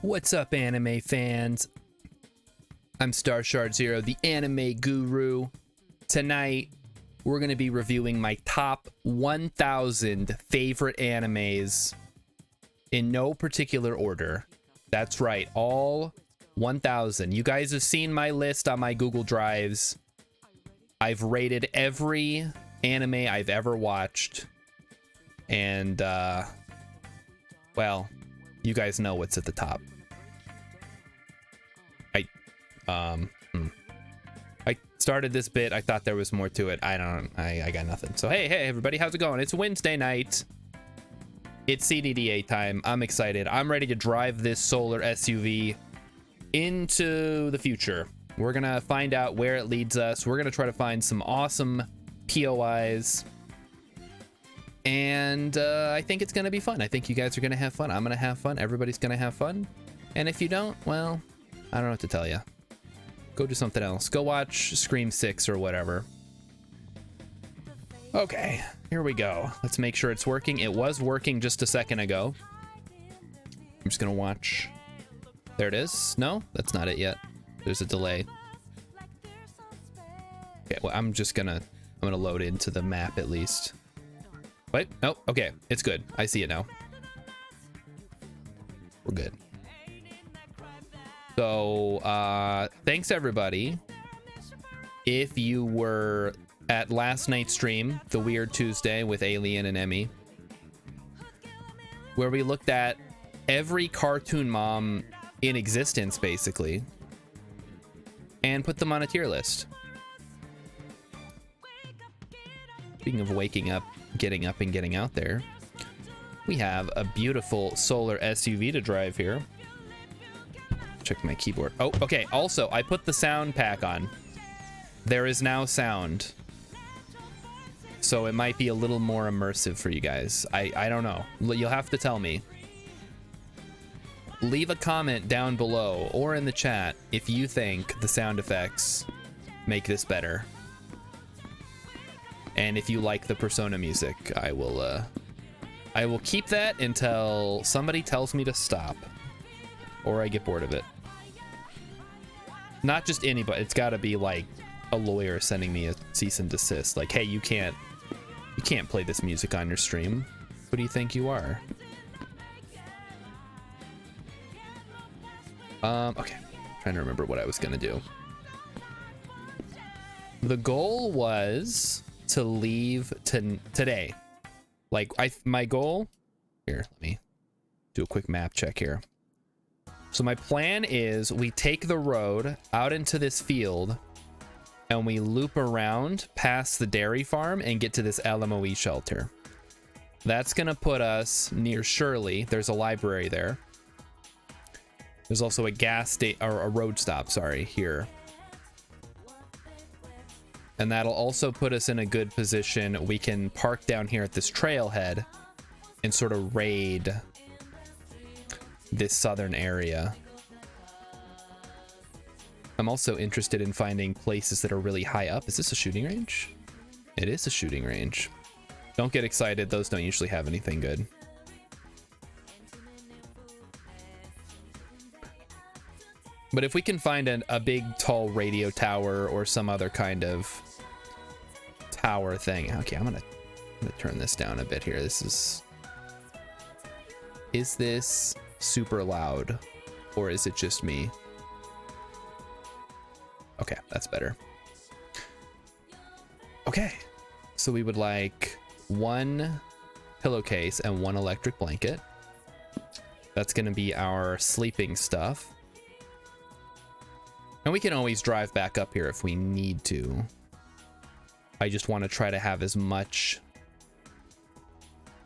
What's up, anime fans? I'm Starshard0, the anime guru. Tonight, we're going to be reviewing my top 1,000 favorite animes in no particular order. That's right, all 1,000. You guys have seen my list on my Google Drives. I've rated every anime I've ever watched. And, well, you guys know what's at the top. I started this bit. I thought there was more to it. I got nothing. So, hey, everybody, how's it going? It's Wednesday night. It's CDDA time. I'm excited. I'm ready to drive this solar SUV into the future. We're going to find out where it leads us. We're going to try to find some awesome POIs. And I think it's going to be fun. I think you guys are going to have fun. I'm going to have fun. Everybody's going to have fun. And if you don't, well, I don't know what to tell you. Go do something else. Go watch Scream 6 or whatever. Okay, here we go. Let's make sure it's working. It was working just a second ago. I'm just gonna watch. There it is. No, that's not it yet. There's a delay. Okay, well, I'm gonna load into the map at least. Wait, no, okay, it's good. I see it now. We're good. So, thanks everybody. If you were at last night's stream, the Weird Tuesday with Alien and Emmy, where we looked at every cartoon mom in existence, basically, and put them on a tier list. Speaking of waking up, getting up, and getting out there, we have a beautiful solar SUV to drive here. Check my keyboard. Oh, okay. Also, I put the sound pack on. There is now sound. So it might be a little more immersive for you guys. I don't know. You'll have to tell me. Leave a comment down below or in the chat if you think the sound effects make this better. And if you like the Persona music, I will keep that until somebody tells me to stop. Or I get bored of it. Not just anybody. It's got to be like a lawyer sending me a cease and desist. Like, hey, you can't play this music on your stream. Who do you think you are? Okay. Trying to remember what I was gonna do. The goal was to leave today. Like, my goal. Here, let me do a quick map check here. So my plan is we take the road out into this field and we loop around past the dairy farm and get to this LMOE shelter. That's gonna put us near Shirley. There's a library there. There's also a a road stop, sorry, here. And that'll also put us in a good position. We can park down here at this trailhead and sort of raid this southern area. I'm also interested in finding places that are really high up. Is this a shooting range? It is a shooting range. Don't get excited. Those don't usually have anything good. But if we can find a big, tall radio tower or some other kind of tower thing. Okay, I'm gonna turn this down a bit here. Is this super loud, or is it just me? Okay, that's better. Okay, so we would like one pillowcase and one electric blanket. That's gonna be our sleeping stuff. And we can always drive back up here if we need to. I just want to try to have as much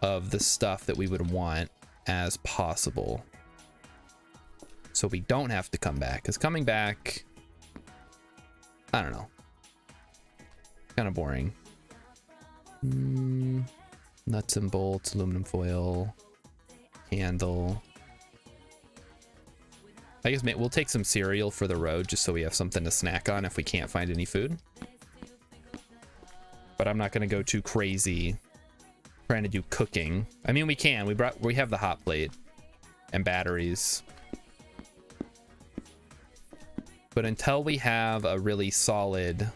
of the stuff that we would want as possible, so we don't have to come back, because coming back, I don't know, kind of boring. Nuts and bolts, aluminum foil, candle. I guess we'll take some cereal for the road just so we have something to snack on if we can't find any food. But I'm not going to go too crazy trying to do cooking. I mean, we can. We have the hot plate and batteries. But until we have a really solid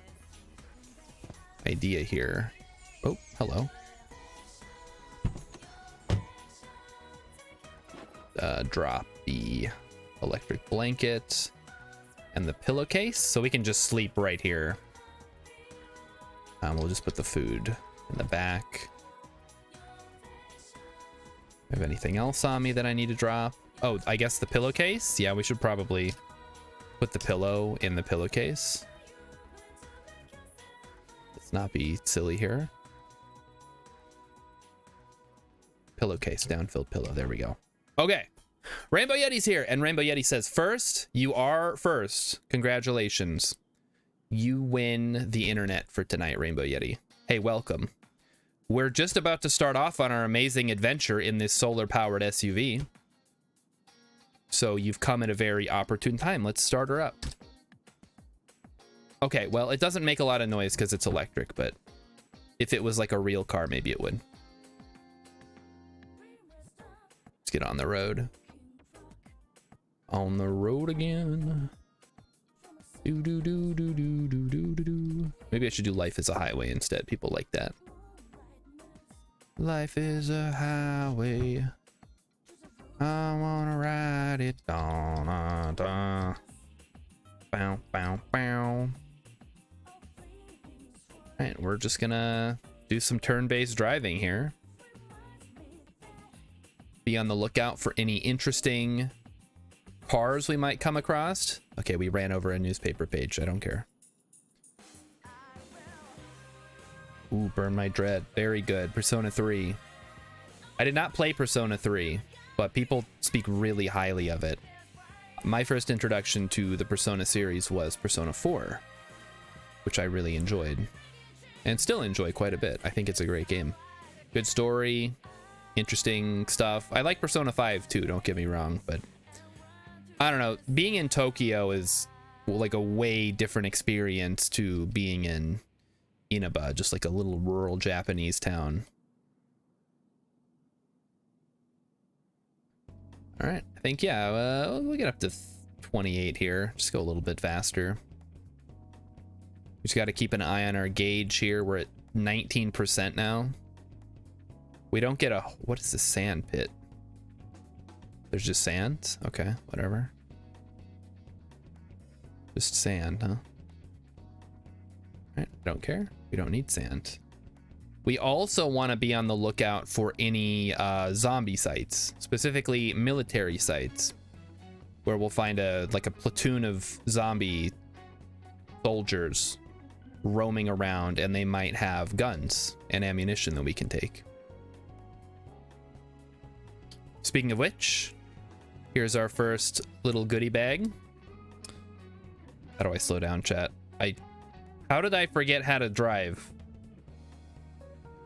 idea here. Oh, hello. Drop the electric blanket and the pillowcase so we can just sleep right here. We'll just put the food in the back. Have anything else on me that I need to drop? Oh, I guess the pillowcase. Yeah, we should probably put the pillow in the pillowcase. Let's not be silly here. Pillowcase, down-filled pillow. There we go. Okay. Rainbow Yeti's here, and Rainbow Yeti says, first, you are first. Congratulations. You win the internet for tonight, Rainbow Yeti. Hey, welcome. We're just about to start off on our amazing adventure in this solar-powered SUV. So you've come at a very opportune time. Let's start her up. Okay, well, it doesn't make a lot of noise because it's electric, but if it was like a real car, maybe it would. Let's get on the road. On the road again. Do do do do do do do do. Maybe I should do Life is a Highway instead. People like that. Life is a highway. I wanna ride it. Da, da, da. Bow, bow, bow. Alright, we're just gonna do some turn-based driving here. Be on the lookout for any interesting cars we might come across. Okay, we ran over a newspaper page. I don't care. Ooh, Burn My Dread. Very good. Persona 3. I did not play Persona 3, but people speak really highly of it. My first introduction to the Persona series was Persona 4, which I really enjoyed. And still enjoy quite a bit. I think it's a great game. Good story, interesting stuff. I like Persona 5 too, don't get me wrong, but I don't know. Being in Tokyo is like a way different experience to being in Inaba, just like a little rural Japanese town. All right, I think, yeah, we'll get up to 28 here. Just go a little bit faster. We just got to keep an eye on our gauge here. We're at 19% now. We don't get a... What is the sand pit? There's just sand? Okay, whatever. Just sand, huh? Alright, don't care. We don't need sand. We also want to be on the lookout for any zombie sites, specifically military sites, where we'll find a platoon of zombie soldiers roaming around, and they might have guns and ammunition that we can take. Speaking of which, here's our first little goodie bag. How do I slow down, chat? How did I forget how to drive?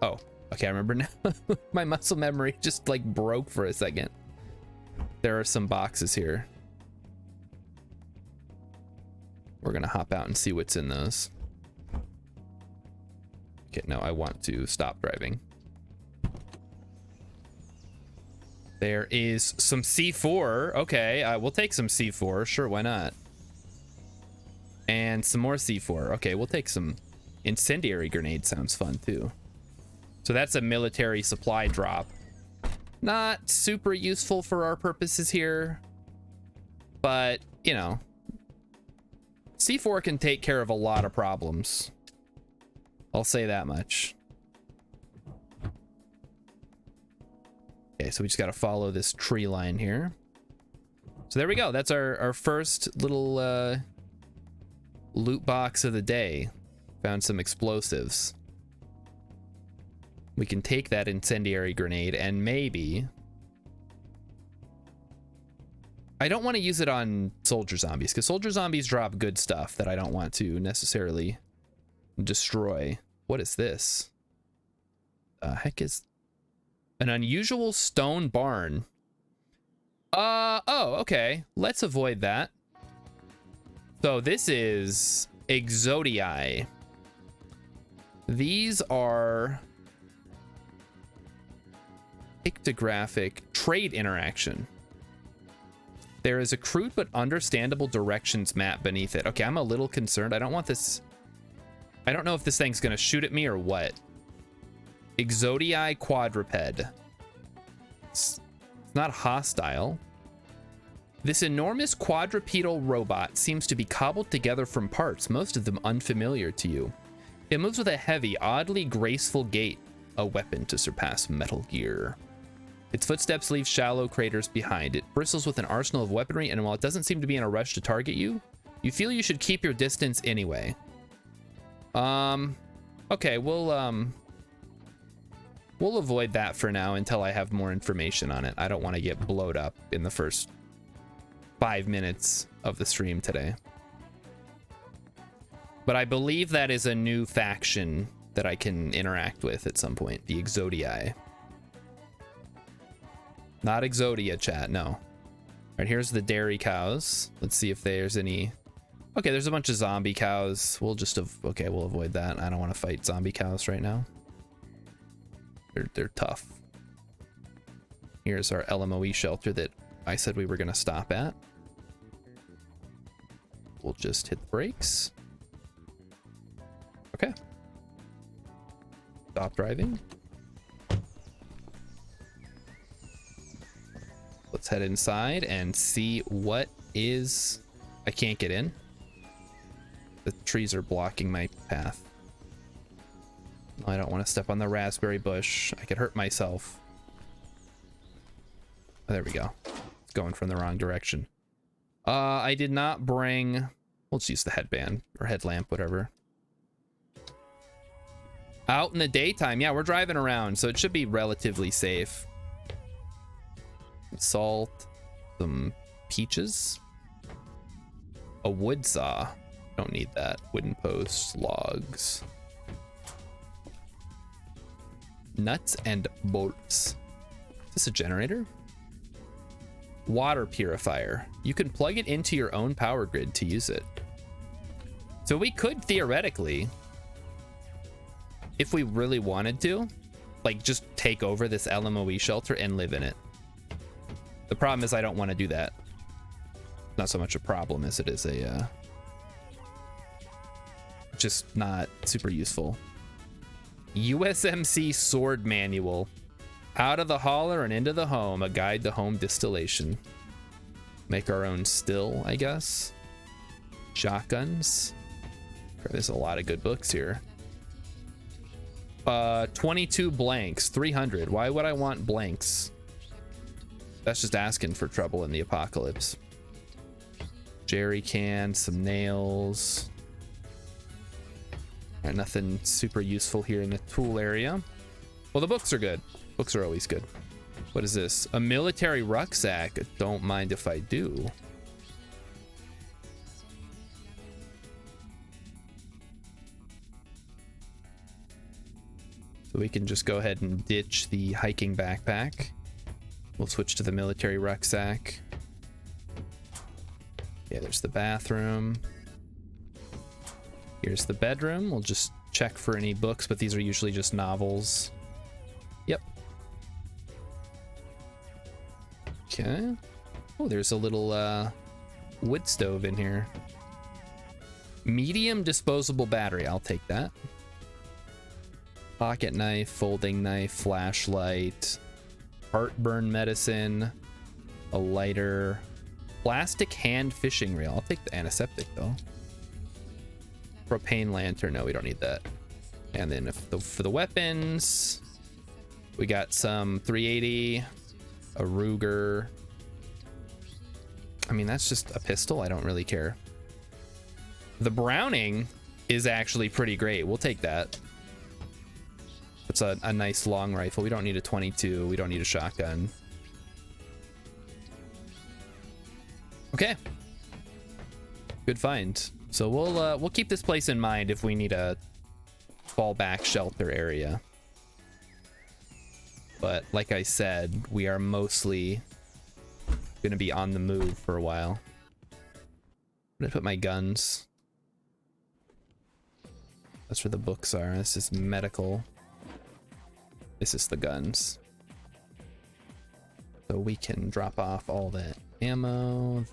Oh, okay, I remember now. My muscle memory just like broke for a second. There are some boxes here. We're gonna hop out and see what's in those. Okay, no, I want to stop driving. There is some C4. Okay, we'll take some C4. Sure, why not? And some more C4. Okay, we'll take some incendiary grenade. Sounds fun too. So that's a military supply drop. Not super useful for our purposes here, but you know, C4 can take care of a lot of problems. I'll say that much. Okay, so we just got to follow this tree line here. So there we go. That's our first little loot box of the day. Found some explosives. We can take that incendiary grenade and maybe... I don't want to use it on soldier zombies, because soldier zombies drop good stuff that I don't want to necessarily destroy. What is this? Heck is... An unusual stone barn. Oh, okay. Let's avoid that. So this is Exodii. These are pictographic trade interaction. There is a crude but understandable directions map beneath it. Okay, I'm a little concerned. I don't want this. I don't know if this thing's gonna shoot at me or what. Exodii quadruped. It's not hostile. This enormous quadrupedal robot seems to be cobbled together from parts, most of them unfamiliar to you. It moves with a heavy, oddly graceful gait, a weapon to surpass Metal Gear. Its footsteps leave shallow craters behind. It bristles with an arsenal of weaponry, and while it doesn't seem to be in a rush to target you, you feel you should keep your distance anyway. Okay, we'll avoid that for now until I have more information on it. I don't want to get blowed up in the first 5 minutes of the stream today. But I believe that is a new faction that I can interact with at some point, the Exodii. Not Exodia, chat, no. All right, here's the dairy cows. Let's see if there's any. Okay, there's a bunch of zombie cows. We'll just okay, we'll avoid that. I don't want to fight zombie cows right now. They're tough. Here's our LMOE shelter that I said we were gonna stop at. We'll just hit the brakes. Okay. Stop driving. Let's head inside and see what is. I can't get in. The trees are blocking my path. I don't want to step on the raspberry bush. I could hurt myself. Oh, there we go. It's going from the wrong direction. I did not bring. Let's use the headband or headlamp, whatever. Out in the daytime. Yeah, we're driving around, so it should be relatively safe. Salt, some peaches, a wood saw. Don't need that. Wooden posts, logs, nuts and bolts. Is this a generator? Water purifier. You can plug it into your own power grid to use it. So we could theoretically, if we really wanted to, like just take over this LMOE shelter and live in it. The problem is I don't want to do that. Not so much a problem as it is a just not super useful. USMC sword manual. Out of the holler and into the home, a guide to home distillation. Make our own still, I guess. Shotguns. There's a lot of good books here. 22 blanks, 300. Why would I want blanks? That's just asking for trouble in the apocalypse. Jerry can, some nails. And nothing super useful here in the tool area. Well, the books are good. Books are always good. What is this? A military rucksack. Don't mind if I do. So we can just go ahead and ditch the hiking backpack. We'll switch to the military rucksack. Yeah, there's the bathroom. Here's the bedroom. We'll just check for any books, but these are usually just novels. Yep. Okay. Oh, there's a little wood stove in here. Medium disposable battery. I'll take that. Pocket knife, folding knife, flashlight, heartburn medicine, a lighter, plastic hand fishing reel. I'll take the antiseptic though. Propane lantern. No, we don't need that. And then for the weapons, we got some 380, a Ruger. I mean, that's just a pistol. I don't really care. The Browning is actually pretty great. We'll take that. It's a nice long rifle. We don't need a 22. We don't need a shotgun. Okay. Good find. So we'll keep this place in mind if we need a fallback shelter area. But like I said, we are mostly gonna be on the move for a while. I'm gonna put my guns. That's where the books are. This is medical. This is the guns. So we can drop off all that ammo.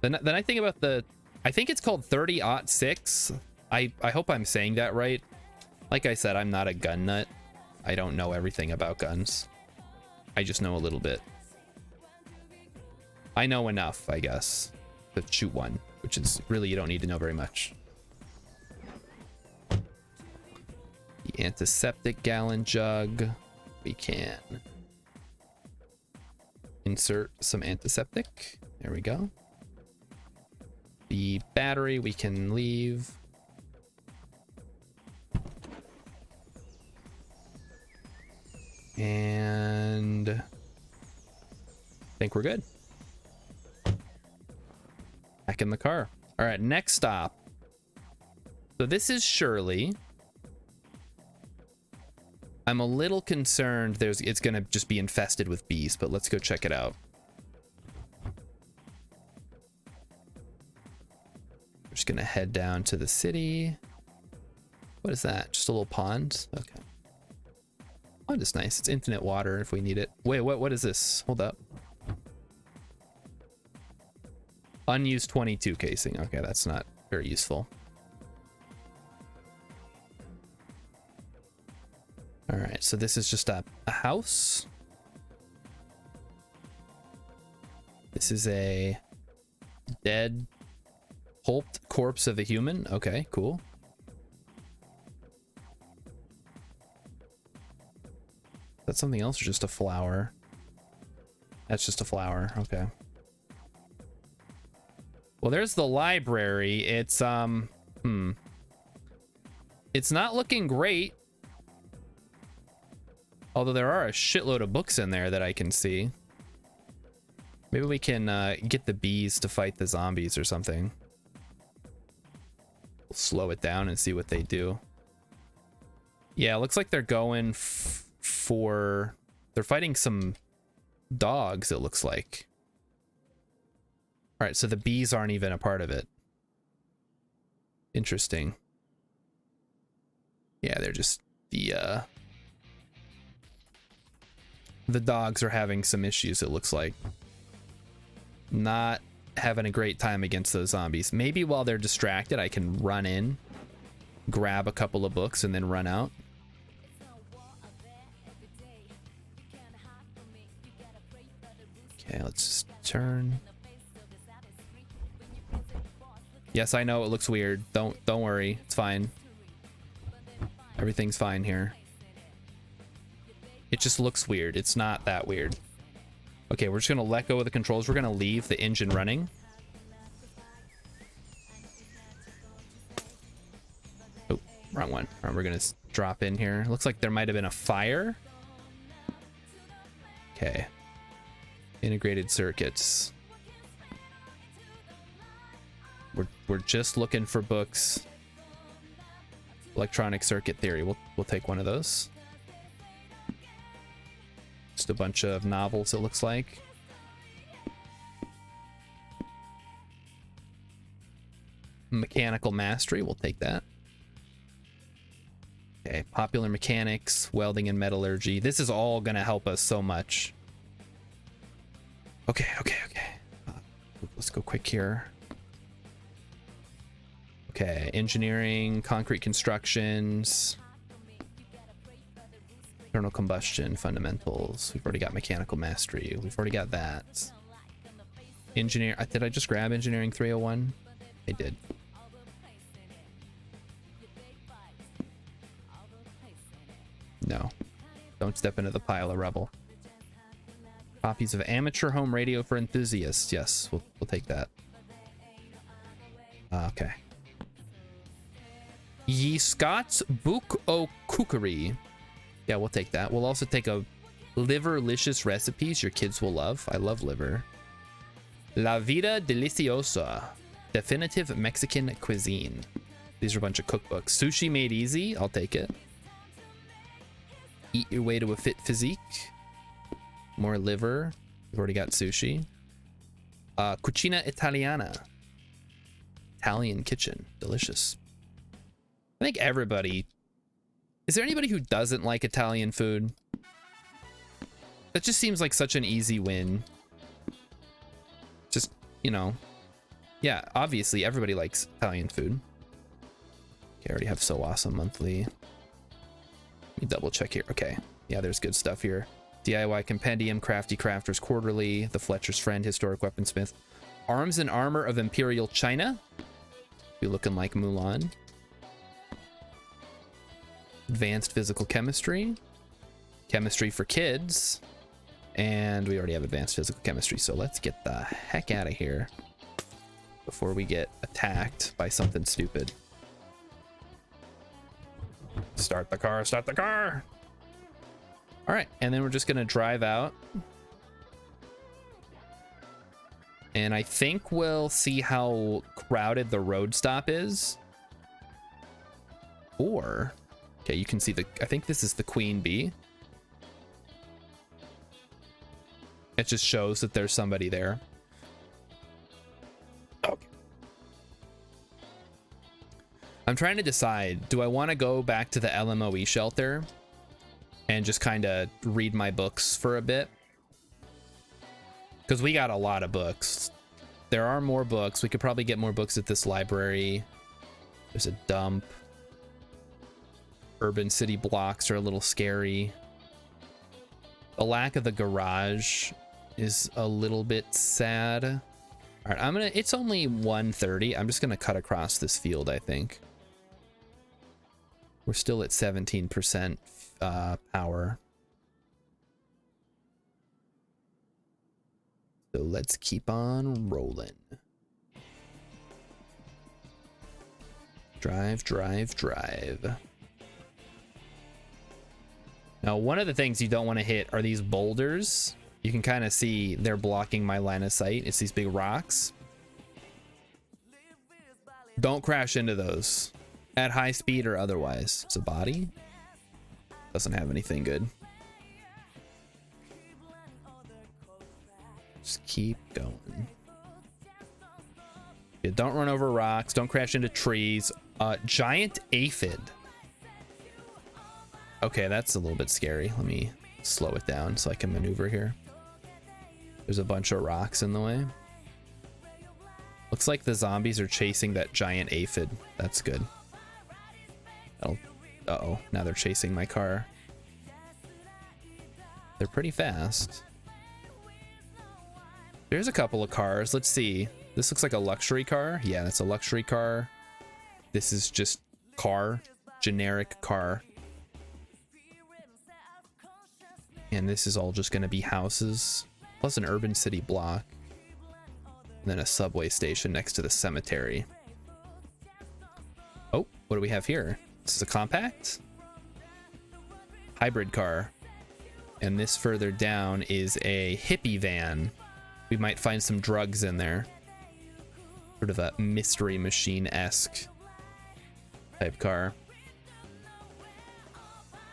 Then I think about the, I think it's called 30-06. I hope I'm saying that right. Like I said, I'm not a gun nut. I don't know everything about guns. I just know a little bit. I know enough, I guess, to shoot one, which is really, you don't need to know very much. The antiseptic gallon jug. We can insert some antiseptic. There we go. The battery we can leave. And I think we're good. Back in the car. All right, next stop. So this is Shirley. I'm a little concerned it's gonna just be infested with bees, but let's go check it out. We're just gonna head down to the city. What is that? Just a little pond? Okay. Pond is nice. It's infinite water if we need it. Wait, what is this? Hold up. Unused 22 casing. Okay, that's not very useful. All right, so this is just a house. This is a dead, pulped corpse of a human. Okay, cool. That's something else or just a flower? That's just a flower. Okay. Well, there's the library. It's it's not looking great. Although there are a shitload of books in there that I can see. Maybe we can get the bees to fight the zombies or something. We'll slow it down and see what they do. Yeah, it looks like they're going they're fighting some dogs, it looks like. All right, so the bees aren't even a part of it. Interesting. Yeah, they're just the dogs are having some issues, it looks like. Not having a great time against those zombies. Maybe while they're distracted, I can run in, grab a couple of books, and then run out. Okay, let's just turn. Yes, I know it looks weird. Don't worry, it's fine. Everything's fine here. It just looks weird. It's not that weird. Okay, we're just gonna let go of the controls. We're gonna leave the engine running. Oh, wrong one. All right, we're gonna drop in here. Looks like there might have been a fire. Okay. Integrated circuits. We're just looking for books. Electronic circuit theory. We'll take one of those. Just a bunch of novels, it looks like. Mechanical mastery, we'll take that. Okay, popular mechanics, welding and metallurgy. This is all gonna help us so much. Okay. Let's go quick here. Okay, engineering, concrete constructions, internal combustion, fundamentals. We've already got mechanical mastery. We've already got that. Engineer, did I just grab engineering 301? I did. No, don't step into the pile of rubble. Copies of amateur home radio for enthusiasts. Yes, we'll take that. Okay. Ye Scots Book o' Cookery. Yeah, we'll take that. We'll also take a liver-licious recipes your kids will love. I love liver. La Vida Deliciosa. Definitive Mexican cuisine. These are a bunch of cookbooks. Sushi Made Easy. I'll take it. Eat your way to a fit physique. More liver. We've already got sushi. Cucina Italiana. Italian kitchen. Delicious. I think everybody... Is there anybody who doesn't like Italian food? That just seems like such an easy win. you know, yeah, obviously everybody likes Italian food. Okay, I already have So Awesome monthly. Let me double check here. Okay, yeah, there's good stuff here. DIY Compendium, Crafty Crafters Quarterly, The Fletcher's Friend, Historic Weaponsmith, Arms and Armor of Imperial China. Be looking like Mulan. Advanced Physical Chemistry, Chemistry for Kids, and we already have Advanced Physical Chemistry, so let's get the heck out of here before we get attacked by something stupid. Start the car, start the car! All right, and then we're just gonna drive out. And I think we'll see how crowded the road stop is. Or, okay, you can see I think this is the Queen Bee. It just shows that there's somebody there. Okay. I'm trying to decide, do I want to go back to the LMOE shelter and just kind of read my books for a bit? Because we got a lot of books. There are more books. We could probably get more books at this library. There's a dump. Urban city blocks are a little scary. The lack of the garage is a little bit sad. All right, it's only 1:30. I'm just gonna cut across this field, I think. We're still at 17% power. So let's keep on rolling. Drive, drive, drive. Now, one of the things you don't want to hit are these boulders. You can kind of see they're blocking my line of sight. It's these big rocks. Don't crash into those at high speed or otherwise. It's a body. Doesn't have anything good. Just keep going. Yeah, don't run over rocks. Don't crash into trees. Giant aphid. Okay, that's a little bit scary. Let me slow it down so I can maneuver here. There's a bunch of rocks in the way. Looks like the zombies are chasing that giant aphid. That's good. Uh-oh, now they're chasing my car. They're pretty fast. There's a couple of cars. Let's see. This looks like a luxury car. Yeah, that's a luxury car. This is just car. Generic car. And this is all just going to be houses. Plus an urban city block. And then a subway station next to the cemetery. Oh, what do we have here? This is a compact? Hybrid car. And this further down is a hippie van. We might find some drugs in there. Sort of a mystery machine-esque type car.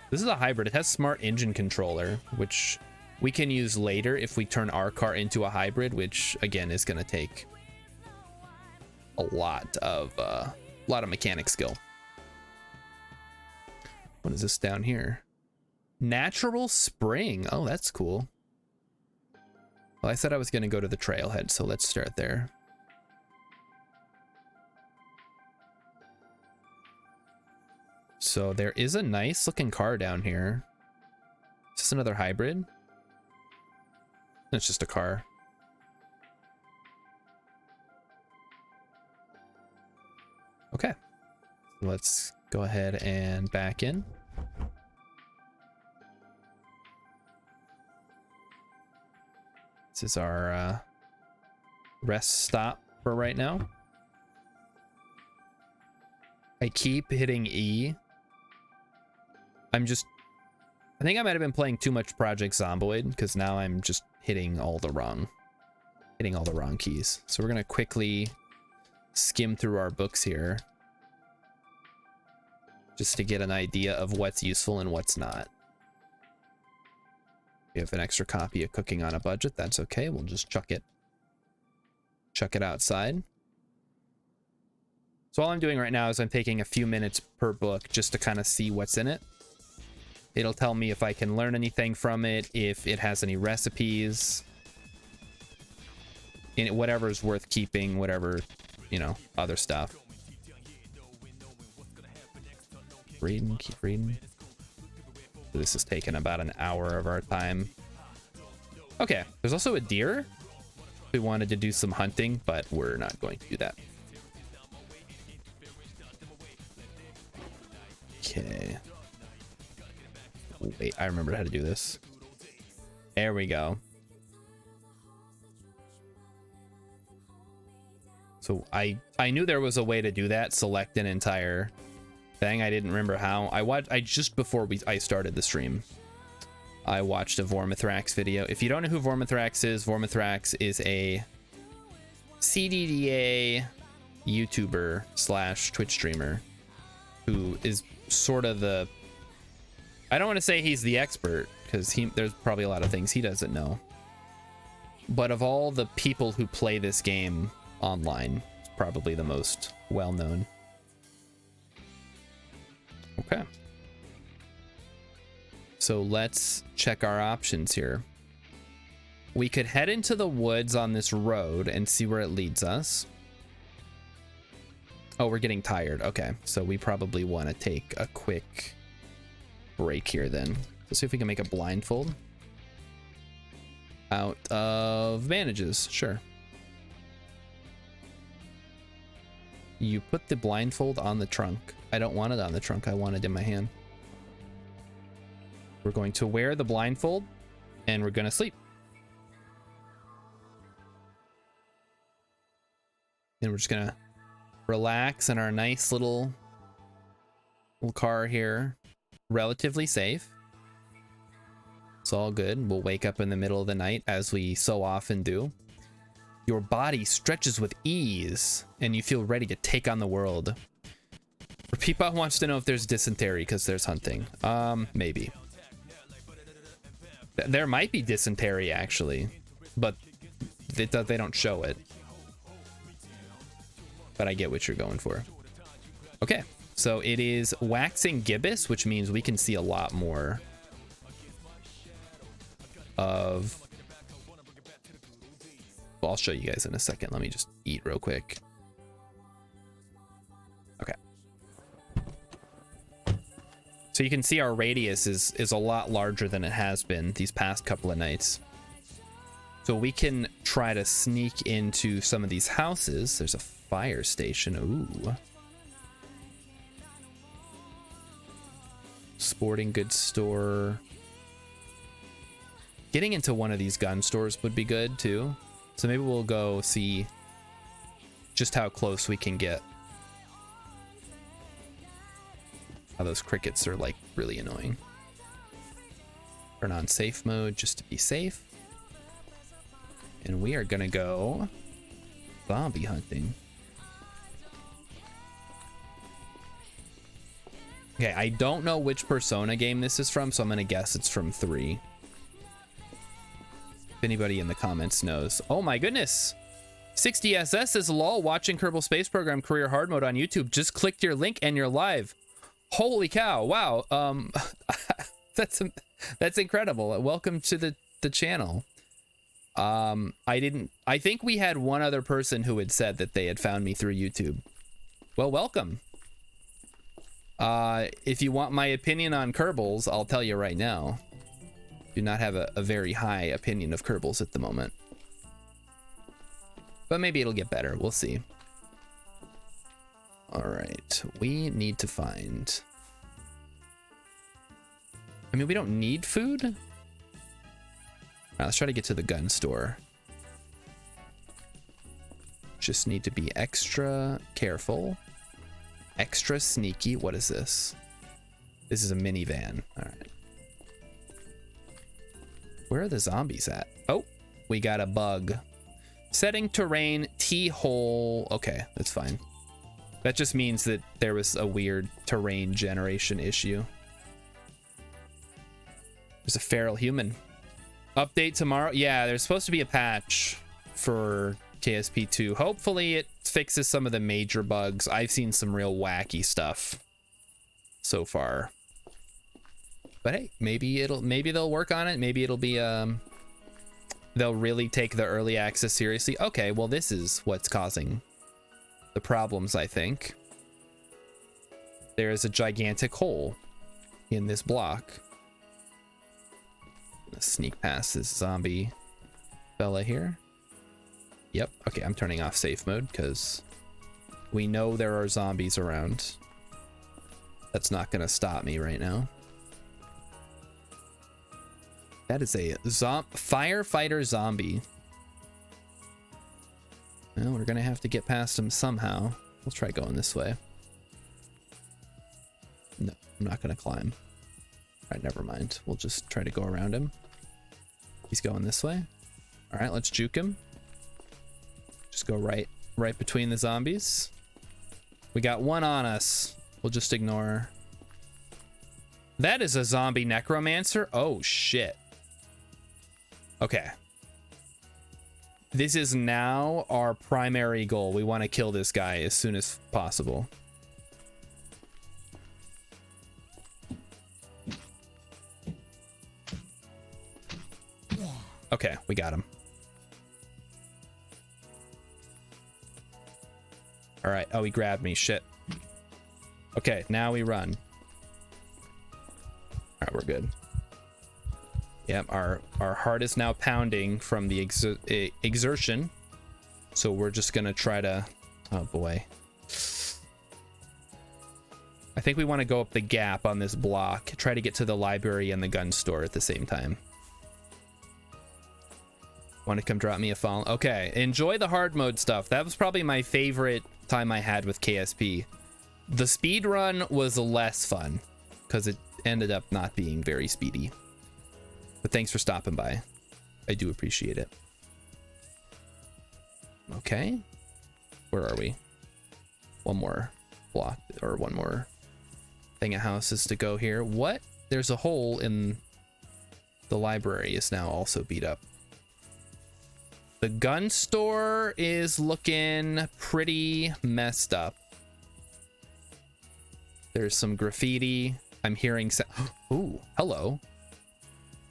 This is a hybrid. It has smart engine controller, which we can use later if we turn our car into a hybrid, which again is going to take a lot of mechanic skill. What is this down here? Natural spring. Oh, that's cool. Well, I said I was going to go to the trailhead, so let's start there. So there is a nice looking car down here. Is this another hybrid? It's just a car. Okay. Let's go ahead and back in. This is our rest stop for right now. I keep hitting E. I think I might have been playing too much Project Zomboid because now I'm just hitting all the wrong keys. So we're gonna quickly skim through our books here just to get an idea of what's useful and what's not. We have an extra copy of Cooking on a Budget. That's okay. We'll just chuck it outside. So all I'm doing right now is I'm taking a few minutes per book just to kind of see what's in it. It'll tell me if I can learn anything from it, if it has any recipes. in whatever's worth keeping, whatever, you know, other stuff. Reading, keep reading. This is taking about an hour of our time. Okay, there's also a deer. We wanted to do some hunting, but we're not going to do that. Okay. Wait, I remember how to do this. There we go. So I knew there was a way to do that. Select an entire thing. I didn't remember how. I just before I started the stream, I watched a Vormithrax video. If you don't know who Vormithrax is a CDDA YouTuber / Twitch streamer who is sort of the, I don't want to say he's the expert because there's probably a lot of things he doesn't know, but of all the people who play this game online, it's probably the most well-known. Okay, so let's check our options here. We could head into the woods on this road and see where it leads us. Oh, we're getting tired. Okay, so we probably want to take a quick break here then. Let's see if we can make a blindfold out of bandages. Sure. You put the blindfold on the trunk. I don't want it on the trunk. I want it in my hand. We're going to wear the blindfold and we're going to sleep. And we're just going to relax in our nice little car here. Relatively safe. It's all good. We'll wake up in the middle of the night as we so often do. Your body stretches with ease and you feel ready to take on the world. Repeatbot wants to know if there's dysentery because there's hunting. Maybe. There might be dysentery actually, but they don't show it. But I get what you're going for. Okay, so it is waxing gibbous, which means we can see a lot more of... Well, I'll show you guys in a second. Let me just eat real quick. Okay. So you can see our radius is a lot larger than it has been these past couple of nights. So we can try to sneak into some of these houses. There's a fire station. Ooh. Sporting goods store. Getting into one of these gun stores would be good too. So maybe we'll go see just how close we can get. Oh, those crickets are like really annoying. Turn on safe mode just to be safe. And we are gonna go zombie hunting. Okay, I don't know which Persona game this is from, so I'm gonna guess it's from 3. If anybody in the comments knows. Oh my goodness! 60SS says, lol, watching Kerbal Space Program Career Hard Mode on YouTube. Just clicked your link and you're live. Holy cow, wow. That's incredible. Welcome to the channel. I think we had one other person who had said that they had found me through YouTube. Well, welcome. If you want my opinion on Kerbals, I'll tell you right now. Do not have a very high opinion of Kerbals at the moment. But maybe it'll get better. We'll see. All right. We need to find... I mean, we don't need food. All right, let's try to get to the gun store. Just need to be extra careful. Extra sneaky. What is this? This is a minivan. All right. Where are the zombies at? Oh, we got a bug. Setting terrain T-hole. Okay, that's fine. That just means that there was a weird terrain generation issue. There's a feral human. Update tomorrow. Yeah, there's supposed to be a patch for KSP2. Hopefully it fixes some of the major bugs. I've seen some real wacky stuff so far. But hey, maybe they'll work on it. Maybe it'll be they'll really take the early access seriously. Okay, well, this is what's causing the problems, I think. There is a gigantic hole in this block. Let's sneak past this zombie fella here. Yep. Okay, I'm turning off safe mode because we know there are zombies around. That's not gonna stop me right now. That is a firefighter zombie. Well, we're gonna have to get past him somehow. We'll try going this way. No, I'm not gonna climb. All right, never mind. We'll just try to go around him. He's going this way. All right, let's juke him. Just go right between the zombies. We got one on us. We'll just ignore. That is a zombie necromancer. Oh, shit. Okay. This is now our primary goal. We want to kill this guy as soon as possible. Okay, we got him. All right. Oh, he grabbed me. Shit. Okay, now we run. All right, we're good. Yep, our heart is now pounding from the exertion. So we're just gonna try to... Oh boy. I think we want to go up the gap on this block. Try to get to the library and the gun store at the same time. Want to come drop me a follow? Okay, enjoy the hard mode stuff. That was probably my favorite time I had with KSP. The speed run was less fun because it ended up not being very speedy. But thanks for stopping by. I do appreciate it. Okay. Where are we? One more block or one more thing of houses to go here. What? There's a hole in the library is now also beat up. The gun store is looking pretty messed up. There's some graffiti. I'm hearing ooh, hello.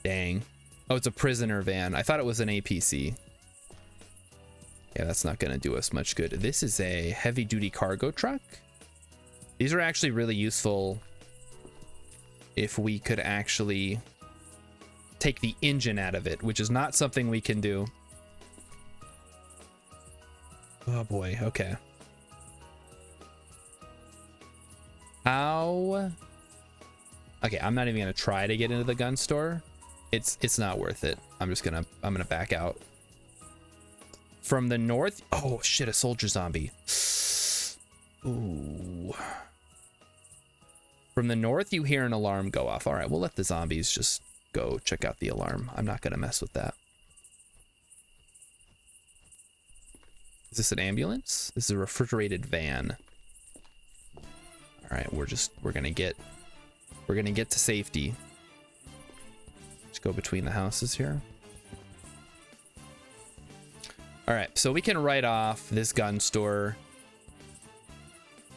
Dang. Oh, it's a prisoner van. I thought it was an APC. Yeah, that's not gonna do us much good. This is a heavy duty cargo truck. These are actually really useful if we could actually take the engine out of it, which is not something we can do. Oh boy, okay. How? Okay, I'm not even gonna try to get into the gun store. It's not worth it. I'm gonna back out. From the north. Oh shit, a soldier zombie. Ooh. From the north, you hear an alarm go off. All right, we'll let the zombies just go check out the alarm. I'm not gonna mess with that. Is this an ambulance? This is a refrigerated van. All right, we're gonna get to safety. Just go between the houses here. All right, so we can write off this gun store.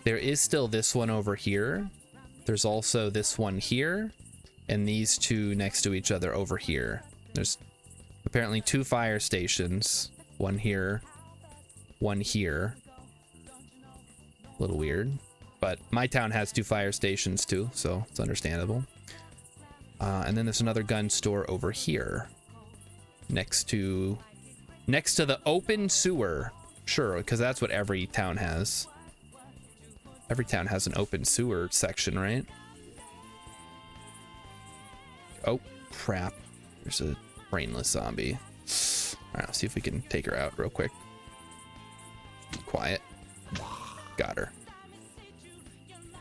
There is still this one over here. There's also this one here, and these two next to each other over here. There's apparently 2 fire stations. One here, one here. A little weird, but my town has 2 fire stations too, so it's understandable. And then there's another gun store over here, next to the open sewer. Sure, because that's what every town has. Every town has an open sewer section, right? Oh, crap. There's a brainless zombie. All right, let's see if we can take her out real quick. Quiet. Got her.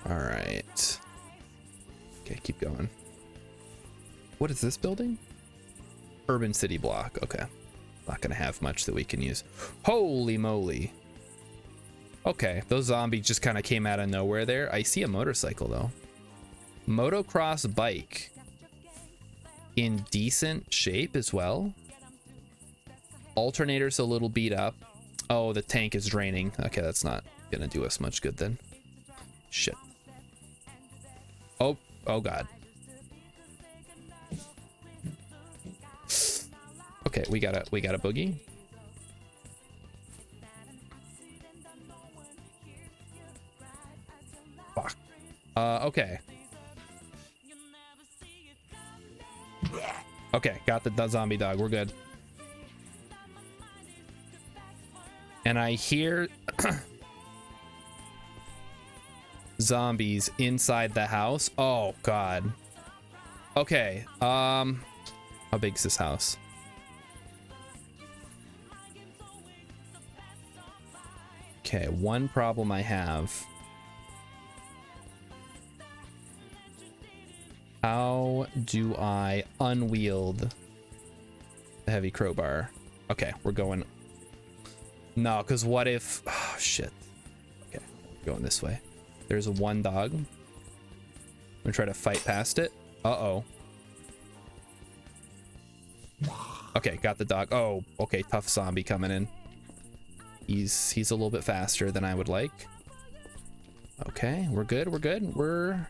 All right. Okay, keep going. What is this building? Urban city block. Okay. Not gonna have much that we can use. Holy moly. Okay, those zombies just kind of came out of nowhere there. I see a motorcycle though. Motocross bike. In decent shape as well. Alternator's a little beat up. Oh, the tank is draining. Okay, that's not gonna do us much good then. Shit. Oh god. Okay, we got a boogie. Fuck. Okay. Okay, got the zombie dog. We're good. And I hear zombies inside the house. Oh god. Okay. How big's this house? Okay, one problem I have. How do I unwield the heavy crowbar? Okay, we're going. No, because what if... Oh, shit. Okay, going this way. There's one dog. I'm gonna try to fight past it. Uh-oh. Okay, got the dog. Oh, okay, tough zombie coming in. He's a little bit faster than I would like. Okay, we're good, we're good.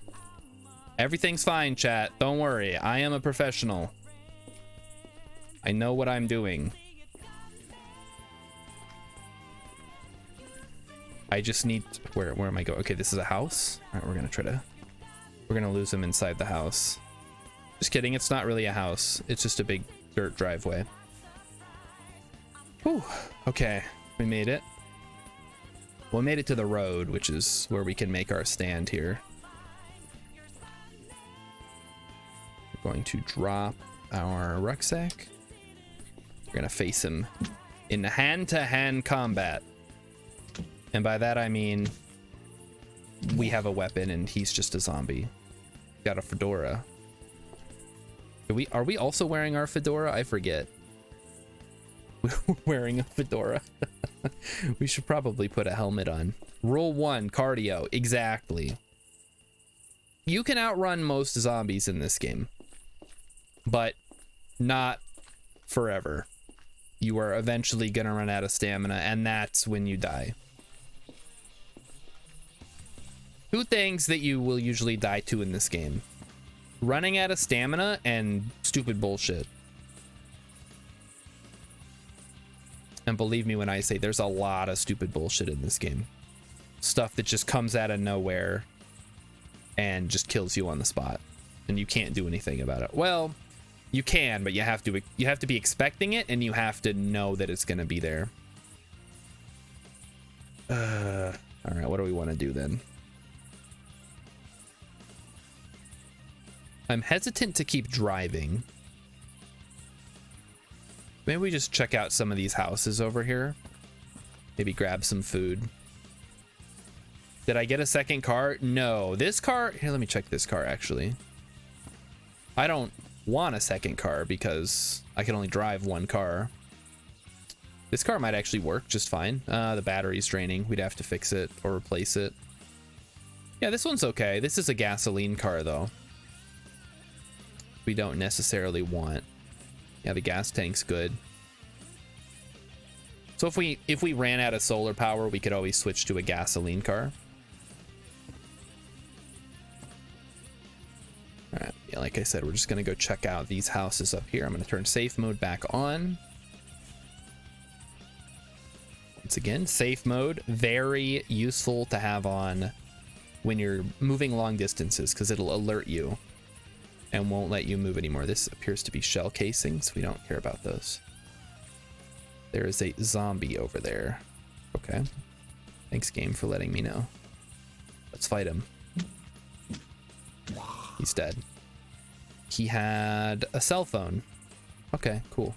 Everything's fine, chat. Don't worry. I am a professional. I know what I'm doing. I just need... Where am I going? Okay, this is a house. All right, we're gonna lose him inside the house. Just kidding. It's not really a house. It's just a big dirt driveway. Whew. Okay, we made it. Well, we made it to the road, which is where we can make our stand here. Going to drop our rucksack. We're gonna face him in hand-to-hand combat, and by that I mean we have a weapon and he's just a zombie. Got a fedora. Are we also wearing our fedora? I forget. We're wearing a fedora. We should probably put a helmet on. Rule 1, cardio. Exactly. You can outrun most zombies in this game, but not forever. You are eventually gonna run out of stamina, and that's when you die. Two things that you will usually die to in this game: running out of stamina and stupid bullshit. And believe me when I say there's a lot of stupid bullshit in this game. Stuff that just comes out of nowhere and just kills you on the spot, and you can't do anything about it. Well, you can, but you have to be expecting it, and you have to know that it's gonna be there. All right, what do we want to do then? I'm hesitant to keep driving. Maybe we just check out some of these houses over here. Maybe grab some food. Did I get a second car? No. This car... Here, let me check this car, actually. I don't want a second car because I can only drive one car. This car might actually work just fine. The battery's draining. We'd have to fix it or replace it. Yeah, this one's okay. This is a gasoline car, though. We don't necessarily want... Yeah, the gas tank's good. So if we ran out of solar power, we could always switch to a gasoline car. All right, yeah, like I said, we're just gonna go check out these houses up here. I'm gonna turn safe mode back on. Once again, safe mode, very useful to have on when you're moving long distances, because it'll alert you and won't let you move anymore. This appears to be shell casings. We don't care about those. There is a zombie over there. Okay. Thanks, game, for letting me know. Let's fight him. He's dead. He had a cell phone. Okay, cool.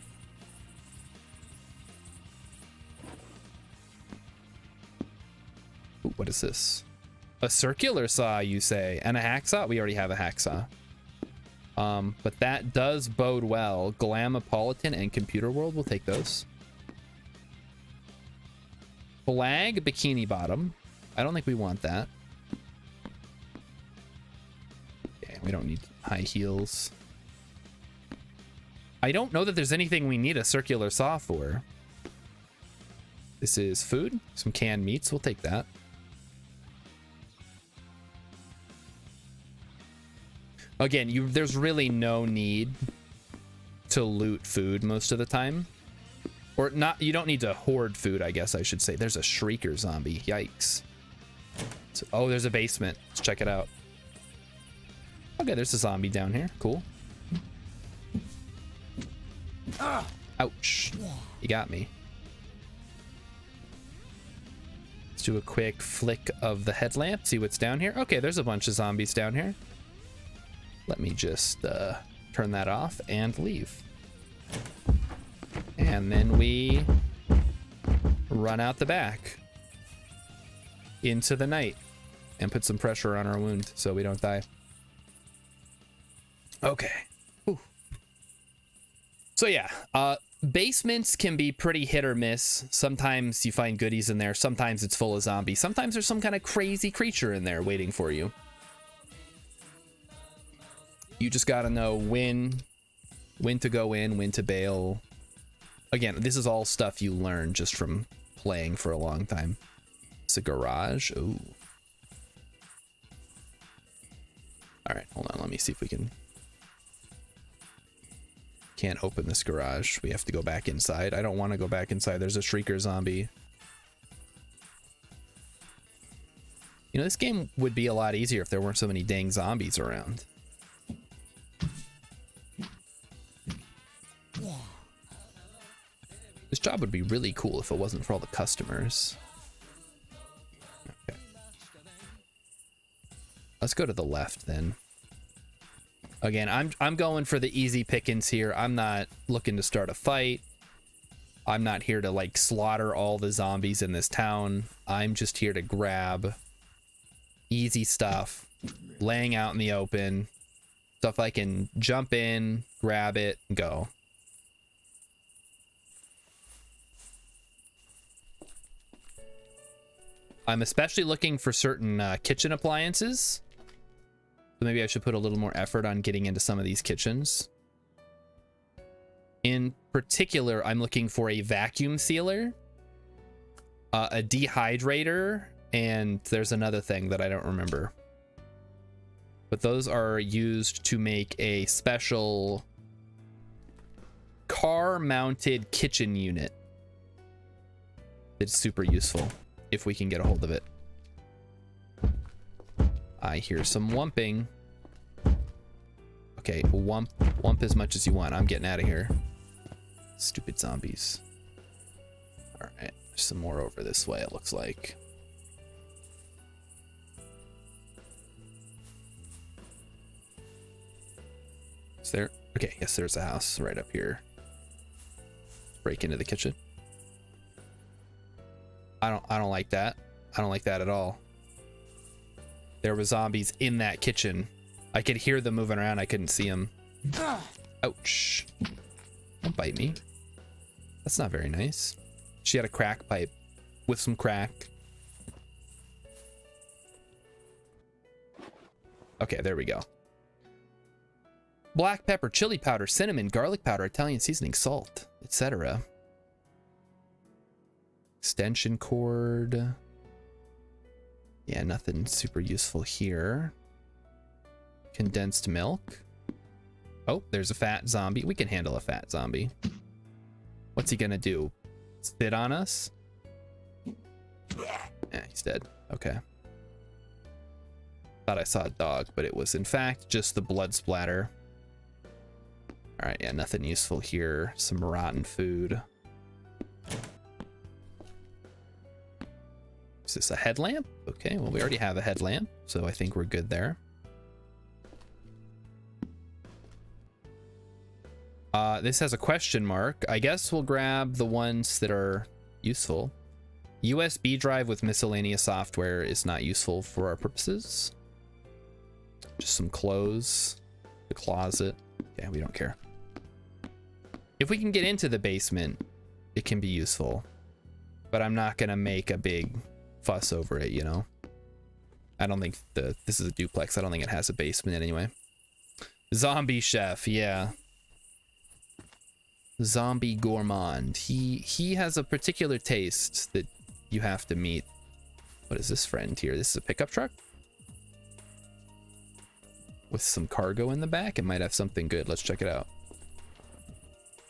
Ooh, what is this? A circular saw, you say, and a hacksaw? We already have a hacksaw. But that does bode well. Glamapolitan and Computer World, we'll take those. Flag Bikini Bottom. I don't think we want that. Okay, we don't need high heels. I don't know that there's anything we need a circular saw for. This is food, some canned meats, we'll take that. Again, there's really no need to loot food most of the time. Or not, you don't need to hoard food, I guess I should say. There's a shrieker zombie. Yikes. So, oh, there's a basement. Let's check it out. Okay, there's a zombie down here. Cool. Ouch. You got me. Let's do a quick flick of the headlamp. See what's down here. Okay, there's a bunch of zombies down here. Let me just turn that off and leave. And then we run out the back into the night and put some pressure on our wound so we don't die. Okay. Whew. So yeah, basements can be pretty hit or miss. Sometimes you find goodies in there. Sometimes it's full of zombies. Sometimes there's some kind of crazy creature in there waiting for you. You just gotta know when to go in, when to bail. Again, this is all stuff you learn just from playing for a long time. It's a garage. Ooh. All right, hold on. Let me see if we can. Can't open this garage. We have to go back inside. I don't want to go back inside. There's a shrieker zombie. You know, this game would be a lot easier if there weren't so many dang zombies around. This job would be really cool if it wasn't for all the customers. Okay. Let's go to the left then. Again, I'm going for the easy pickings here. I'm not looking to start a fight. I'm not here to like slaughter all the zombies in this town. I'm just here to grab easy stuff, laying out in the open, stuff I can jump in, grab it, and go. I'm especially looking for certain kitchen appliances. So maybe I should put a little more effort on getting into some of these kitchens. In particular, I'm looking for a vacuum sealer, a dehydrator, and there's another thing that I don't remember. But those are used to make a special car-mounted kitchen unit. It's super useful if we can get a hold of it. I hear some wumping. Okay, wump as much as you want. I'm getting out of here. Stupid zombies. All right, there's some more over this way, it looks like. Is there? Okay, yes, there's a house right up here. Break into the kitchen. I don't like that. I don't like that at all. There were zombies in that kitchen. I could hear them moving around. I couldn't see them. Ouch. Don't bite me. That's not very nice. She had a crack pipe with some crack. Okay, there we go. Black pepper, chili powder, cinnamon, garlic powder, Italian seasoning, salt, etc. Extension cord. Yeah, nothing super useful here. Condensed milk. Oh, there's a fat zombie. We can handle a fat zombie. What's he gonna do? Spit on us? Yeah, he's dead. Okay. Thought I saw a dog, but it was in fact just the blood splatter. All right, yeah, nothing useful here. Some rotten food. Is this a headlamp? Okay, well, we already have a headlamp, so I think we're good there. This has a question mark. I guess we'll grab the ones that are useful. USB drive with miscellaneous software is not useful for our purposes. Just some clothes. The closet. Yeah, we don't care. If we can get into the basement, it can be useful. But I'm not gonna make a big fuss over it, you know? I don't think this is a duplex. I don't think it has a basement anyway. Zombie chef, yeah. Zombie gourmand. He has a particular taste that you have to meet. What is this friend here? This is a pickup truck? With some cargo in the back. It might have something good. Let's check it out.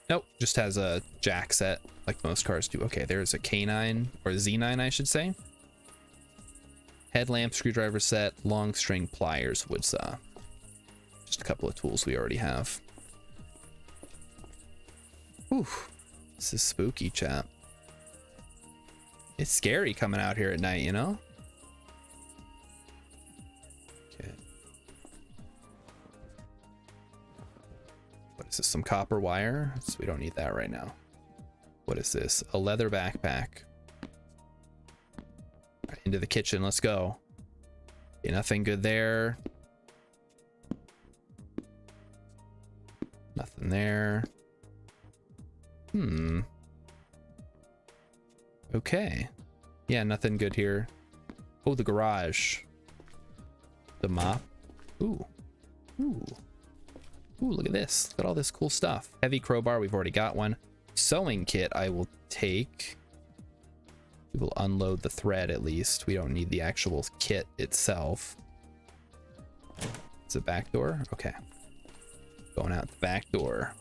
Nope, just has a jack set like most cars do. Okay, there's a K9 or Z9, I should say. Headlamp, screwdriver set, long string pliers, wood saw. Just a couple of tools we already have. Whew, this is spooky, chat. It's scary coming out here at night, you know? Okay. What is this, some copper wire? So we don't need that right now. What is this? A leather backpack. All right, into the kitchen, let's go. Okay, nothing good there. Nothing there. Okay. Yeah, nothing good here. Oh, the garage. The mop. Ooh. Ooh. Ooh, look at this. Look at all this cool stuff. Heavy crowbar, we've already got one. Sewing kit, I will take. We will unload the thread at least. We don't need the actual kit itself. It's a back door? Okay. Going out the back door.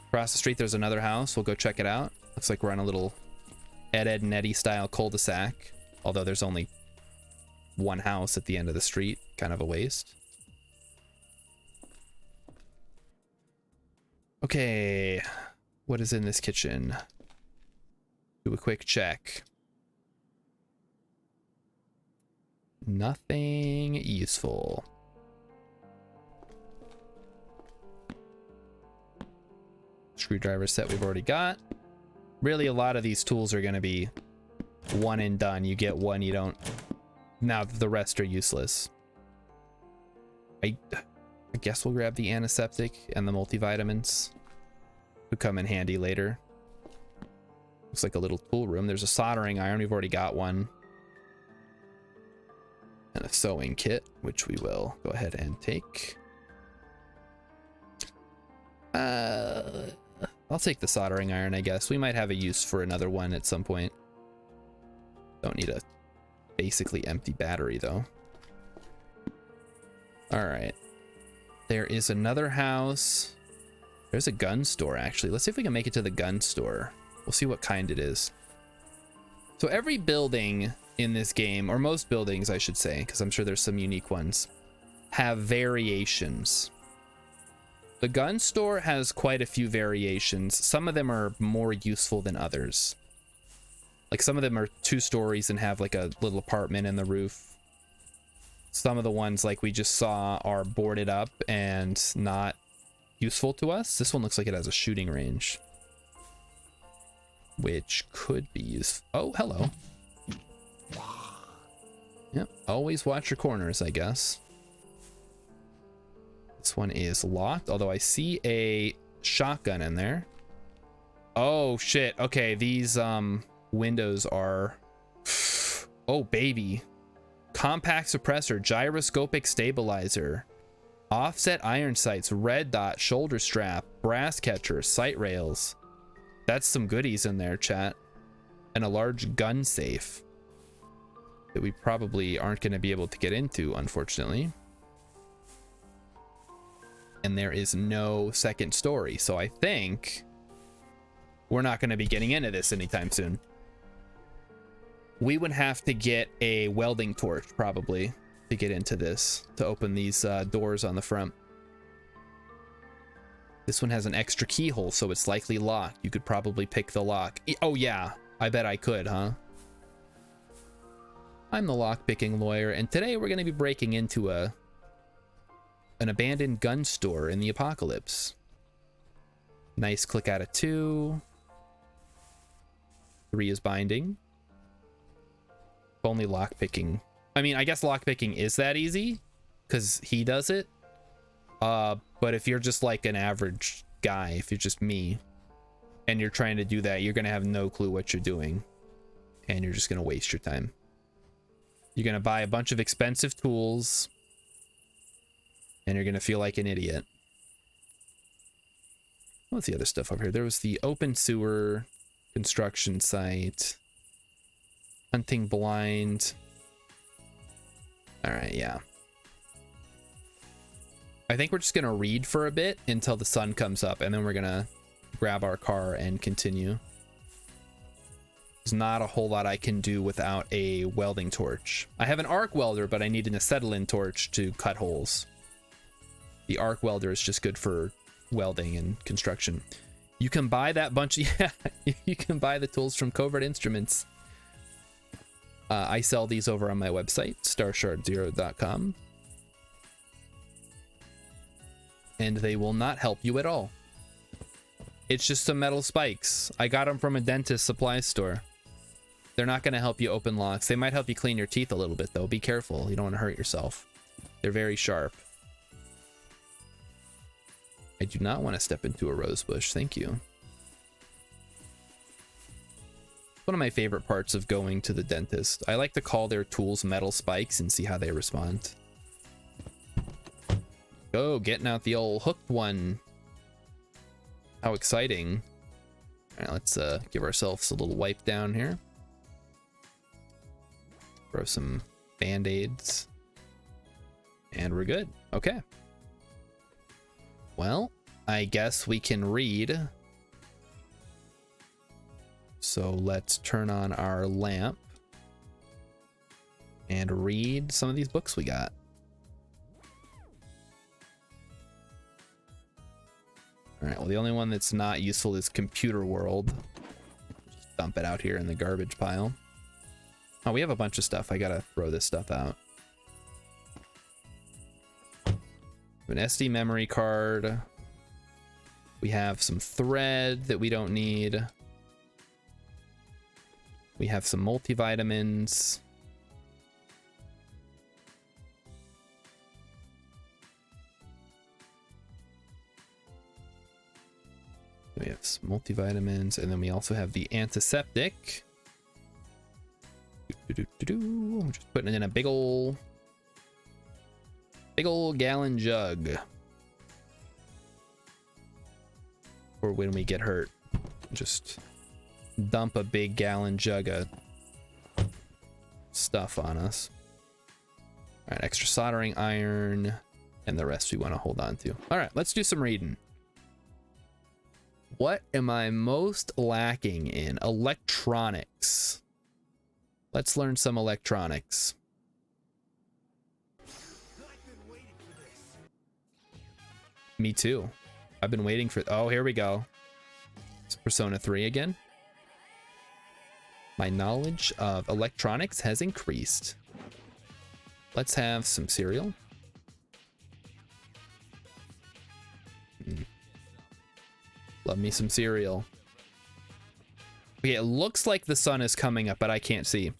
Across the street, there's another house. We'll go check it out. Looks like we're on a little Ed, Ed, and Eddie style cul-de-sac. Although there's only one house at the end of the street. Kind of a waste. Okay. What is in this kitchen? Do a quick check. Nothing useful. Screwdriver set we've already got. Really, a lot of these tools are going to be one and done. You get one, you don't. Now the rest are useless. I guess we'll grab the antiseptic and the multivitamins. Could come in handy later. Looks like a little tool room. There's a soldering iron. We've already got one. And a sewing kit, which we will go ahead and take. I'll take the soldering iron, I guess. We might have a use for another one at some point. Don't need a basically empty battery, though. All right. There is another house. There's a gun store, actually. Let's see if we can make it to the gun store. We'll see what kind it is. So every building in this game, or most buildings, I should say, because I'm sure there's some unique ones, have variations. The gun store has quite a few variations. Some of them are more useful than others. Like some of them are 2 stories and have like a little apartment in the roof. Some of the ones like we just saw are boarded up and not useful to us. This one looks like it has a shooting range, which could be useful. Oh, hello. Yep, always watch your corners, I guess. This one is locked, although I see a shotgun in there. Oh shit. Okay, these windows are oh baby. Compact suppressor, gyroscopic stabilizer, offset iron sights, red dot, shoulder strap, brass catcher, sight rails. That's some goodies in there, chat. And a large gun safe that we probably aren't going to be able to get into, unfortunately. And there is no second story, so I think we're not going to be getting into this anytime soon. We would have to get a welding torch, probably, to get into this, to open these doors on the front. This one has an extra keyhole, so it's likely locked. You could probably pick the lock. Oh yeah, I bet I could, huh? I'm the lock-picking lawyer, and today we're going to be breaking into an abandoned gun store in the apocalypse. Nice click out of 2. 3 is binding. Only lockpicking. I mean, I guess lockpicking is that easy because he does it. But if you're just like an average guy, if you're just me and you're trying to do that, you're going to have no clue what you're doing and you're just going to waste your time. You're going to buy a bunch of expensive tools and you're going to feel like an idiot. What's the other stuff over here? There was the open sewer construction site. Hunting blind. All right, yeah. I think we're just gonna read for a bit until the sun comes up, and then we're gonna grab our car and continue. There's not a whole lot I can do without a welding torch. I have an arc welder, but I need an acetylene torch to cut holes. The arc welder is just good for welding and construction. You can buy that bunch of, yeah, you can buy the tools from Covert Instruments. I sell these over on my website, starshard0.com. And they will not help you at all. It's just some metal spikes. I got them from a dentist supply store. They're not going to help you open locks. They might help you clean your teeth a little bit, though. Be careful. You don't want to hurt yourself. They're very sharp. I do not want to step into a rose bush. Thank you. One of my favorite parts of going to the dentist. I like to call their tools metal spikes and see how they respond. Oh, getting out the old hooked one. How exciting. All right, let's give ourselves a little wipe down here. Throw some band-aids. And we're good. Okay. Well, I guess we can read. So let's turn on our lamp and read some of these books we got. All right, well, the only one that's not useful is Computer World. Just dump it out here in the garbage pile. Oh, we have a bunch of stuff. I gotta throw this stuff out. An SD memory card. We have some thread that we don't need. We have some multivitamins. We have some multivitamins, and then we also have the antiseptic. I'm just putting it in a big old gallon jug for when we get hurt. Just dump a big gallon jug of stuff on us. All right, extra soldering iron, and the rest we want to hold on to. All right, let's do some reading. What am I most lacking in? Electronics. Let's learn some electronics. Me too. I've been waiting for... Oh, here we go. It's Persona 3 again. My knowledge of electronics has increased. Let's have some cereal. Love me some cereal. Okay, it looks like the sun is coming up, but I can't see.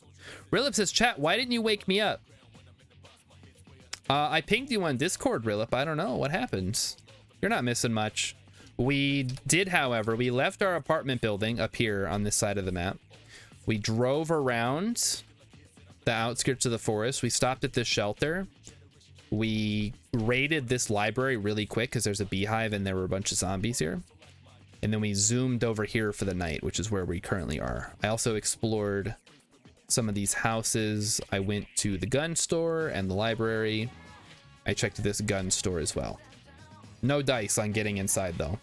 Rilip says, chat, why didn't you wake me up? I pinged you on Discord, Rilip. I don't know what happens. You're not missing much. We did, however, we left our apartment building up here on this side of the map. We drove around the outskirts of the forest. We stopped at this shelter. We raided this library really quick because there's a beehive and there were a bunch of zombies here. And then we zoomed over here for the night, which is where we currently are. I also explored some of these houses. I went to the gun store and the library. I checked this gun store as well. No dice on getting inside, though.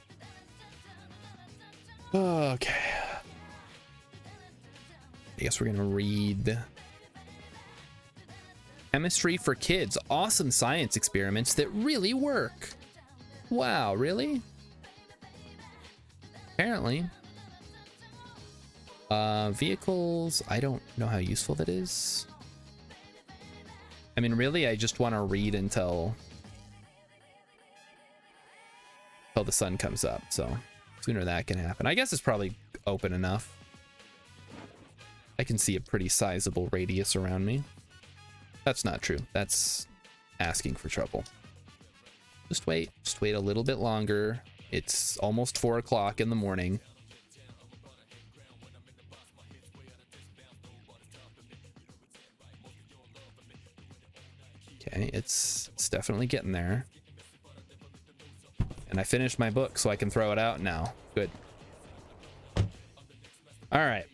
Okay. I guess we're gonna read Chemistry for Kids. Awesome science experiments that really work. Wow, really? Apparently. Vehicles. I don't know how useful that is. I mean, really, I just want to read until the sun comes up. So sooner that can happen. I guess it's probably open enough. I can see a pretty sizable radius around me. That's not true. That's asking for trouble. Just wait a little bit longer. It's almost 4 o'clock in the morning. Okay, it's definitely getting there. And I finished my book, so I can throw it out now. Good. All right.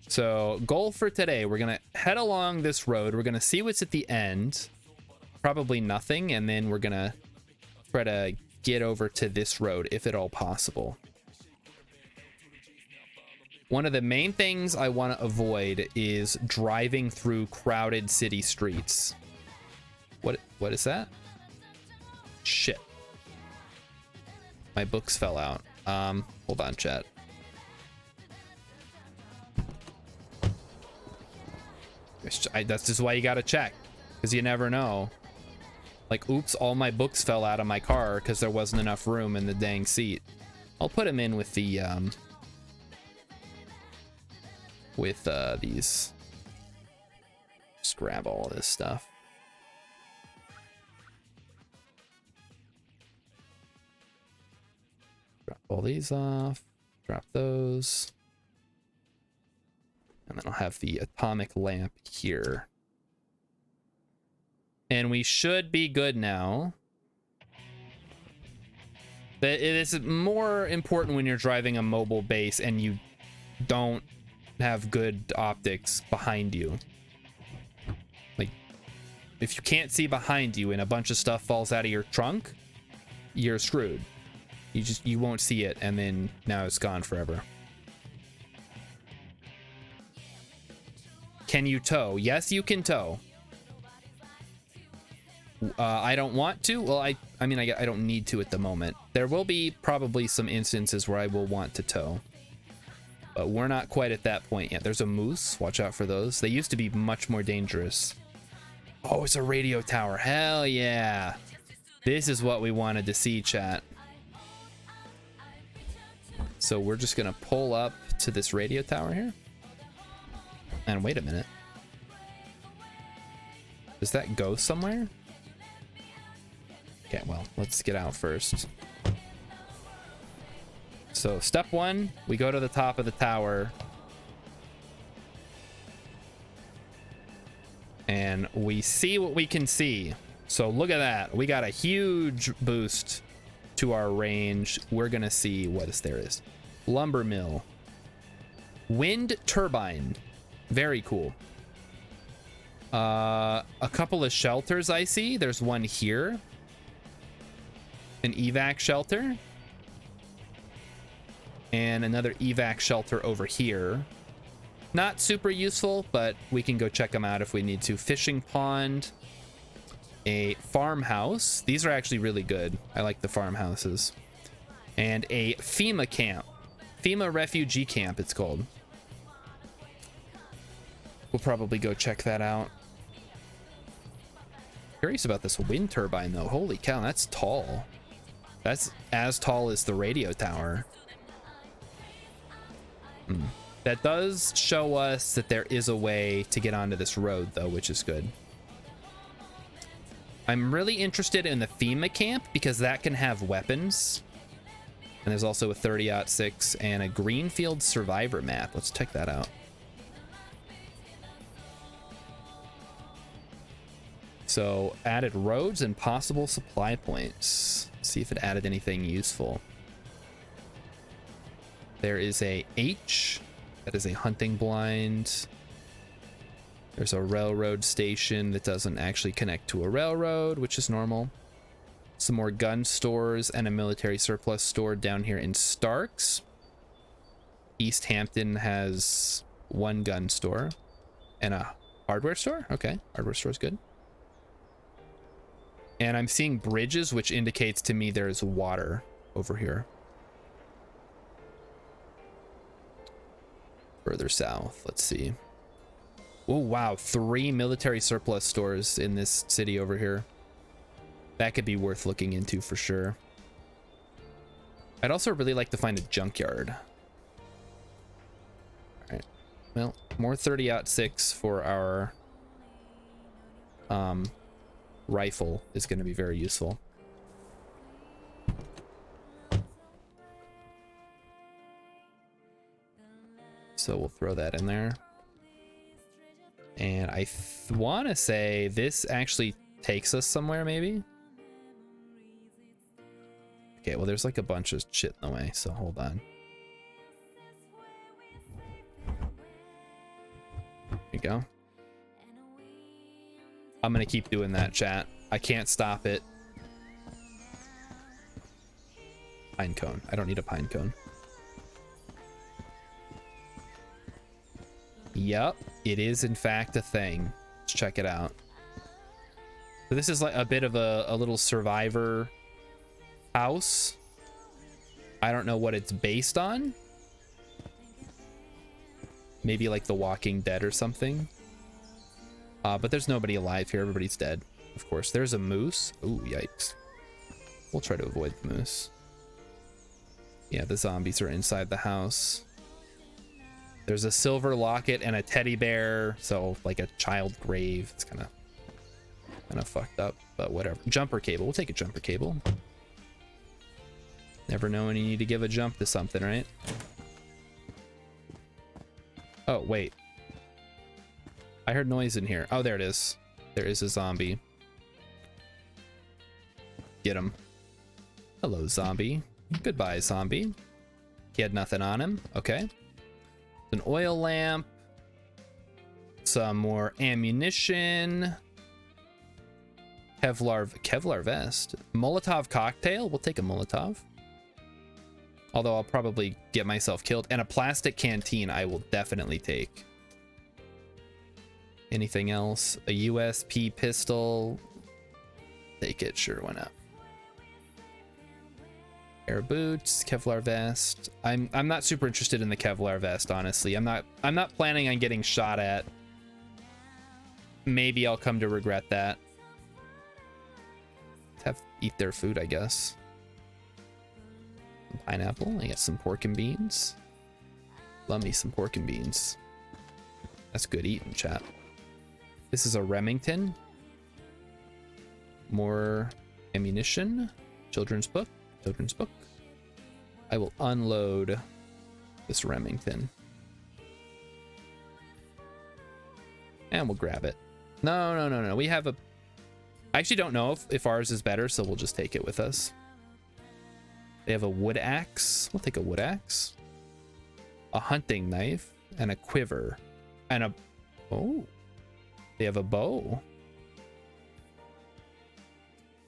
So, goal for today, we're going to head along this road. We're going to see what's at the end. Probably nothing, and then we're going to try to get over to this road, if at all possible. One of the main things I want to avoid is driving through crowded city streets. What is that? Shit. My books fell out. Hold on, chat. That's just why you gotta check, because you never know. Like, oops, all my books fell out of my car because there wasn't enough room in the dang seat. I'll put them in with the these. Just grab all of this stuff. Drop all these off. Drop those. And then I'll have the atomic lamp here. And we should be good now. It is more important when you're driving a mobile base and you don't have good optics behind you. Like, if you can't see behind you and a bunch of stuff falls out of your trunk, you're screwed. You won't see it, and then now it's gone forever. Can you tow? Yes, you can tow. I don't want to. Well, I mean, I don't need to at the moment. There will be probably some instances where I will want to tow. But we're not quite at that point yet. There's a moose. Watch out for those. They used to be much more dangerous. Oh, it's a radio tower. Hell yeah. This is what we wanted to see, chat. So we're just going to pull up to this radio tower here. And wait a minute. Does that go somewhere? Okay, well, let's get out first. So step one, we go to the top of the tower. And we see what we can see. So look at that. We got a huge boost to our range. We're going to see what there is. Lumber mill. Wind turbine. Very cool. A couple of shelters I see. There's one here. An evac shelter. And another evac shelter over here. Not super useful, but we can go check them out if we need to. Fishing pond. A farmhouse. These are actually really good. I like the farmhouses. And a FEMA camp. FEMA refugee camp, it's called. We'll probably go check that out. Curious about this wind turbine, though. Holy cow, that's tall. That's as tall as the radio tower. That does show us that there is a way to get onto this road, though, which is good. I'm really interested in the FEMA camp because that can have weapons. And there's also a 30-06 and a Greenfield Survivor map. Let's check that out. So added roads and possible supply points. See if it added anything useful. There is a H. That is a hunting blind. There's a railroad station that doesn't actually connect to a railroad, which is normal. Some more gun stores and a military surplus store down here in Starks. East Hampton has one gun store and a hardware store. Okay, hardware store is good. And I'm seeing bridges, which indicates to me there's water over here. Further south, let's see. Oh, wow. 3 military surplus stores in this city over here. That could be worth looking into for sure. I'd also really like to find a junkyard. All right. Well, more 30-06 for our rifle is going to be very useful. So we'll throw that in there. And I want to say this actually takes us somewhere, maybe. Okay, well, there's like a bunch of shit in the way, so hold on. There you go. I'm gonna keep doing that, chat. I can't stop it. Pine cone. I don't need a pine cone. Yep, it is in fact a thing. Let's check it out. So this is like a bit of a little survivor house. I don't know what it's based on. Maybe like The Walking Dead or something. But there's nobody alive here. Everybody's dead. Of course. There's a moose. Ooh, yikes. We'll try to avoid the moose. Yeah, the zombies are inside the house. There's a silver locket and a teddy bear. So like a child grave. It's kind of fucked up, but whatever. Jumper cable. We'll take a jumper cable. Never know when you need to give a jump to something, right? Oh, wait. I heard noise in here. Oh, there it is. There is a zombie. Get him. Hello, zombie. Goodbye, zombie. He had nothing on him. Okay. An oil lamp. Some more ammunition. Kevlar vest. Molotov cocktail. We'll take a Molotov. Although I'll probably get myself killed. And a plastic canteen I will definitely take. Anything else? A USP pistol. Take it. Sure, why not? Air boots, Kevlar vest. I'm not super interested in the Kevlar vest, honestly. I'm not planning on getting shot at. Maybe I'll come to regret that. Eat their food, I guess. Pineapple. I got some pork and beans. Love me some pork and beans. That's good eating, chat. This is a Remington. More ammunition. Children's book. Children's book. I will unload this Remington. And we'll grab it. No. We have a... I actually don't know if ours is better, so we'll just take it with us. They have a wood axe. We'll take a wood axe. A hunting knife and a quiver. And a... Oh. They have a bow.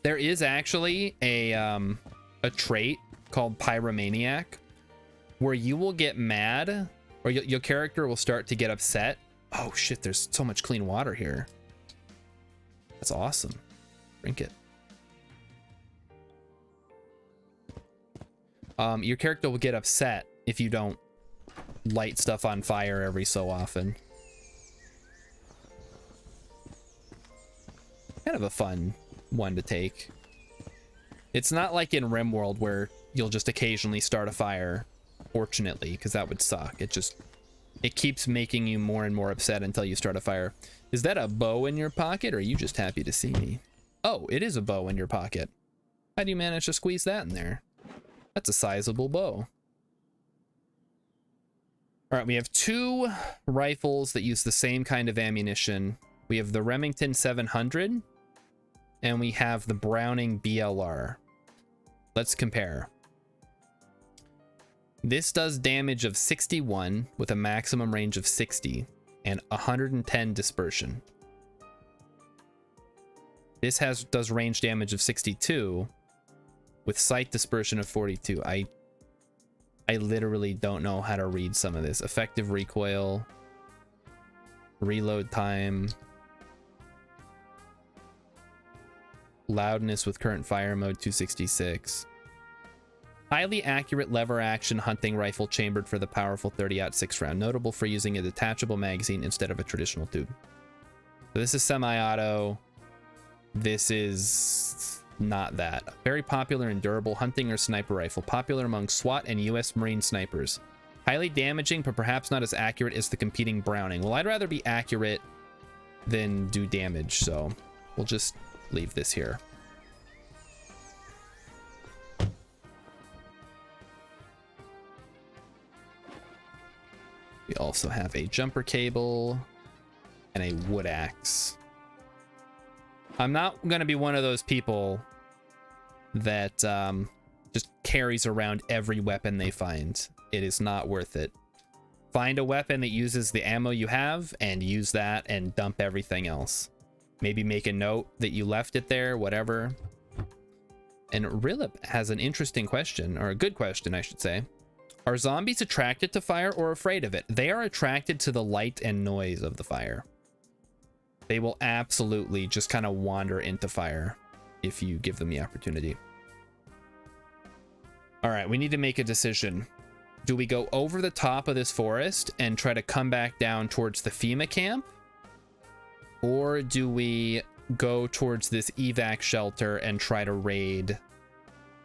There is actually a trait called Pyromaniac where you will get mad or your character will start to get upset. Oh shit, there's so much clean water here. That's awesome. Drink it. Your character will get upset if you don't light stuff on fire every so often. Kind of a fun one to take. It's not like in RimWorld where you'll just occasionally start a fire, fortunately, because that would suck. It keeps making you more and more upset until you start a fire. Is that a bow in your pocket, or are you just happy to see me? Oh, it is a bow in your pocket. How do you manage to squeeze that in there? That's a sizable bow. All right, we have two rifles that use the same kind of ammunition. We have the Remington 700, and we have the Browning BLR. Let's compare. This does damage of 61 with a maximum range of 60 and 110 dispersion. This does range damage of 62 with sight dispersion of 42. I literally don't know how to read some of this. Effective recoil, reload time, loudness with current fire mode 266. Highly accurate lever action hunting rifle chambered for the powerful 30-aught 6-round, notable for using a detachable magazine instead of a traditional tube. So this is semi-auto. This is not that. Very popular and durable hunting or sniper rifle, popular among SWAT and US Marine snipers. Highly damaging, but perhaps not as accurate as the competing Browning. Well, I'd rather be accurate than do damage, so we'll just leave this here. We also have a jumper cable and a wood axe. I'm not going to be one of those people that just carries around every weapon they find. It is not worth it. Find a weapon that uses the ammo you have and use that and dump everything else. Maybe make a note that you left it there, whatever. And Rilip has an interesting question, or a good question, I should say. Are zombies attracted to fire or afraid of it? They are attracted to the light and noise of the fire. They will absolutely just kind of wander into fire if you give them the opportunity. All right, we need to make a decision. Do we go over the top of this forest and try to come back down towards the FEMA camp? Or do we go towards this evac shelter and try to raid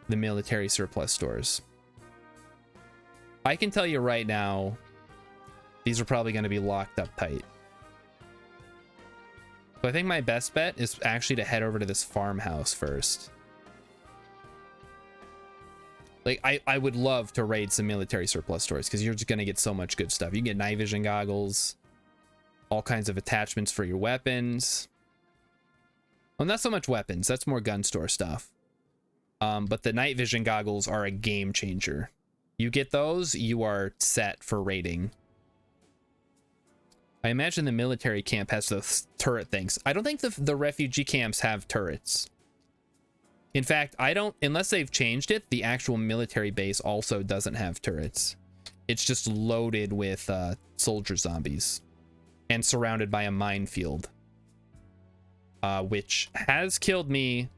the military surplus stores? I can tell you right now, these are probably going to be locked up tight. So I think my best bet is actually to head over to this farmhouse first. Like, I would love to raid some military surplus stores because you're just going to get so much good stuff. You can get night vision goggles, all kinds of attachments for your weapons. Well, not so much weapons. That's more gun store stuff. But the night vision goggles are a game changer. You get those, you are set for raiding. I imagine the military camp has those turret things. I don't think the refugee camps have turrets. In fact, I don't, unless they've changed it, the actual military base also doesn't have turrets. It's just loaded with soldier zombies and surrounded by a minefield, which has killed me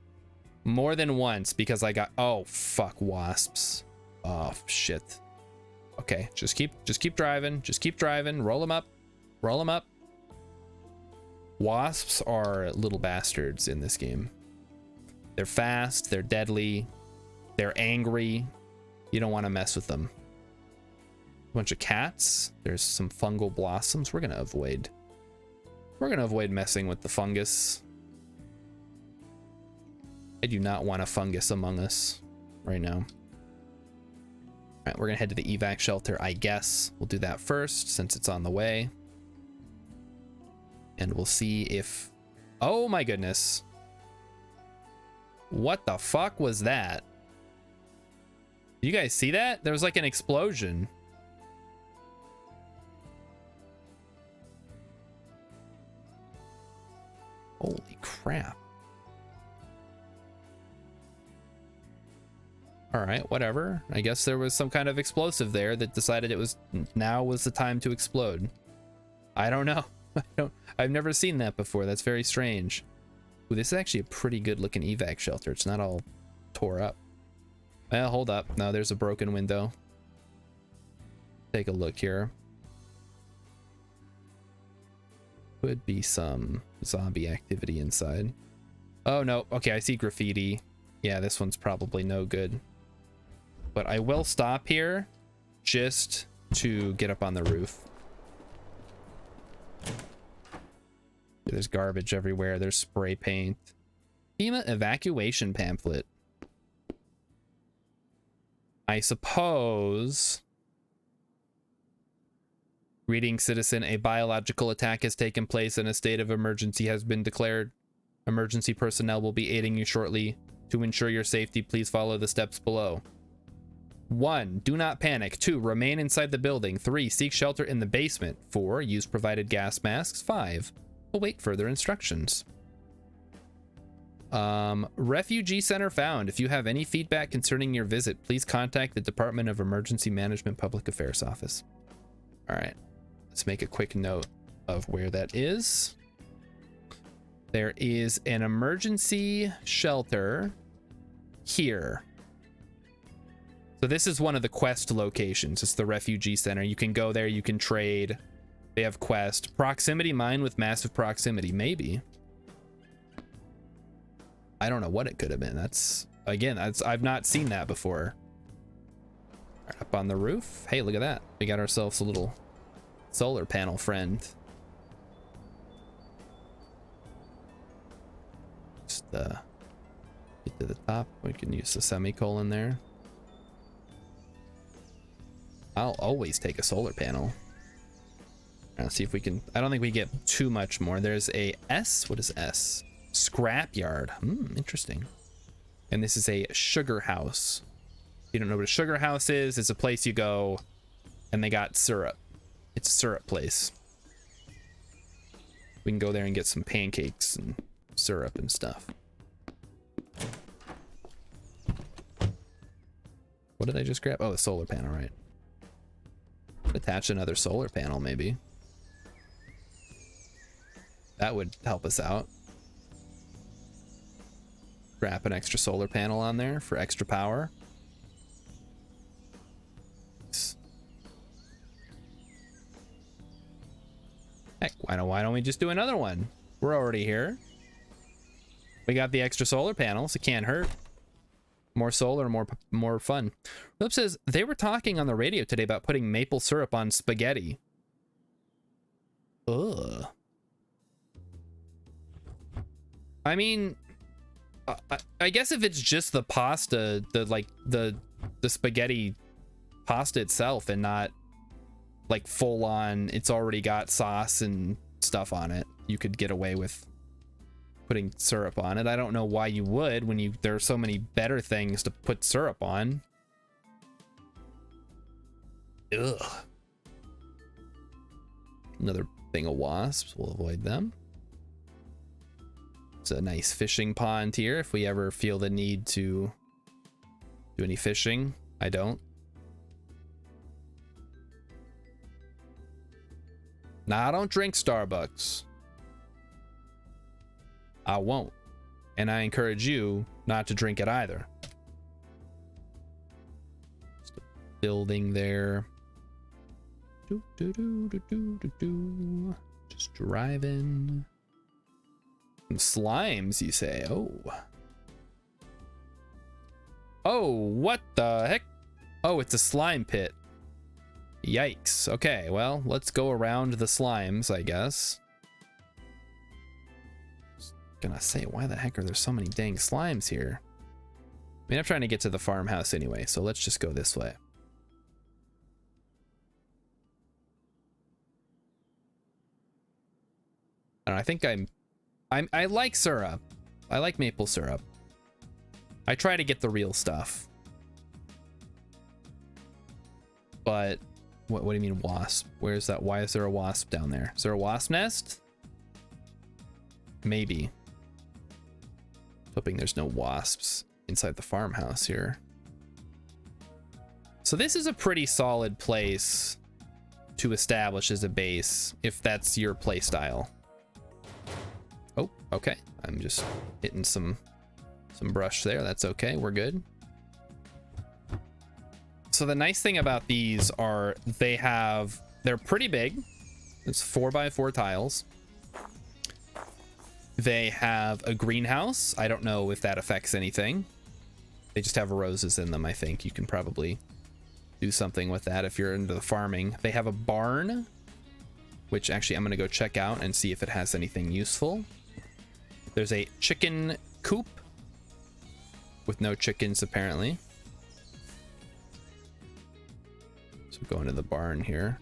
more than once because I got, oh fuck, wasps. Oh shit. Okay, just keep driving, roll them up. Roll them up. Wasps are little bastards in this game. They're fast, they're deadly, they're angry. You don't want to mess with them. A bunch of cats. There's some fungal blossoms. We're gonna avoid messing with the fungus. I do not want a fungus among us right now. All right, we're gonna head to the evac shelter, I guess. We'll do that first since it's on the way. And we'll see if... Oh my goodness. What the fuck was that? Did you guys see that? There was like an explosion. Holy crap. All right, whatever. I guess there was some kind of explosive there that decided it was now was the time to explode. I don't know. I've never seen that before. That's very strange. Ooh, this is actually a pretty good looking evac shelter. It's not all tore up. Well, hold up. No, there's a broken window. Take a look here. Could be some zombie activity inside. Oh no. Okay, I see graffiti. Yeah, this one's probably no good. But I will stop here just to get up on the roof. There's garbage everywhere. There's spray paint. FEMA evacuation pamphlet. I suppose. Greetings, citizen. A biological attack has taken place and a state of emergency has been declared. Emergency personnel will be aiding you shortly. To ensure your safety, please follow the steps below. 1. Do not panic. 2. Remain inside the building. 3. Seek shelter in the basement. 4. Use provided gas masks. 5. Await further instructions. Refugee center found. If you have any feedback concerning your visit, please contact the Department of Emergency Management Public Affairs Office. All right, let's make a quick note of where that is. There is an emergency shelter here. So this is one of the quest locations. It's the refugee center. You can go there, you can trade. They have quest. Proximity mine with massive proximity. Maybe. I don't know what it could have been. That's, again, I've not seen that before. Right, up on the roof. Hey, look at that. We got ourselves a little solar panel friend. Just get to the top. We can use the semicolon there. I'll always take a solar panel. Let's see if we can. I don't think we get too much more. There's a S. What is S? Scrapyard. Interesting. And this is a sugar house. If you don't know what a sugar house is, it's a place you go and they got syrup. It's a syrup place. We can go there and get some pancakes and syrup and stuff. What did I just grab? Oh, the solar panel, right? attach another solar panel, maybe. That would help us out. Wrap an extra solar panel on there for extra power. Heck, why don't we just do another one? We're already here. We got the extra solar panels. It can't hurt. More solar, more fun. Flip says they were talking on the radio today about putting maple syrup on spaghetti. Ugh. I mean, I guess if it's just the pasta, the spaghetti pasta itself, and not like full on, it's already got sauce and stuff on it, you could get away with putting syrup on it. I don't know why you would when there are so many better things to put syrup on. Ugh. Another thing of wasps. We'll avoid them. It's a nice fishing pond here if we ever feel the need to do any fishing. I don't. Nah, I don't drink Starbucks. I won't. And I encourage you not to drink it either. Just a building there. Just driving. Some slimes, you say? Oh. Oh, what the heck? Oh, it's a slime pit. Yikes. Okay, well, let's go around the slimes, I guess. Just gonna say, why the heck are there so many dang slimes here? I mean, I'm trying to get to the farmhouse anyway, so let's just go this way. I don't know, I think I like syrup. I like maple syrup. I try to get the real stuff. But what do you mean wasp? Where's that? Why is there a wasp down there? Is there a wasp nest? Maybe. Hoping there's no wasps inside the farmhouse here. So this is a pretty solid place to establish as a base if that's your play style. Oh, okay. I'm just hitting some brush there. That's okay. We're good. So the nice thing about these are they're pretty big. It's 4x4 tiles. They have a greenhouse. I don't know if that affects anything. They just have roses in them, I think. You can probably do something with that if you're into the farming. They have a barn, which actually I'm going to go check out and see if it has anything useful. There's a chicken coop with no chickens, apparently. So go into the barn here.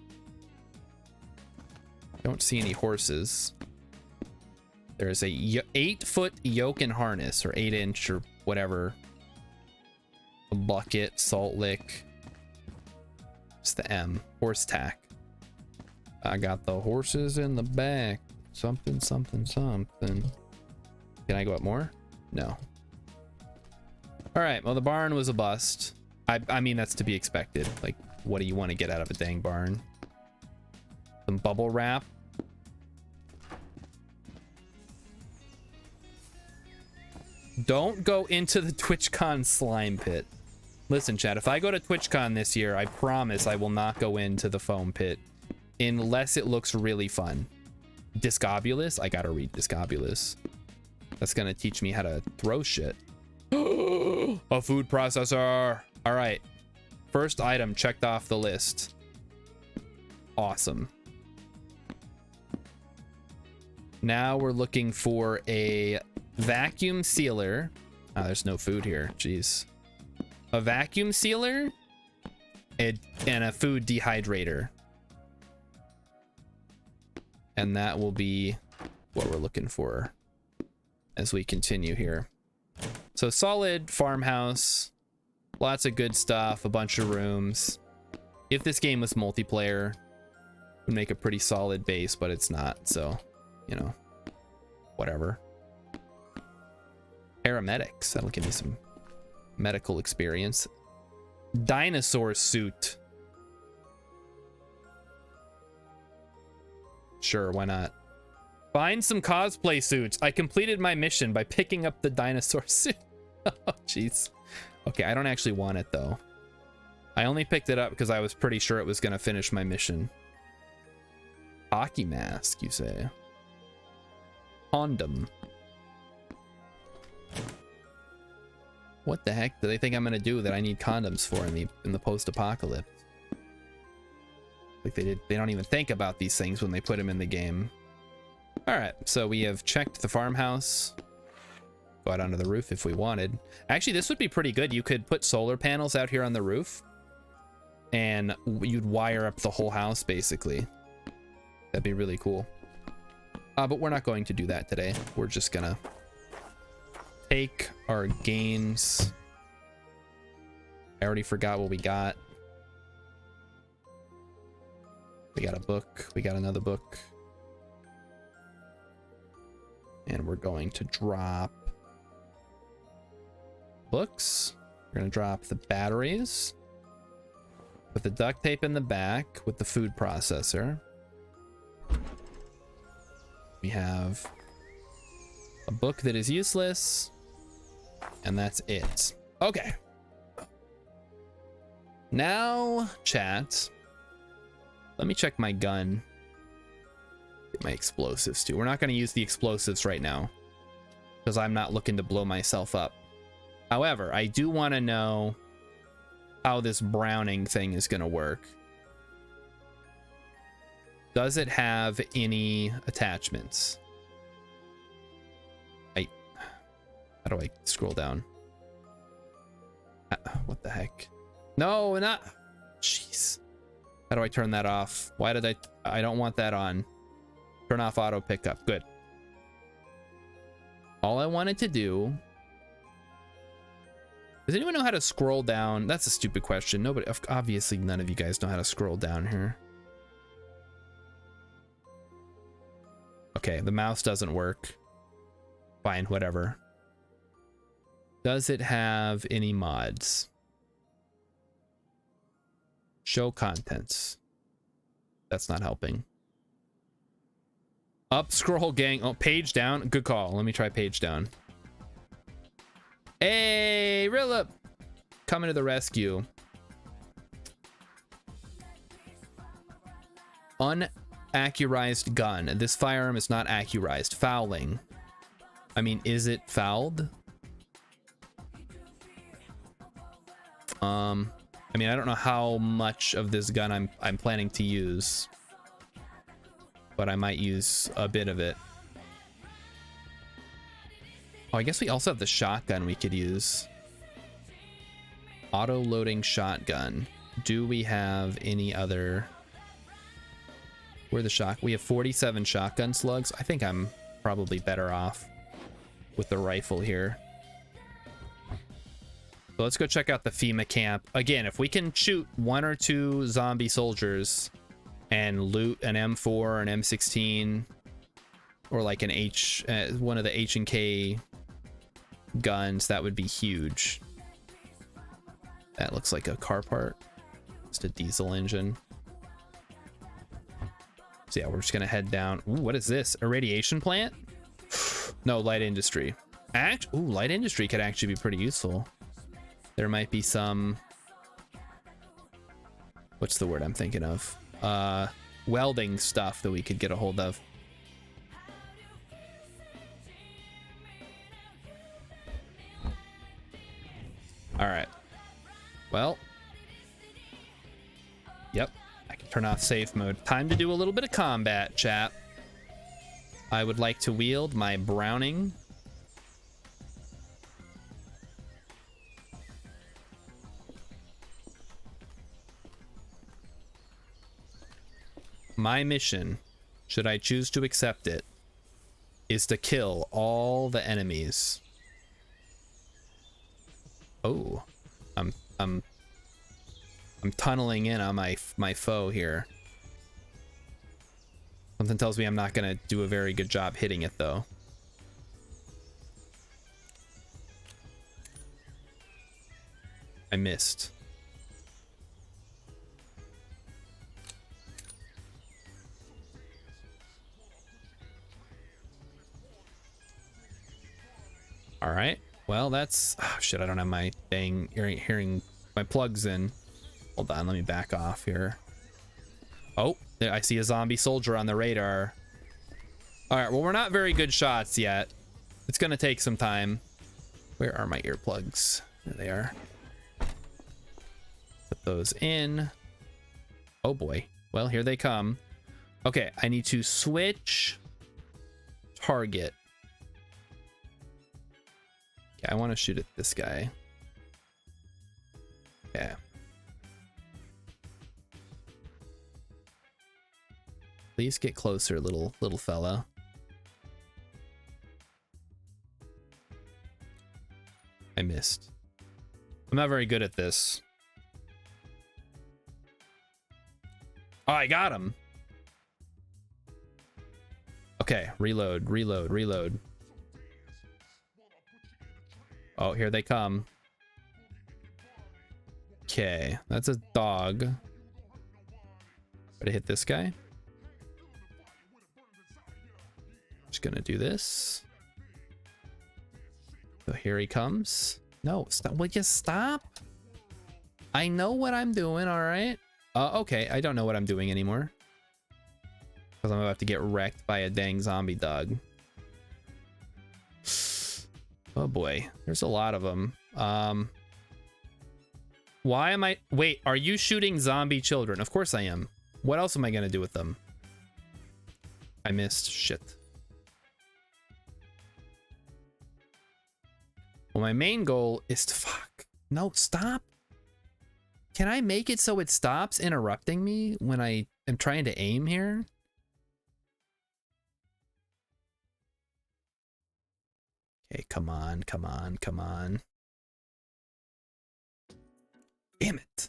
Don't see any horses. There's a 8-foot yoke and harness, or 8-inch, or whatever. A bucket, salt lick. It's the M. Horse tack. I got the horses in the back. Something, something, something. Can I go up more? No. All right, well, the barn was a bust. I mean, that's to be expected. Like, what do you want to get out of a dang barn? Some bubble wrap. Don't go into the TwitchCon slime pit. Listen, chat, if I go to TwitchCon this year, I promise I will not go into the foam pit unless it looks really fun. Discobulus? I gotta read Discobulus. That's gonna teach me how to throw shit. A food processor. All right. First item checked off the list. Awesome. Now we're looking for a vacuum sealer. Oh, there's no food here. Jeez. A vacuum sealer and a food dehydrator. And that will be what we're looking for as we continue here. So solid farmhouse, lots of good stuff, a bunch of rooms. If this game was multiplayer, it would make a pretty solid base, but it's not, so, you know, whatever. Paramedics, that'll give me some medical experience. Dinosaur suit. Sure, why not? Find some cosplay suits. I completed my mission by picking up the dinosaur suit. Oh, jeez. Okay, I don't actually want it, though. I only picked it up because I was pretty sure it was going to finish my mission. Hockey mask, you say? Condom. What the heck do they think I'm going to do that I need condoms for in the post-apocalypse? Like they don't even think about these things when they put them in the game. All right, so we have checked the farmhouse. Go out onto the roof if we wanted. Actually, this would be pretty good. You could put solar panels out here on the roof, and you'd wire up the whole house, basically. That'd be really cool. But we're not going to do that today. We're just gonna take our gains. I already forgot what we got. We got a book. We got another book. And we're going to drop books. We're going to drop the batteries. Put the duct tape in the back with the food processor. We have a book that is useless. And that's it. Okay. Now, chat. Let me check my gun. Get my explosives too. We're not going to use the explosives right now because I'm not looking to blow myself up. However, I do want to know how this browning thing is going to work. Does it have any attachments? How do I scroll down? What the heck? No, not. Jeez. How do I turn that off? Why did I don't want that on. Turn off auto pickup. Good. All I wanted to do. Does anyone know how to scroll down? That's a stupid question. Nobody, obviously none of you guys know how to scroll down here. Okay, the mouse doesn't work. Fine, whatever. Does it have any mods? Show contents. That's not helping. Up, scroll, gang. Oh, page down. Good call. Let me try page down. Hey, Rilla. Coming to the rescue. Unaccurized gun. This firearm is not accurized. Fouling. I mean, is it fouled? I mean, I don't know how much of this gun I'm planning to use, but I might use a bit of it. Oh, I guess we also have the shotgun we could use. Auto loading shotgun. Do we have any other? Where the shot? We have 47 shotgun slugs. I think I'm probably better off with the rifle here. So let's go check out the FEMA camp. Again, if we can shoot 1 or 2 zombie soldiers and loot an M4 or an M16 or like an one of the H&K guns, that would be huge. That looks like a car part. Just a diesel engine. So yeah, we're just gonna head down. Ooh, what is this? A radiation plant? No, light industry. Ooh, light industry could actually be pretty useful. There might be some, what's the word I'm thinking of? Welding stuff that we could get a hold of. All right. Well. Yep. I can turn off safe mode. Time to do a little bit of combat, chat. I would like to wield my Browning. My mission, should I choose to accept it, is to kill all the enemies. Oh, I'm tunneling in on my foe here. Something tells me I'm not gonna do a very good job hitting it though. I missed. All right. Well, that's... Oh, shit, I don't have my dang hearing my plugs in. Hold on, let me back off here. Oh, there, I see a zombie soldier on the radar. All right, well, we're not very good shots yet. It's going to take some time. Where are my earplugs? There they are. Put those in. Oh, boy. Well, here they come. Okay, I need to switch target. Okay, I want to shoot at this guy. Okay. Please get closer, little fella. I missed. I'm not very good at this. Oh, I got him. Okay, reload. Oh, here they come. Okay, that's a dog. Try to hit this guy. Just gonna do this. So here he comes. No, stop. Will you stop? I know what I'm doing, all right? Okay, I don't know what I'm doing anymore. Because I'm about to get wrecked by a dang zombie dog. Oh boy, there's a lot of them. Why am I... Wait, are you shooting zombie children? Of course I am. What else am I gonna do with them? I missed. Shit. Well, my main goal is to... Fuck. No, stop. Can I make it so it stops interrupting me when I am trying to aim here? Okay, come on. Damn it.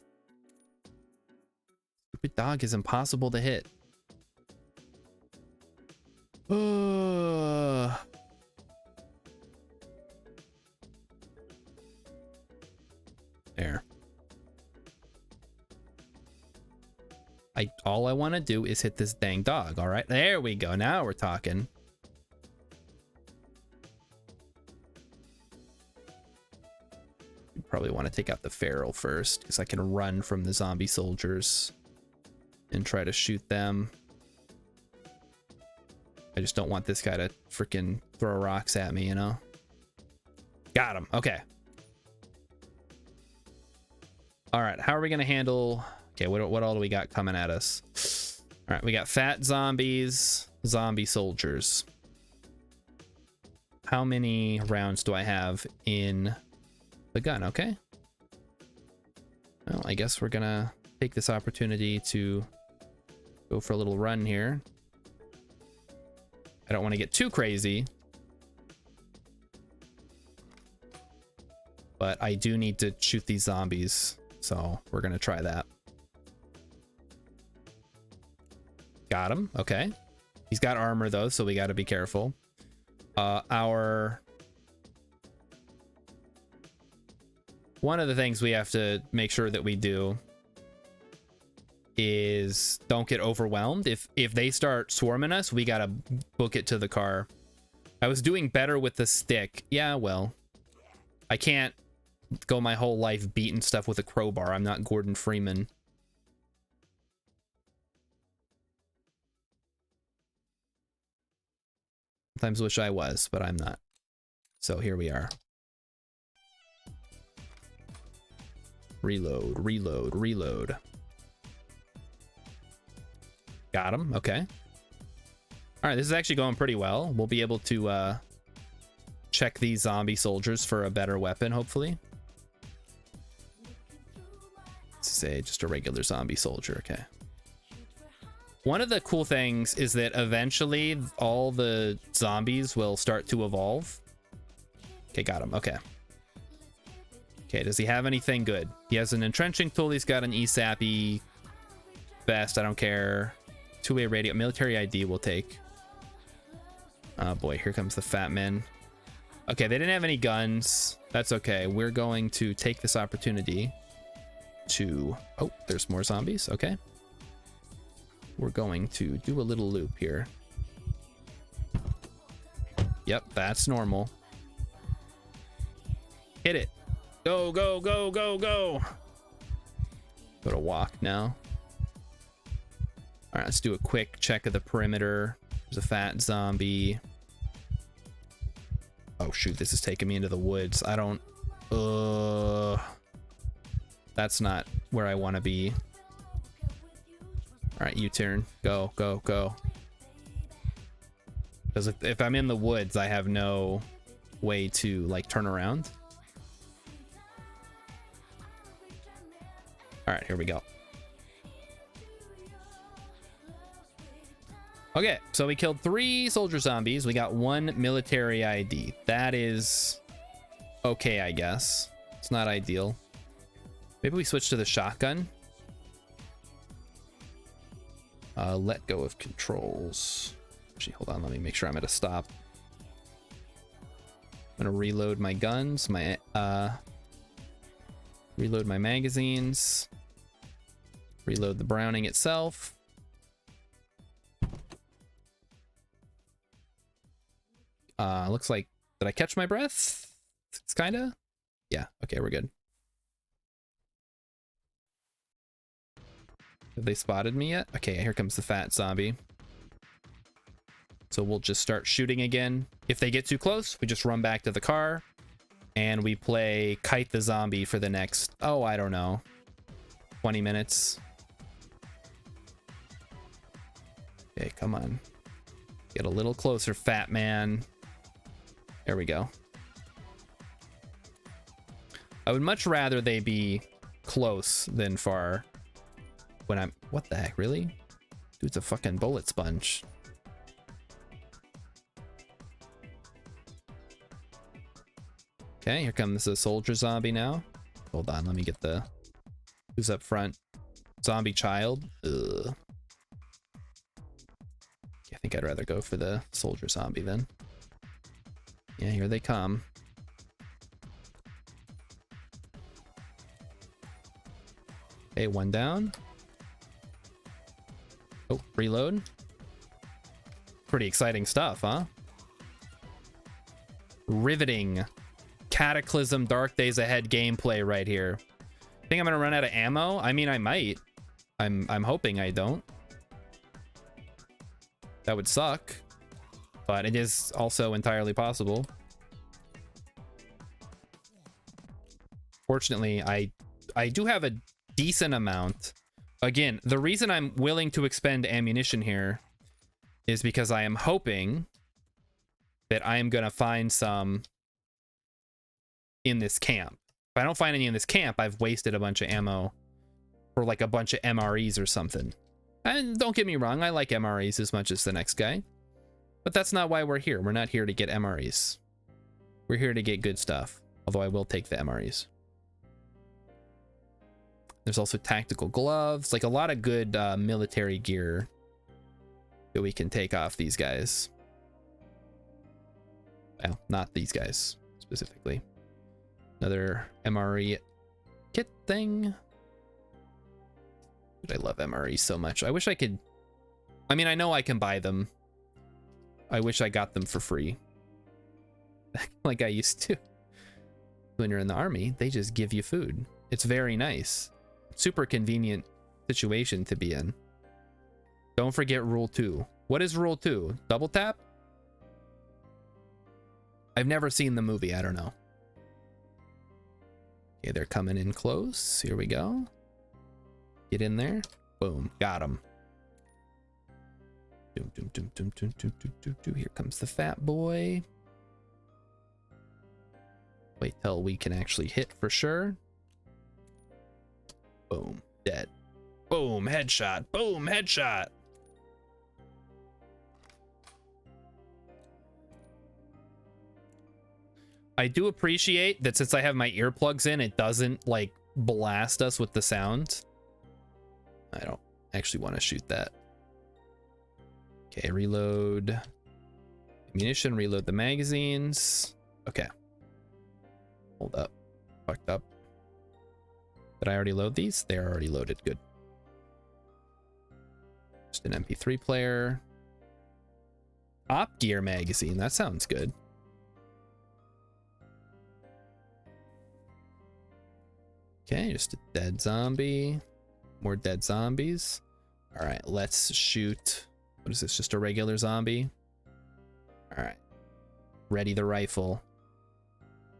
Stupid dog is impossible to hit. There. All I want to do is hit this dang dog. All right, there we go. Now we're talking. You probably want to take out the feral first because I can run from the zombie soldiers and try to shoot them. I just don't want this guy to freaking throw rocks at me, you know? Got him. Okay. All right, how are we going to handle... Okay, what all do we got coming at us? All right, we got fat zombies, zombie soldiers. How many rounds do I have in the gun? Okay. Well, I guess we're going to take this opportunity to go for a little run here. I don't want to get too crazy, but I do need to shoot these zombies, so we're gonna try that. Got him. Okay, he's got armor though, so we got to be careful. One of the things we have to make sure that we do is don't get overwhelmed. If they start swarming us, we gotta book it to the car. I was doing better with the stick. Yeah, well, I can't go my whole life beating stuff with a crowbar. I'm not Gordon Freeman. Sometimes wish I was, but I'm not. So here we are. Reload. Got him. Okay. All right, this is actually going pretty well. We'll be able to check these zombie soldiers for a better weapon, hopefully. Let's say just a regular zombie soldier. Okay. One of the cool things is that eventually all the zombies will start to evolve. Okay, got him. Okay. Okay, does he have anything good? He has an entrenching tool. He's got an ESAP vest. I don't care. Two-way radio. Military ID we'll take. Oh boy, here comes the fat man. Okay, they didn't have any guns. That's okay. We're going to take this opportunity to... Oh, there's more zombies. Okay. We're going to do a little loop here. Yep, that's normal. Hit it. Go, go, go, go, go. Go to walk now. All right, let's do a quick check of the perimeter. There's a fat zombie. Oh shoot, this is taking me into the woods. I don't... That's not where I want to be. All right, U-turn. Go, go, go. Because if I'm in the woods, I have no way to, like, turn around. All right, here we go. Okay, so we killed 3 soldier zombies. We got 1 military ID. That is okay, I guess. It's not ideal. Maybe we switch to the shotgun. Let go of controls. Actually, hold on. Let me make sure I'm at a stop. I'm gonna reload my guns, reload my magazines, reload the Browning itself. Looks like, did I catch my breath? It's kinda. Yeah, okay, we're good. Have they spotted me yet? Okay, here comes the fat zombie. So we'll just start shooting again. If they get too close, we just run back to the car and we play Kite the Zombie for the next, oh, I don't know, 20 minutes. Okay, come on. Get a little closer, fat man. There we go. I would much rather they be close than far when I'm... What the heck, really? Dude's a fucking bullet sponge. Okay, here comes the soldier zombie now. Hold on, let me get the... Who's up front? Zombie child. Ugh. I think I'd rather go for the soldier zombie then. Yeah, here they come. Okay, 1 down. Oh, reload. Pretty exciting stuff, huh? Riveting. Cataclysm Dark Days Ahead gameplay right here. Think I'm gonna run out of ammo? I mean, I might. I'm hoping I don't. That would suck, but it is also entirely possible. Fortunately, I do have a decent amount. Again, the reason I'm willing to expend ammunition here is because I am hoping that I am gonna find some in this camp. If I don't find any in this camp, I've wasted a bunch of ammo for like a bunch of MREs or something. And don't get me wrong, I like MREs as much as the next guy, but that's not why we're here. We're not here to get MREs. We're here to get good stuff, although I will take the MREs. There's also tactical gloves, like a lot of good military gear that we can take off these guys. Well, not these guys specifically. Another MRE kit thing. Dude, I love MRE so much. I wish I could... I mean, I know I can buy them. I wish I got them for free. Like I used to. When you're in the army, they just give you food. It's very nice. Super convenient situation to be in. Don't forget rule 2. What is rule 2? Double tap? I've never seen the movie. I don't know. Okay, they're coming in close. Here we go. Get in there. Boom. Got him. Doom, doom, doom, doom, doom, doom, doom, doom, doom. Here comes the fat boy. Wait till we can actually hit for sure. Boom. Dead. Boom. Headshot. Boom. Headshot. I do appreciate that since I have my earplugs in, it doesn't like blast us with the sound. I don't actually want to shoot that. Okay, reload ammunition, reload the magazines. Okay. Hold up. Fucked up. Did I already load these? They are already loaded. Good. Just an MP3 player. Op Gear magazine. That sounds good. Okay, just a dead zombie. More dead zombies. All right, let's shoot. What is this? Just a regular zombie? All right. Ready the rifle.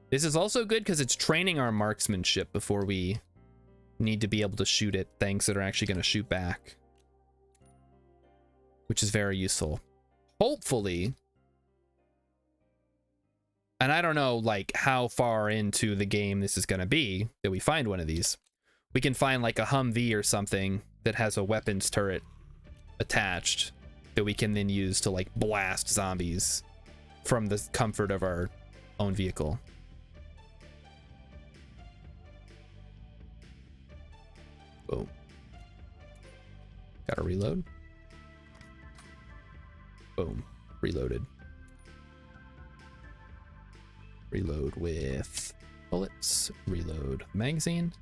This is also good because it's training our marksmanship before we need to be able to shoot at things that are actually going to shoot back, which is very useful. Hopefully, and I don't know like how far into the game this is going to be that we find one of these. We can find like a Humvee or something that has a weapons turret attached that we can then use to like blast zombies from the comfort of our own vehicle. Boom. Gotta reload. Boom. Reloaded. Reload with bullets. Reload magazine.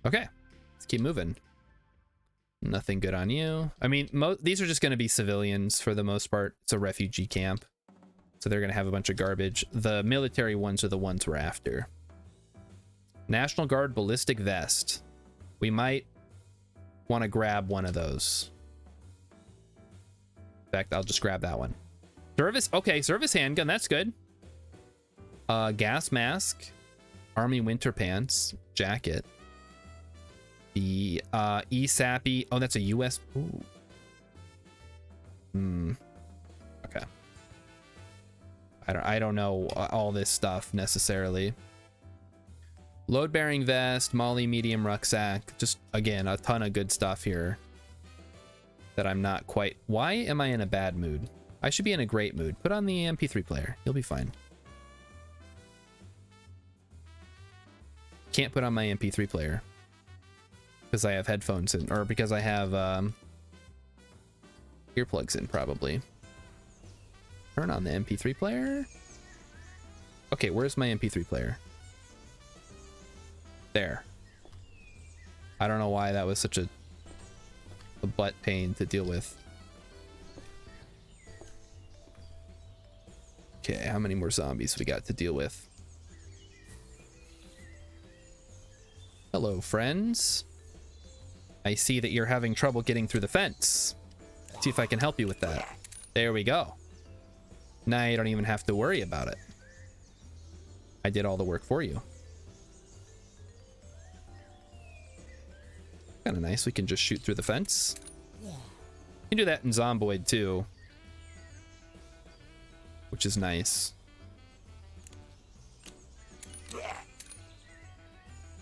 Okay. Let's keep moving. Nothing good on you. I mean, these are just going to be civilians for the most part. It's a refugee camp. So they're going to have a bunch of garbage. The military ones are the ones we're after. National Guard ballistic vest. We might want to grab one of those. In fact, I'll just grab that one. Service, okay, service handgun, that's good. Gas mask, army winter pants, jacket. The ESAPI, oh, that's a US. Ooh. Okay. I don't know all this stuff necessarily. Load bearing vest, Molly medium rucksack. Just again, a ton of good stuff here that I'm not quite. Why am I in a bad mood? I should be in a great mood. Put on the MP3 player. You'll be fine. Can't put on my MP3 player because I have headphones in, or because I have earplugs in probably. Turn on the MP3 player. Okay, where's my MP3 player? There. I don't know why that was such a butt pain to deal with. Okay, how many more zombies we got to deal with? Hello, friends. I see that you're having trouble getting through the fence. Let's see if I can help you with that. There we go. Now you don't even have to worry about it. I did all the work for you. Kind of nice. We can just shoot through the fence. You can do that in Zomboid too, which is nice.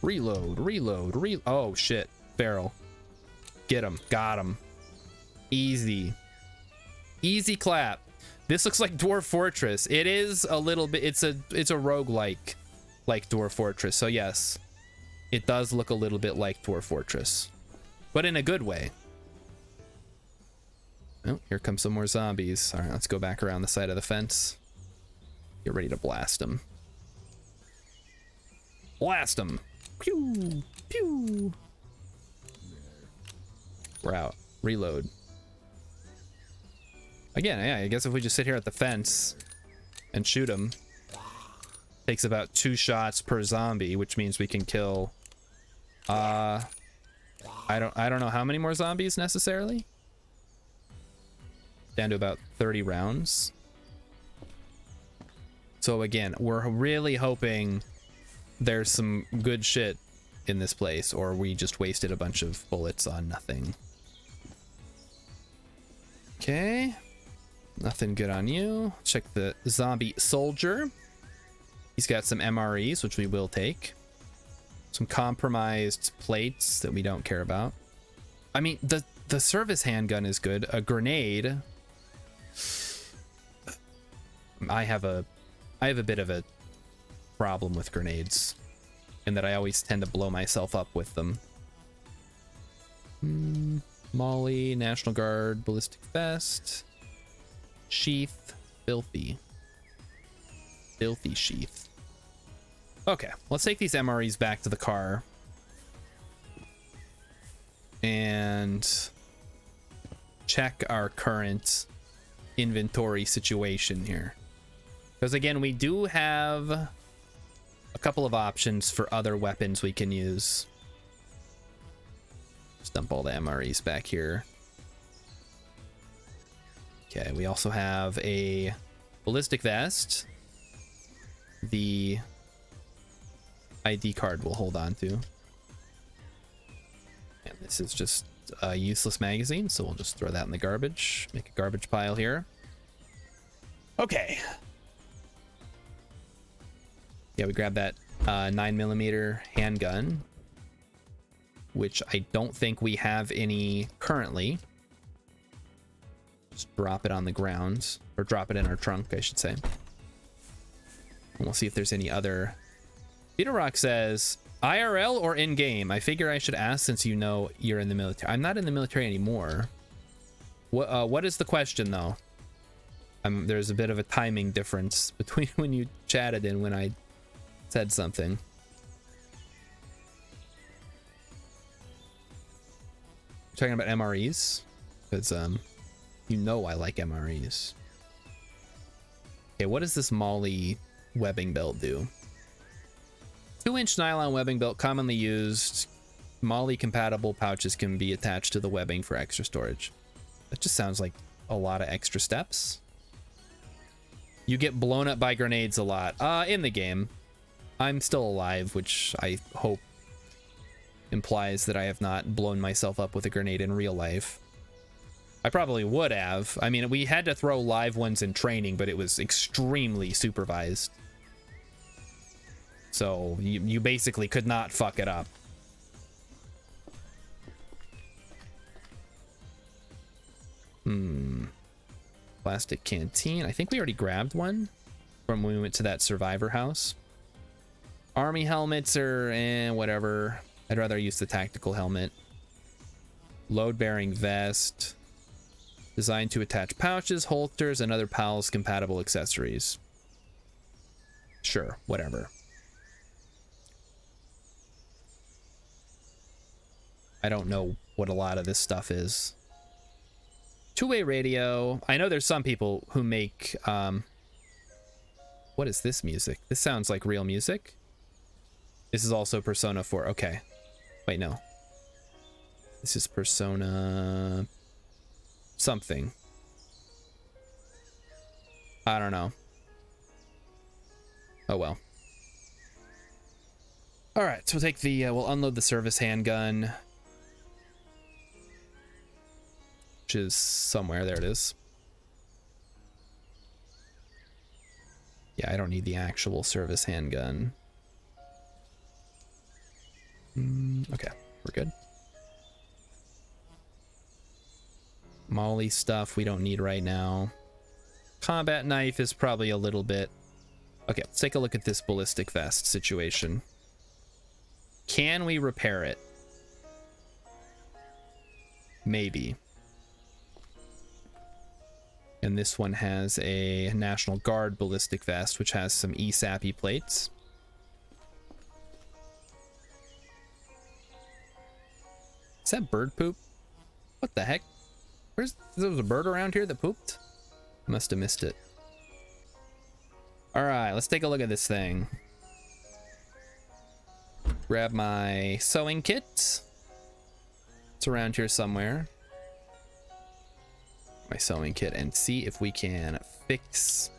Reload, reload, oh shit. Barrel. Get him. Got him. Easy. Easy clap. This looks like Dwarf Fortress. It is a little bit, it's a roguelike like Dwarf Fortress. So yes, it does look a little bit like Dwarf Fortress, but in a good way. Oh, here come some more zombies. All right, let's go back around the side of the fence. Get ready to blast them. Blast them. Pew, pew. We're out. Reload. Again, yeah, I guess if we just sit here at the fence and shoot them, takes about 2 shots per zombie, which means we can kill I don't know how many more zombies necessarily. Down to about 30 rounds. So again, we're really hoping there's some good shit in this place, or we just wasted a bunch of bullets on nothing. Okay. Nothing good on you. Check the zombie soldier. He's got some MREs, which we will take. Some compromised plates that we don't care about. I mean, the service handgun is good. A grenade. I have a bit of a problem with grenades, in that I always tend to blow myself up with them. Molly, National Guard, ballistic vest, sheath, filthy sheath. Okay, let's take these MREs back to the car and check our current inventory situation here, because again, we do have a couple of options for other weapons we can use. Just dump all the MREs back here. Okay, we also have a ballistic vest. The ID card we'll hold on to. And this is just a useless magazine, so we'll just throw that in the garbage. Make a garbage pile here. Okay. Yeah, we grabbed that 9mm handgun, which I don't think we have any currently. Just drop it on the ground, or drop it in our trunk, I should say. And we'll see if there's any other. Peter Rock says, IRL or in-game? I figure I should ask since you know you're in the military. I'm not in the military anymore. What is the question, though? There's a bit of a timing difference between when you chatted and when I said something. You're talking about MREs? Because, you know I like MREs. Okay, what does this Molly webbing belt do? 2-inch nylon webbing belt commonly used. Molly compatible pouches can be attached to the webbing for extra storage. That just sounds like a lot of extra steps. You get blown up by grenades a lot. In the game. I'm still alive, which I hope implies that I have not blown myself up with a grenade in real life. I probably would have. I mean, we had to throw live ones in training, but it was extremely supervised. So you basically could not fuck it up. Plastic canteen. I think we already grabbed one from when we went to that survivor house. Army helmets or whatever. I'd rather use the tactical helmet. Load-bearing vest. Designed to attach pouches, holsters, and other PALS compatible accessories. Sure, whatever. I don't know what a lot of this stuff is. Two-way radio. I know there's some people who make, what is this music? This sounds like real music. This is also Persona 4. Okay. Wait, no. This is Persona something. I don't know. Oh well. All right, so we'll take the we'll unload the service handgun, which is somewhere. There it is. Yeah, I don't need the actual service handgun. Okay, we're good. Molly stuff we don't need right now. Combat knife is probably a little bit. Okay, let's take a look at this ballistic vest situation. Can we repair it? Maybe. And this one has a National Guard ballistic vest, which has some ESAPI plates. Is that bird poop? What the heck? There was a bird around here that pooped? Must have missed it. All right, let's take a look at this thing. Grab my sewing kit. It's around here somewhere. My sewing kit, and see if we can fix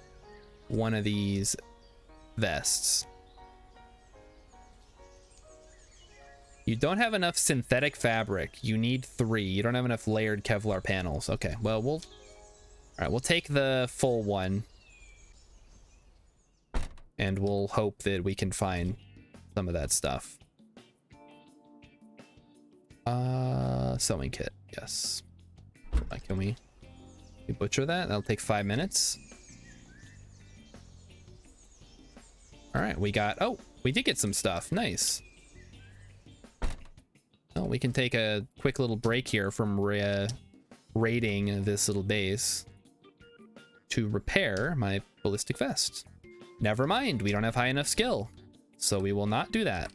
one of these vests. You don't have enough synthetic fabric. You need 3. You don't have enough layered Kevlar panels. Okay, well, all right, we'll take the full one. And we'll hope that we can find some of that stuff. Sewing kit, yes. Can we butcher that? That'll take 5 minutes. All right, we did get some stuff. Nice. Well, we can take a quick little break here from raiding this little base to repair my ballistic vest. Never mind, we don't have high enough skill, so we will not do that.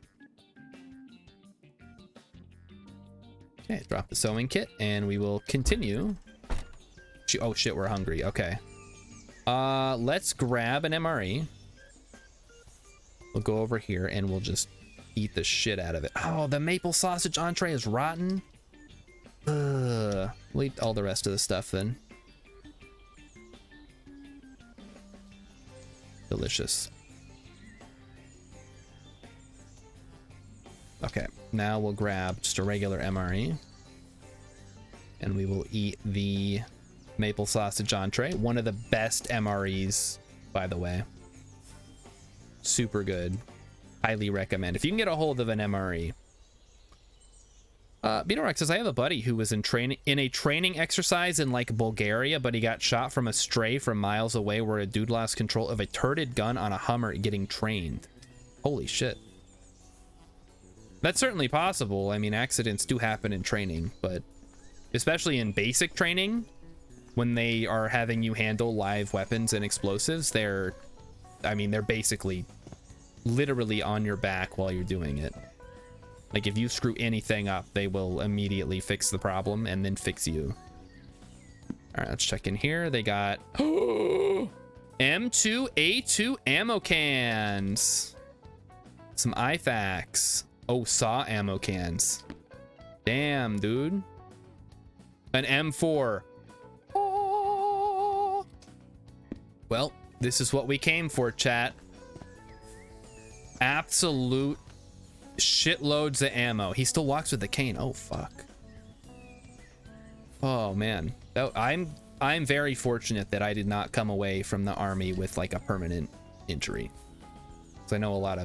Okay, drop the sewing kit, and we will continue. Oh shit, we're hungry. Okay. Let's grab an MRE. We'll go over here and we'll just eat the shit out of it. Oh, the maple sausage entree is rotten. We'll eat all the rest of the stuff then. Delicious. Okay, now we'll grab just a regular MRE. And we will eat the maple sausage entree. One of the best MREs, by the way. Super good. Highly recommend. If you can get a hold of an MRE. Beanorex says, I have a buddy who was in a training exercise in like Bulgaria, but he got shot from a stray from miles away where a dude lost control of a turreted gun on a Hummer getting trained. Holy shit. That's certainly possible. I mean, accidents do happen in training, but especially in basic training, when they are having you handle live weapons and explosives, they're basically literally on your back while you're doing it. Like, if you screw anything up, they will immediately fix the problem and then fix you. All right, let's check in here. They got M2A2 ammo cans. Some IFAKs. Oh, SAW ammo cans. Damn, dude. An M4. Oh. Well, this is what we came for, chat. Absolute shitloads of ammo. He still walks with a cane. Oh, fuck. Oh, man. I'm very fortunate that I did not come away from the army with like a permanent injury. Because I know a lot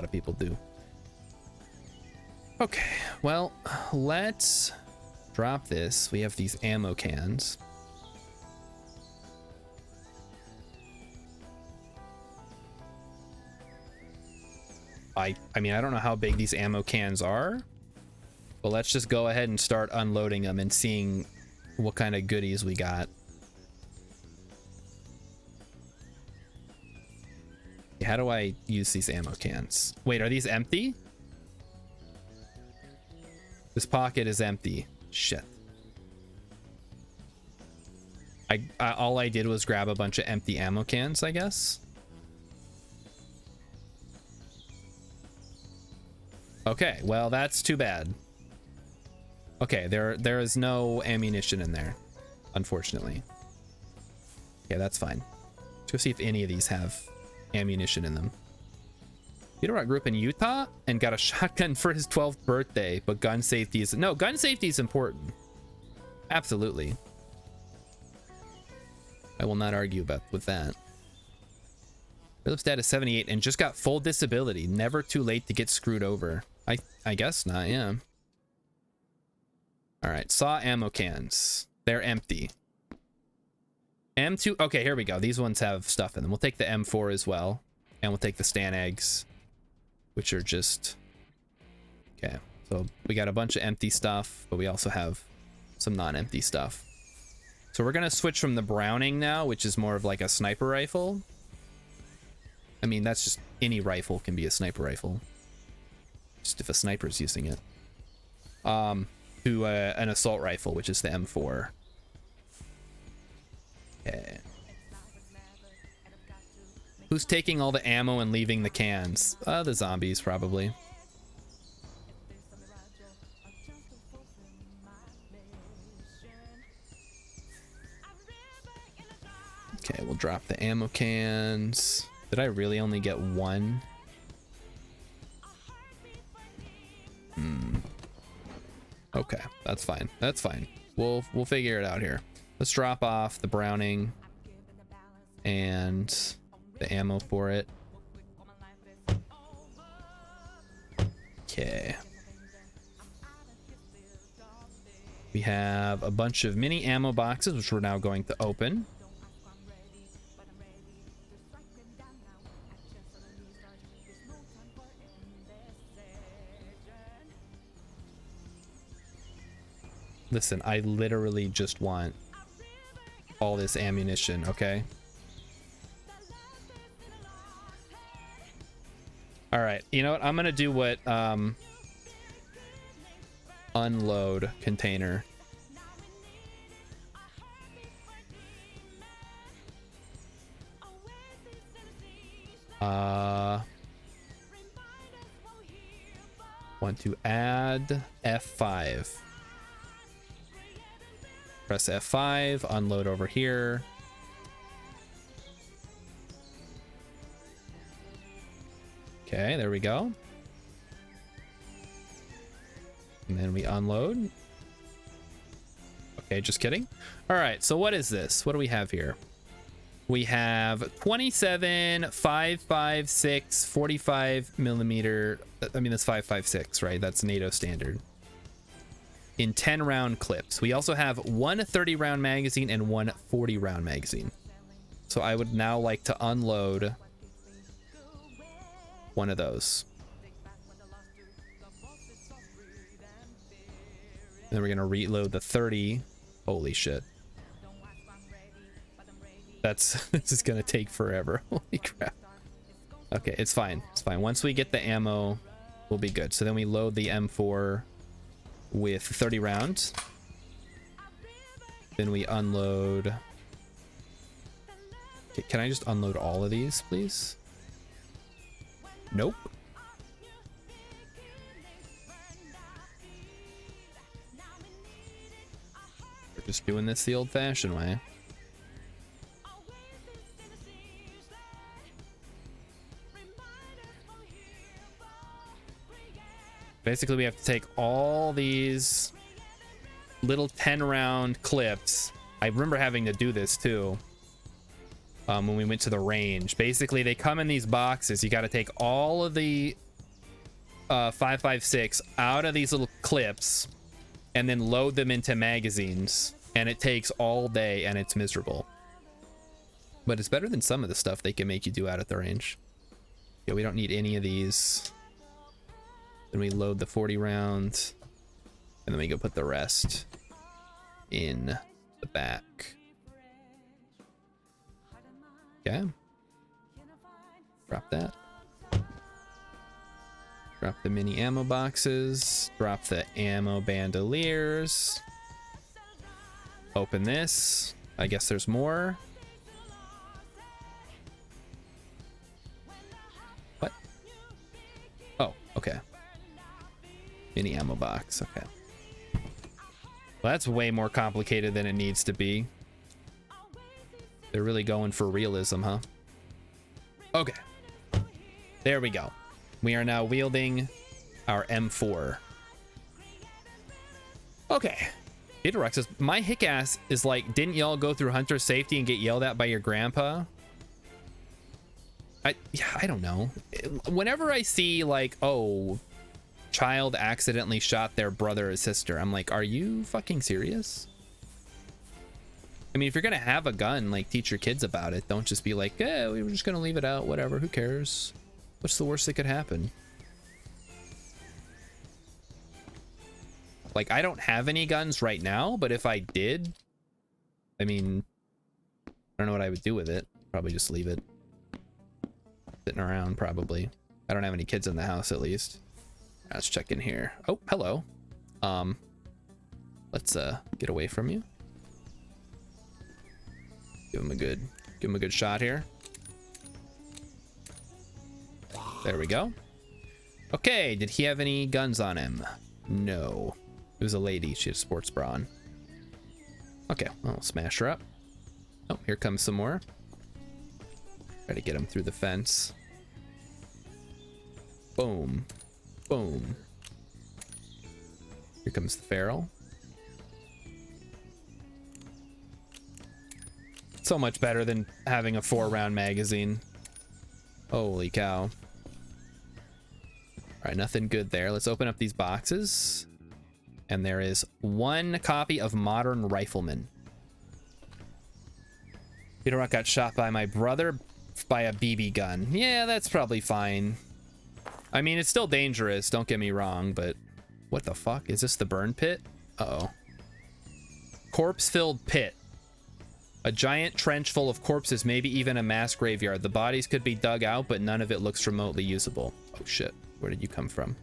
of people do. Okay, well, let's drop this. We have these ammo cans. I mean, I don't know how big these ammo cans are, but let's just go ahead and start unloading them and seeing what kind of goodies we got. How do I use these ammo cans? Wait, are these empty? This pocket is empty. Shit. All I did was grab a bunch of empty ammo cans, I guess. Okay, well, that's too bad. Okay, there is no ammunition in there, unfortunately. Okay, that's fine. Let's go see if any of these have ammunition in them. Beanorex grew up in Utah and got a shotgun for his 12th birthday, but gun safety is... No, gun safety is important. Absolutely. I will not argue with that. Philip's dad is 78 and just got full disability. Never too late to get screwed over. I guess not, yeah. All right, SAW ammo cans. They're empty. M2, okay, here we go. These ones have stuff in them. We'll take the M4 as well. And we'll take the Stan eggs, which are just... Okay, so we got a bunch of empty stuff, but we also have some non-empty stuff. So we're gonna switch from the Browning now, which is more of like a sniper rifle. I mean, that's just... Any rifle can be a sniper rifle. Just if a sniper's using it. To an assault rifle, which is the M4. Okay. Who's taking all the ammo and leaving the cans? The zombies, probably. Okay, we'll drop the ammo cans. Did I really only get one? Okay, that's fine. That's fine. We'll figure it out here. Let's drop off the Browning and the ammo for it. Okay. We have a bunch of mini ammo boxes, which we're now going to open. Listen, I literally just want all this ammunition, okay? All right, you know what? I'm gonna do what, unload container. Want to add F5. Press F5, unload over here. Okay, there we go. And then we unload. Okay, just kidding. All right, so what is this? What do we have here? We have 27, 5.56, 45 millimeter. I mean, that's 5.56, right? That's NATO standard. In 10 round clips. We also have one 30 round magazine and one 40 round magazine. So I would now like to unload one of those. Then we're gonna reload the 30. Holy shit. This is gonna take forever. Holy crap. Okay, it's fine. It's fine. Once we get the ammo, we'll be good. So then we load the M4 with 30 rounds. Then we unload. Okay, can I just unload all of these, please? Nope. We're just doing this the old-fashioned way. Basically, we have to take all these little 10-round clips. I remember having to do this too when we went to the range. Basically, they come in these boxes. You got to take all of the 5.56 out of these little clips and then load them into magazines. And it takes all day and it's miserable. But it's better than some of the stuff they can make you do out at the range. Yeah, we don't need any of these. Then we load the 40 rounds, and then we go put the rest in the back. Okay. Drop that. Drop the mini ammo boxes. Drop the ammo bandoliers. Open this. I guess there's more. What? Oh, okay. Mini ammo box, okay. Well, that's way more complicated than it needs to be. They're really going for realism, huh? Okay. There we go. We are now wielding our M4. Okay. Idorux says, my hick ass is like, didn't y'all go through hunter safety and get yelled at by your grandpa? I don't know. Whenever I see like, oh, child accidentally shot their brother or sister, I'm like, are you fucking serious? I mean, if you're gonna have a gun, like, teach your kids about it. Don't just be like, eh, we were just gonna leave it out, whatever, who cares? What's the worst that could happen? Like, I don't have any guns right now, but if I did, I mean, I don't know what I would do with it. Probably just leave it sitting around, probably. I don't have any kids in the house, at least. Let's check in here. Oh, hello. Let's get away from you. Give him a good shot here. There we go. Okay, did he have any guns on him? No. It was a lady. She had a sports bra on. Okay, well, we'll smash her up. Oh, here comes some more. Try to get him through the fence. Boom. Boom. Here comes the feral. So much better than having a 4-round magazine. Holy cow. Alright, nothing good there. Let's open up these boxes. And there is one copy of Modern Rifleman. Peter Rock got shot by my brother by a BB gun. Yeah, that's probably fine. I mean, it's still dangerous, don't get me wrong, but what the fuck? Is this the burn pit? Uh-oh. Corpse-filled pit. A giant trench full of corpses, maybe even a mass graveyard. The bodies could be dug out, but none of it looks remotely usable. Oh shit, where did you come from?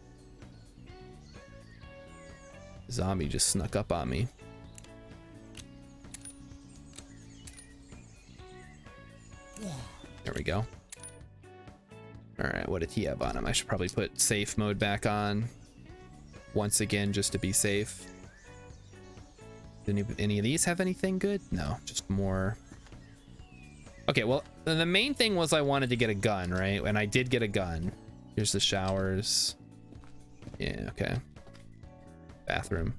Zombie just snuck up on me. There we go. All right, what did he have on him? I should probably put safe mode back on. once again, just to be safe. Did any of these have anything good? No, just more. Okay, well, the main thing was I wanted to get a gun, right? And I did get a gun. Here's the showers. Yeah, okay. Bathroom.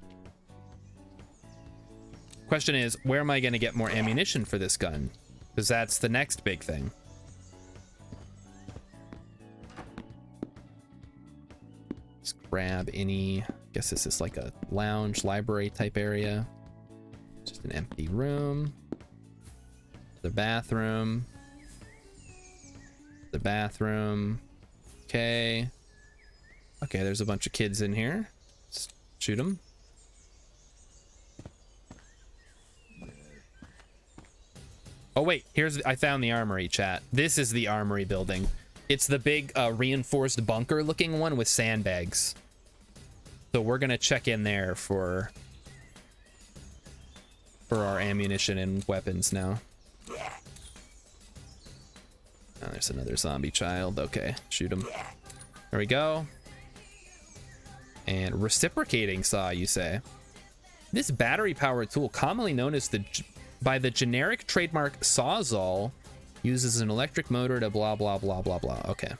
Question is, where am I going to get more ammunition for this gun? Because that's the next big thing. Let's grab any... I guess this is like a lounge, library type area. Just an empty room. The bathroom. The bathroom. Okay. Okay, there's a bunch of kids in here. Let's shoot them. Oh wait, I found the armory, chat. This is the armory building. It's the big reinforced bunker looking one with sandbags. So we're gonna check in there for our ammunition and weapons now. Oh, there's another zombie child. Okay, shoot him. There we go. And reciprocating saw, you say? This battery-powered tool, commonly known as by the generic trademark Sawzall, uses an electric motor to blah blah blah blah blah. Okay.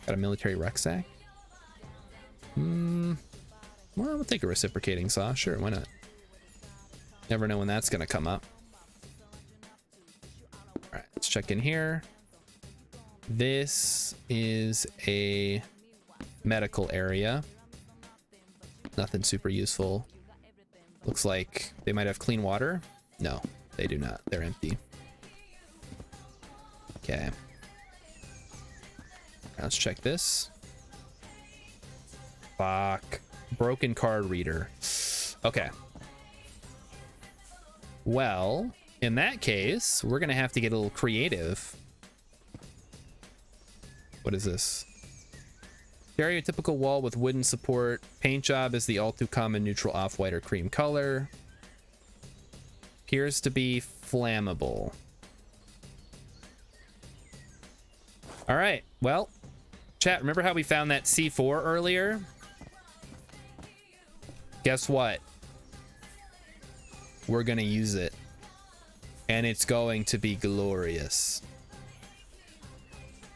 Got a military rucksack. Well, we'll take a reciprocating saw. Sure, why not? Never know when that's gonna come up. All right, let's check in here. This is a medical area. Nothing super useful. Looks like they might have clean water. No, they do not. They're empty. Okay. Let's check this. Fuck. Broken card reader. Okay. Well, in that case, we're gonna have to get a little creative. What is this? Stereotypical wall with wooden support. Paint job is the all too common neutral off-white or cream color. Appears to be flammable. All right, well, chat, remember how we found that C4 earlier? Guess what? We're gonna use it. And it's going to be glorious.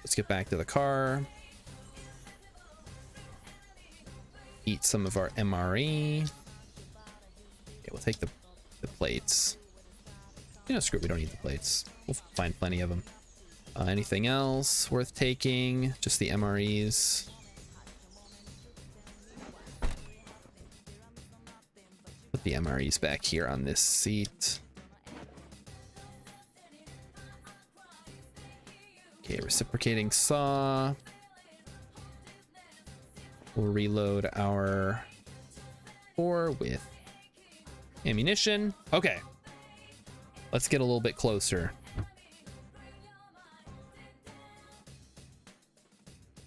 Let's get back to the car. Eat some of our MRE. Okay, we'll take the plates. You know, screw it, we don't need the plates. We'll find plenty of them. Anything else worth taking? Just the MREs. Put the MREs back here on this seat. Okay, reciprocating saw. We'll reload our 4 with ammunition. Okay. Let's get a little bit closer.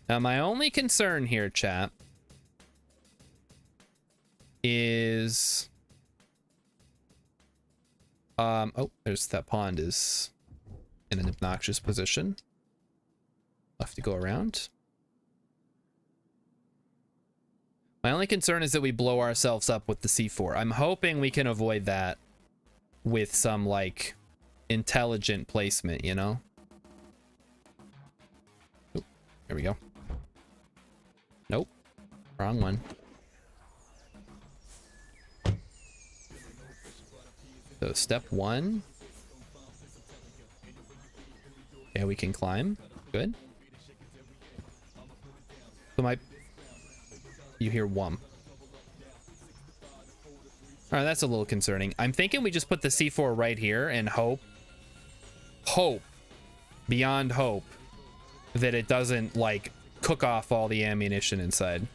Now, my only concern here, chat, is... oh, there's that pond is in an obnoxious position. I'll have to go around. My only concern is that we blow ourselves up with the C4. I'm hoping we can avoid that with some, like, intelligent placement, you know? Oop, here we go. Nope. Wrong one. So, step 1. Yeah, we can climb. Good. So you hear whump. All right, that's a little concerning. I'm thinking we just put the C4 right here and hope beyond hope that it doesn't, like, cook off all the ammunition inside.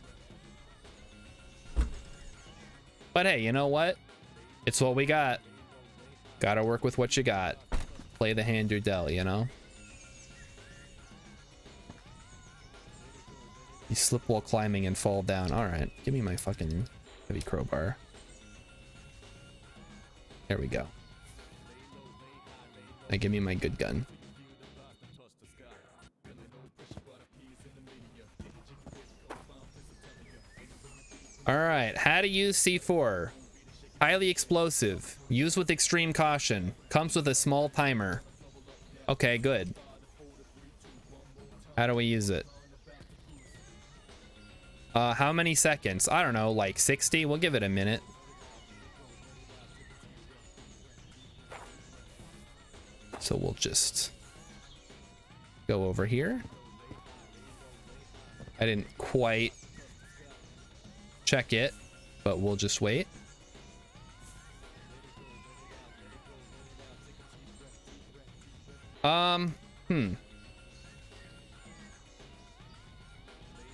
But hey, you know what? It's what we got. Gotta work with what you got. Play the hand you're dealt, you know? You slip while climbing and fall down. All right, give me my fucking heavy crowbar. There we go. Now give me my good gun. All right, how to use C4. Highly explosive. Use with extreme caution. Comes with a small timer. Okay, good. How do we use it? How many seconds? I don't know, like 60? We'll give it a minute. So we'll just go over here. I didn't quite check it, but we'll just wait.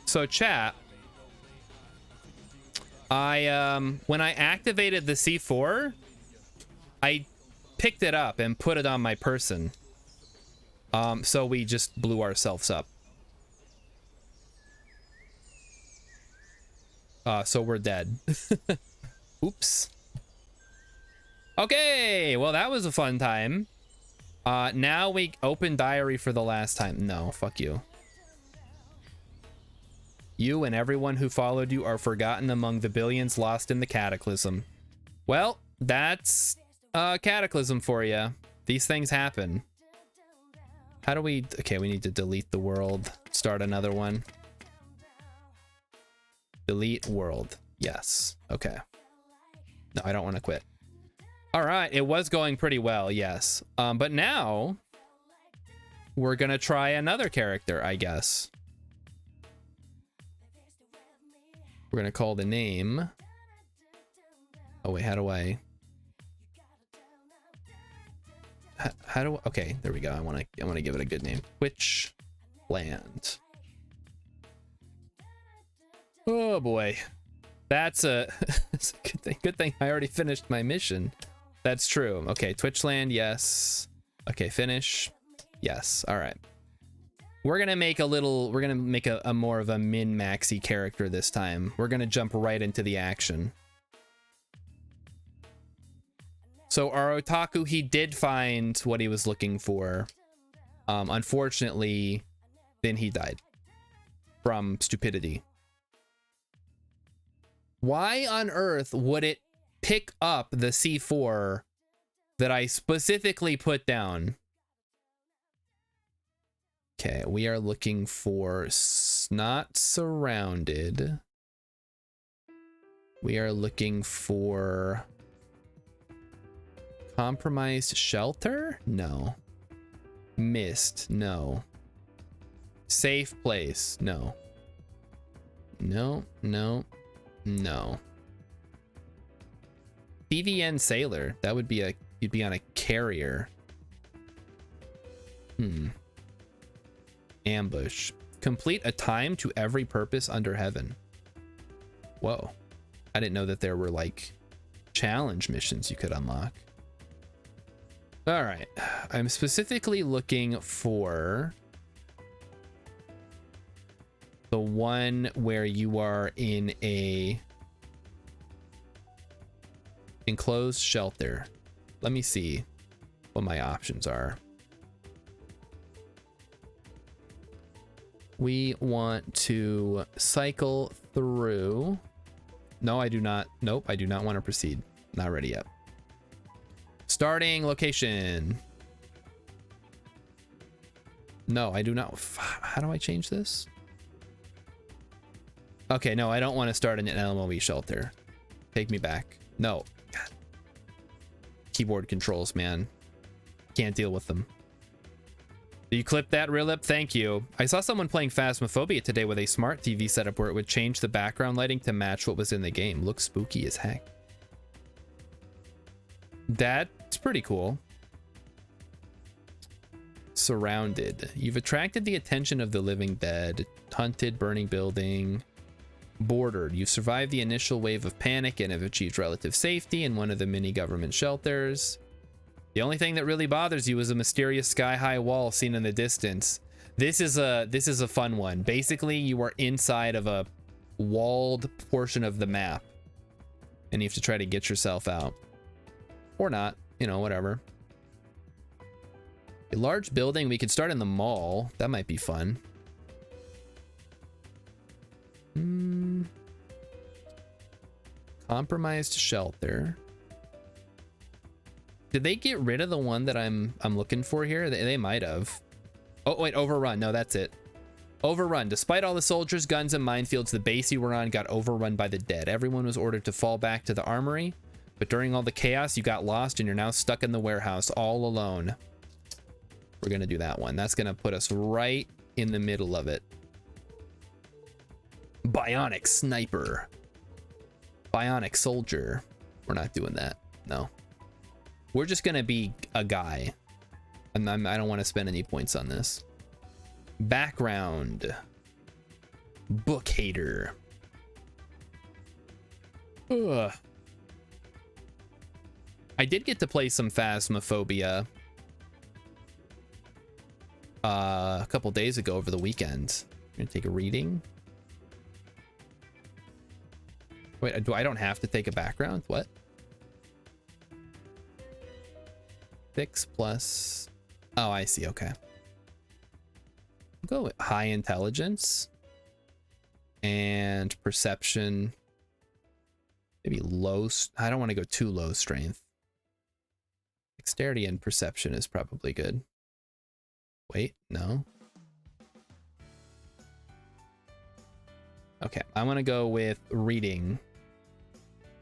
So chat, when I activated the C4, I picked it up and put it on my person. So we just blew ourselves up. So we're dead. Oops. Okay, well that was a fun time. Now we open diary for the last time. No, fuck you. You and everyone who followed you are forgotten among the billions lost in the cataclysm. Well, that's cataclysm for you. These things happen. How do we... Okay, we need to delete the world. Start another one. Delete world. Yes. Okay. No, I don't want to quit. All right. It was going pretty well. Yes. But now we're going to try another character, I guess. We're going to call the name. Oh, wait. How do I... How do... Okay, there we go. I want to give it a good name. Twitch Land. Oh boy, that's a, that's a good thing. Good thing I already finished my mission. That's true. Okay, Twitchland, yes. Okay, finish. Yes. All right. We're gonna make a more of a min-maxy character this time. We're gonna jump right into the action. So our otaku, he did find what he was looking for. Unfortunately, then he died from stupidity. Why on earth would it pick up the C4 that I specifically put down? Okay, we are looking for not surrounded. We are looking for compromised shelter? No. Mist? No. Safe place? No. No, no. No. PVN sailor. That would be you'd be on a carrier. Ambush. Complete a time to every purpose under heaven. Whoa. I didn't know that there were like challenge missions you could unlock. All right. I'm specifically looking for the one where you are in a enclosed shelter. Let me see what my options are. We want to cycle through. No, I do not. Nope, I do not want to proceed. Not ready yet. Starting location. No, I do not. How do I change this? Okay, no, I don't want to start in an LMOE shelter. Take me back. No. God. Keyboard controls, man. Can't deal with them. Did you clip that, Rilip? Thank you. I saw someone playing Phasmophobia today with a smart TV setup where it would change the background lighting to match what was in the game. Looks spooky as heck. That's pretty cool. Surrounded. You've attracted the attention of the living dead. Hunted, burning building. Bordered. You survived the initial wave of panic and have achieved relative safety in one of the mini government shelters. The only thing that really bothers you is a mysterious sky-high wall seen in the distance. This is a fun one. Basically, you are inside of a walled portion of the map, and you have to try to get yourself out, or not. You know, whatever. A large building. We could start in the mall. That might be fun. Compromised shelter. Did they get rid of the one that I'm looking for here? They might have. Oh wait, overrun. No, that's it. Overrun. Despite all the soldiers, guns, and minefields, the base you were on got overrun by the dead. Everyone was ordered to fall back to the armory, but during all the chaos, you got lost and you're now stuck in the warehouse all alone. We're gonna do that one. That's gonna put us right in the middle of it. Bionic sniper. Bionic soldier. We're not doing that. No. We're just gonna be a guy. I don't want to spend any points on this. Background. Book hater. Ugh. I did get to play some Phasmophobia a couple days ago over the weekend. I'm gonna take a reading. Wait, I don't have to take a background? What? 6 plus... Oh, I see. Okay. Go with high intelligence and perception. Maybe low. I don't want to go too low strength. Dexterity and perception is probably good. Wait, no. Okay, I'm going to go with reading.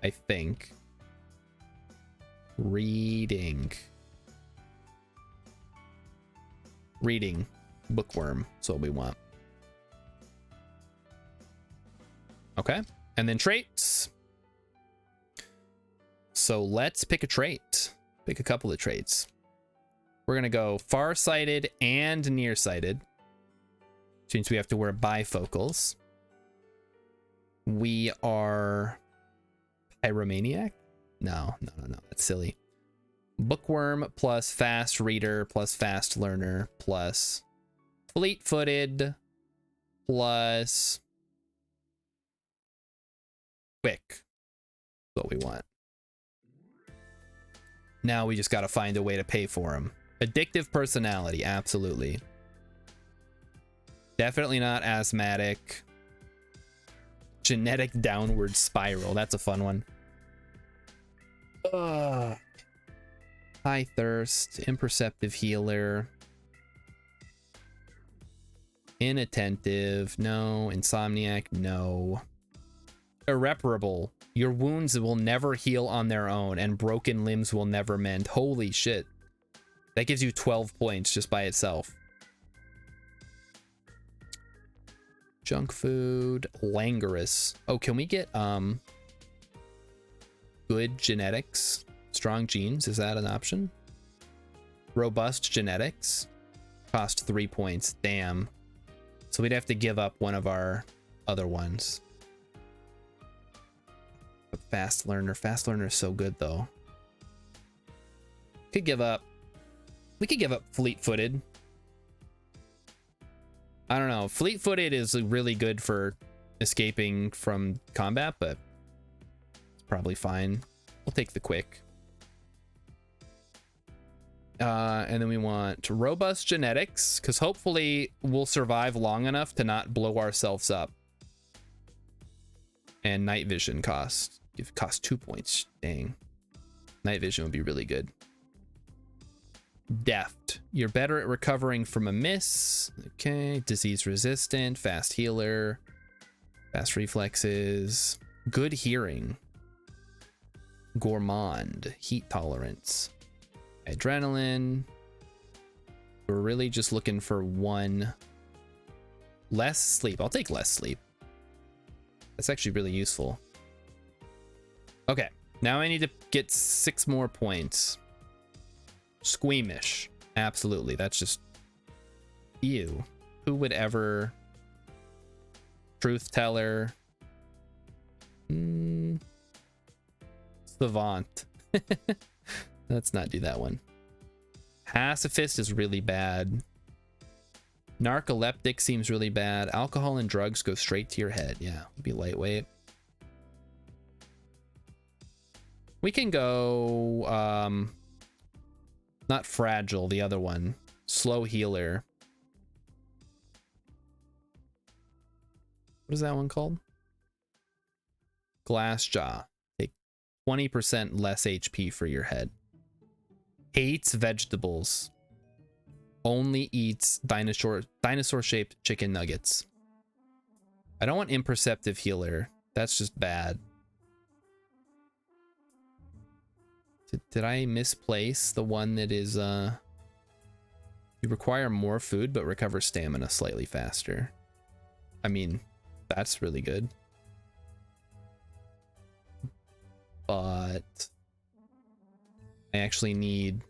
I think. Reading. Bookworm. That's what we want. Okay. And then traits. So let's pick a trait. Pick a couple of traits. We're going to go farsighted and nearsighted. Which means we have to wear bifocals. We are pyromaniac? No. That's silly. Bookworm plus fast reader plus fast learner plus fleet-footed plus quick. That's what we want. Now we just got to find a way to pay for him. Addictive personality, absolutely. Definitely not asthmatic. Genetic downward spiral, that's a fun one. High thirst, imperceptive healer. Inattentive, no. Insomniac, no. Irreparable. Your wounds will never heal on their own, and broken limbs will never mend. Holy shit. That gives you 12 points just by itself. Junk food. Languorous. Oh, can we get good genetics? Strong genes, is that an option? Robust genetics. Cost 3 points. Damn. So we'd have to give up one of our other ones. But fast learner. Fast learner is so good though. We could give up fleet-footed. I don't know. Fleet-footed is really good for escaping from combat, but it's probably fine. We'll take the quick. And then we want robust genetics, because hopefully we'll survive long enough to not blow ourselves up. And night vision cost 2 points. Dang. Night vision would be really good. Deft. You're better at recovering from a miss. Okay. Disease resistant. Fast healer. Fast reflexes. Good hearing. Gourmand. Heat tolerance. Adrenaline. We're really just looking for one. Less sleep. I'll take less sleep. That's actually really useful. Okay. Now I need to get 6 more points. Squeamish. Absolutely. That's just... Ew. Who would ever... Truth teller. Savant. Let's not do that one. Pacifist is really bad. Narcoleptic seems really bad. Alcohol and drugs go straight to your head. Yeah, be lightweight. We can go... not fragile, the other one. Slow healer. What is that one called? Glass jaw. 20% less HP for your head. Hates vegetables. Only eats dinosaur-shaped chicken nuggets. I don't want imperceptive healer. That's just bad. Did I misplace the one that is, you require more food but recover stamina slightly faster? I mean, that's really good. But I actually need...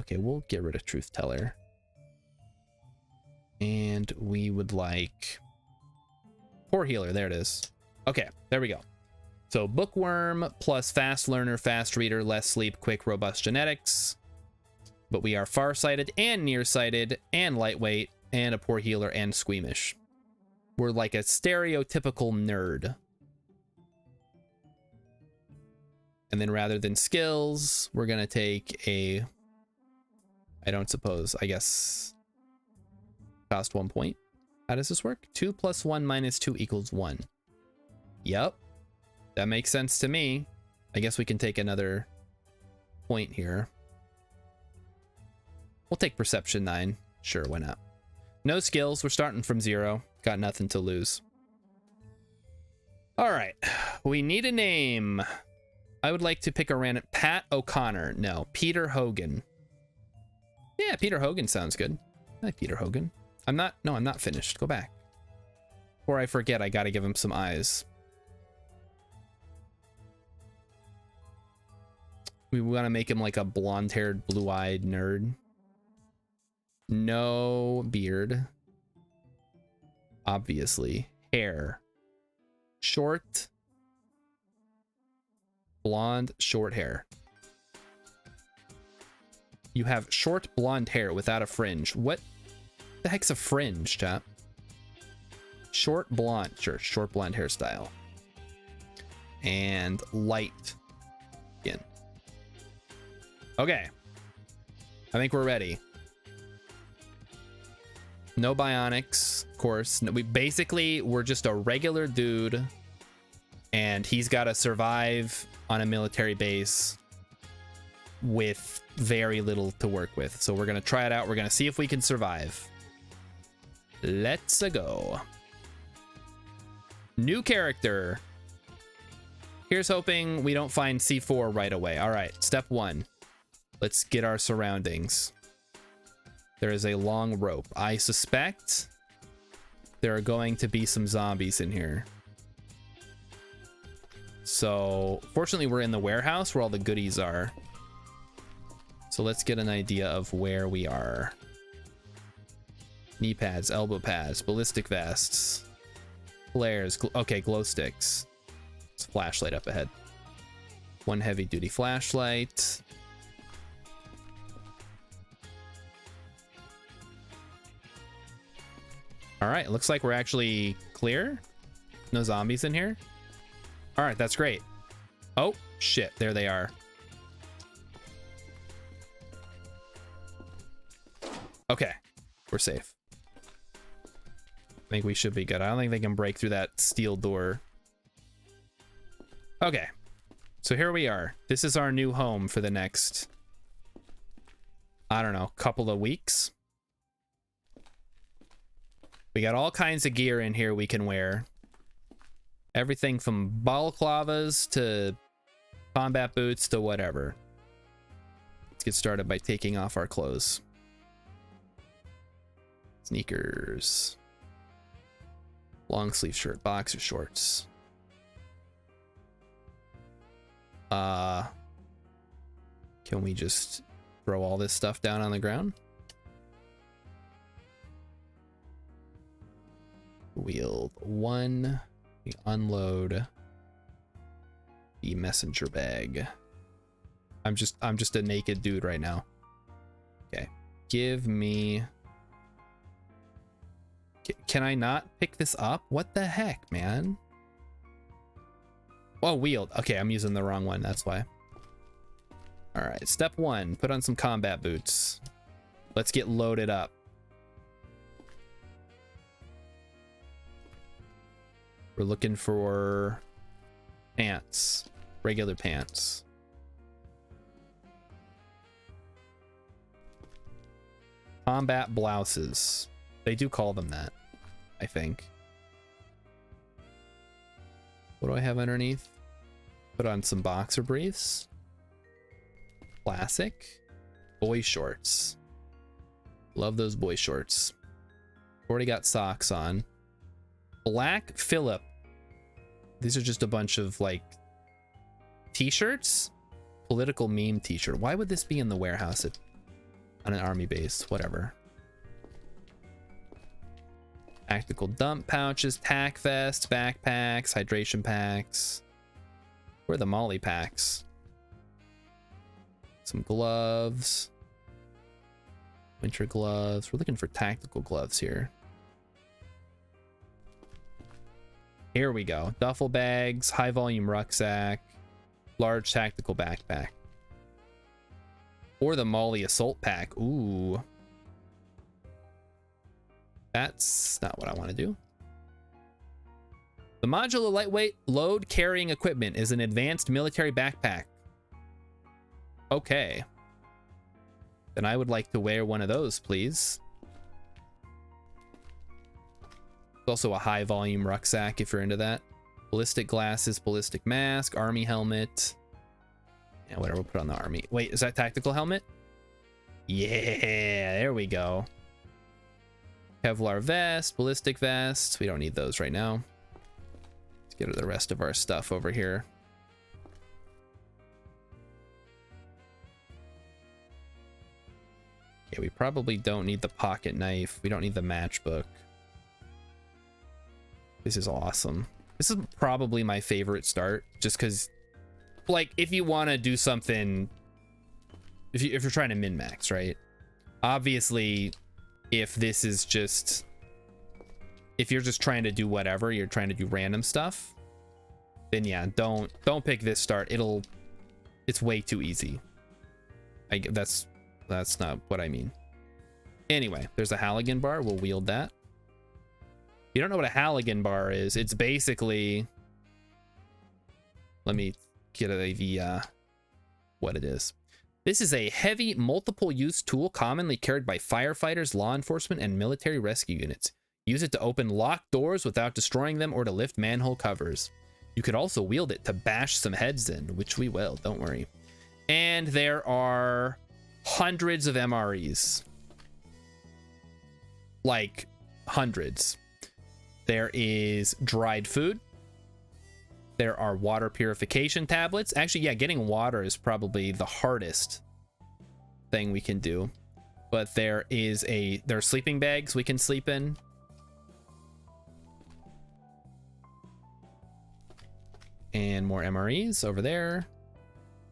Okay, we'll get rid of Truth Teller. And we would like... Poor Healer, there it is. Okay, there we go. So Bookworm plus Fast Learner, Fast Reader, Less Sleep, Quick, Robust Genetics. But we are Farsighted and Nearsighted and Lightweight and a Poor Healer and Squeamish. We're like a stereotypical nerd. And then rather than skills, we're going to take a... I don't suppose, I guess... Cost 1 point. How does this work? 2 plus 1 minus 2 equals 1. Yep. That makes sense to me. I guess we can take another point here. We'll take Perception 9. Sure, why not? No skills. We're starting from 0. Got nothing to lose. All right. We need a name. I would like to pick a random... Pat O'Connor. No. Peter Hogan. Yeah, Peter Hogan sounds good. I like Peter Hogan. I'm not finished. Go back. Before I forget, I gotta give him some eyes. We want to make him like a blonde-haired, blue-eyed nerd. No beard. Obviously. Hair. Short. Blonde, short hair. You have short blonde hair without a fringe. What the heck's a fringe, chap? Short blonde. Sure, short blonde hairstyle. And light skin. Okay. I think we're ready. No bionics, of course. No, we're just a regular dude, and he's got to survive on a military base with very little to work with. So we're going to try it out. We're going to see if we can survive. Let's go. New character. Here's hoping we don't find C4 right away. All right, step 1. Let's get our surroundings. There is a long rope. I suspect there are going to be some zombies in here. So, fortunately, we're in the warehouse where all the goodies are. So let's get an idea of where we are. Knee pads, elbow pads, ballistic vests, flares. Okay, glow sticks. It's a flashlight up ahead. One heavy-duty flashlight. All right, looks like we're actually clear. No zombies in here. All right, that's great. Oh, shit, there they are. Okay, we're safe. I think we should be good. I don't think they can break through that steel door. Okay, so here we are. This is our new home for the next, I don't know, couple of weeks. We got all kinds of gear in here we can wear. Everything from balaclavas to combat boots to whatever. Let's get started by taking off our clothes. Sneakers. Long sleeve shirt, boxer shorts. Can we just throw all this stuff down on the ground? Wield 1. We unload the messenger bag. I'm just a naked dude right now. Okay. Give me... Can I not pick this up? What the heck, man? Oh, wield. Okay, I'm using the wrong one. That's why. All right. Step 1. Put on some combat boots. Let's get loaded up. We're looking for Pants. Regular pants. Combat blouses. They do call them that, I think. What do I have underneath? Put on some boxer briefs. Classic. Boy shorts. Love those boy shorts. Already got socks on. Black Phillip. These are just a bunch of like t-shirts. Political meme t-shirt. Why would this be in the warehouse on an army base? Whatever. Tactical dump pouches, tack vests, backpacks, hydration packs. Where are the molly packs? Some gloves. Winter gloves. We're looking for tactical gloves here. Here we go. Duffel bags, high volume rucksack, large tactical backpack. Or the molly assault pack. Ooh. That's not what I want to do. The modular lightweight load carrying equipment is an advanced military backpack. Okay. Then I would like to wear one of those, please. There's also a high volume rucksack if you're into that. Ballistic glasses, ballistic mask, army helmet. Yeah, whatever, we'll put on the army. Wait, is that tactical helmet? Yeah, there we go. Kevlar vest, ballistic vest. We don't need those right now. Let's get to the rest of our stuff over here. Yeah, we probably don't need the pocket knife. We don't need the matchbook. This is awesome. This is probably my favorite start, just because, like, if you want to do something, if you're trying to min-max, right? Obviously, if this is just, if you're just trying to do whatever, you're trying to do random stuff, then yeah, don't pick this start. It's way too easy. That's not what I mean. Anyway, there's a Halligan bar. We'll wield that. If you don't know what a Halligan bar is, it's basically, let me get what it is. This is a heavy multiple use tool commonly carried by firefighters, law enforcement, and military rescue units. Use it to open locked doors without destroying them or to lift manhole covers. You could also wield it to bash some heads in, which we will, don't worry. And there are hundreds of MREs. Like, hundreds. There is dried food. There are water purification tablets. Actually, yeah, getting water is probably the hardest thing we can do. But there are sleeping bags we can sleep in. And more MREs over there.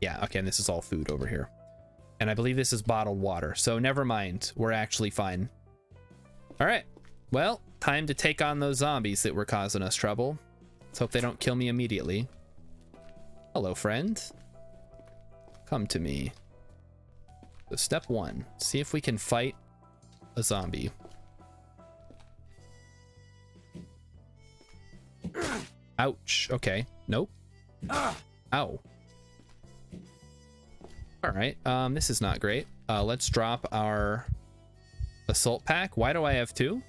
Yeah, okay, and this is all food over here. And I believe this is bottled water, so never mind. We're actually fine. All right, well, time to take on those zombies that were causing us trouble. Let's hope they don't kill me immediately. Hello, friend. Come to me. So step one, see if we can fight a zombie. Ouch, okay, nope. Ow. All right, this is not great. Let's drop our assault pack. Why do I have two?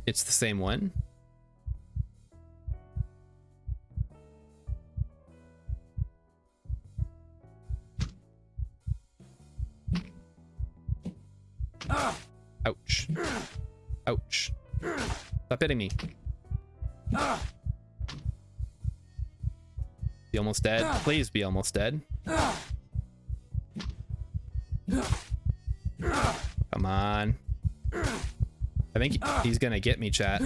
It's the same one. Ouch. Ouch. Stop hitting me. Be almost dead. Please be almost dead. Come on. I think he's gonna get me, chat.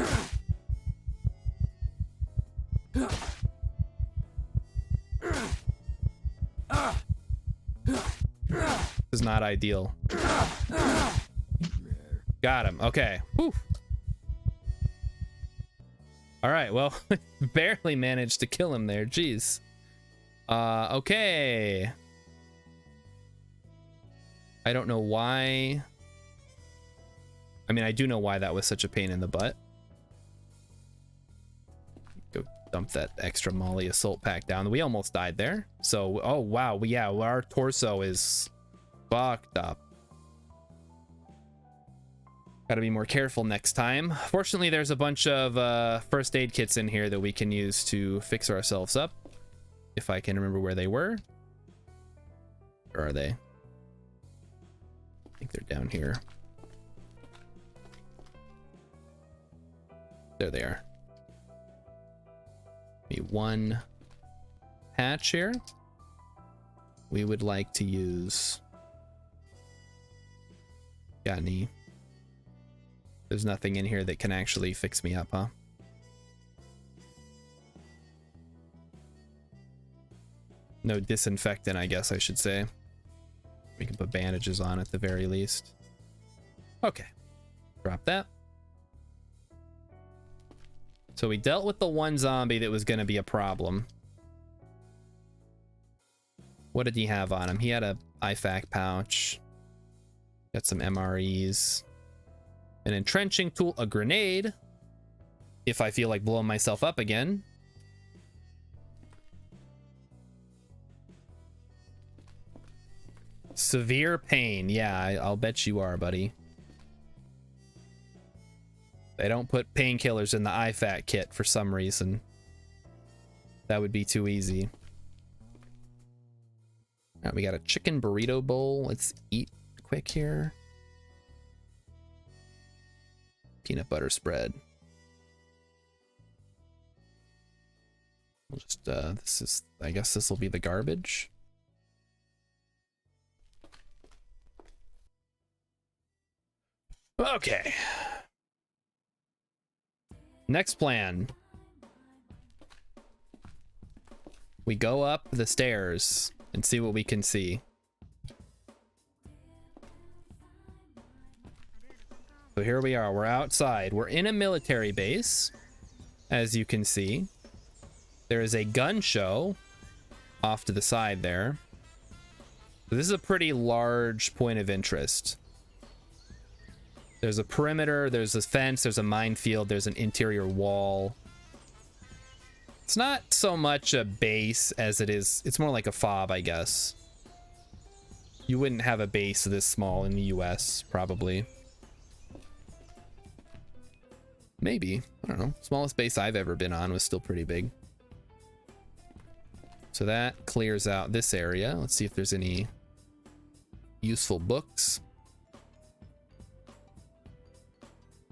This is not ideal. Got him. Okay. Whew. All right. Well, barely managed to kill him there. Jeez. Okay. I don't know why. I mean, I do know why that was such a pain in the butt. dump that extra Molly assault pack down. We almost died there. So, oh wow, yeah, our torso is fucked up. Gotta be more careful next time. Fortunately, there's a bunch of first aid kits in here that we can use to fix ourselves up. If I can remember where they were. Where are they? I think they're down here. There they are. Maybe one patch here. We would like to use... Got any? There's nothing in here that can actually fix me up, huh? No disinfectant, I guess I should say. We can put bandages on at the very least. Okay. Drop that. So we dealt with the one zombie that was going to be a problem. What did he have on him? He had a IFAK pouch. Got some MREs. An entrenching tool, a grenade. If I feel like blowing myself up again. Severe pain. Yeah, I'll bet you are, buddy. They don't put painkillers in the IFAK kit for some reason. That would be too easy. All right, we got a chicken burrito bowl. Let's eat quick here. Peanut butter spread. We'll just, this is, I guess this will be the garbage. Okay. Next plan. We go up the stairs and see what we can see. So here we are, we're outside. We're in a military base, as you can see. There is a gun show off to the side there. So this is a pretty large point of interest. There's a perimeter, there's a fence, there's a minefield, there's an interior wall. It's not so much a base as it is, it's more like a fob, I guess. You wouldn't have a base this small in the US, probably. Maybe, I don't know. Smallest base I've ever been on was still pretty big. So that clears out this area. Let's see if there's any useful books.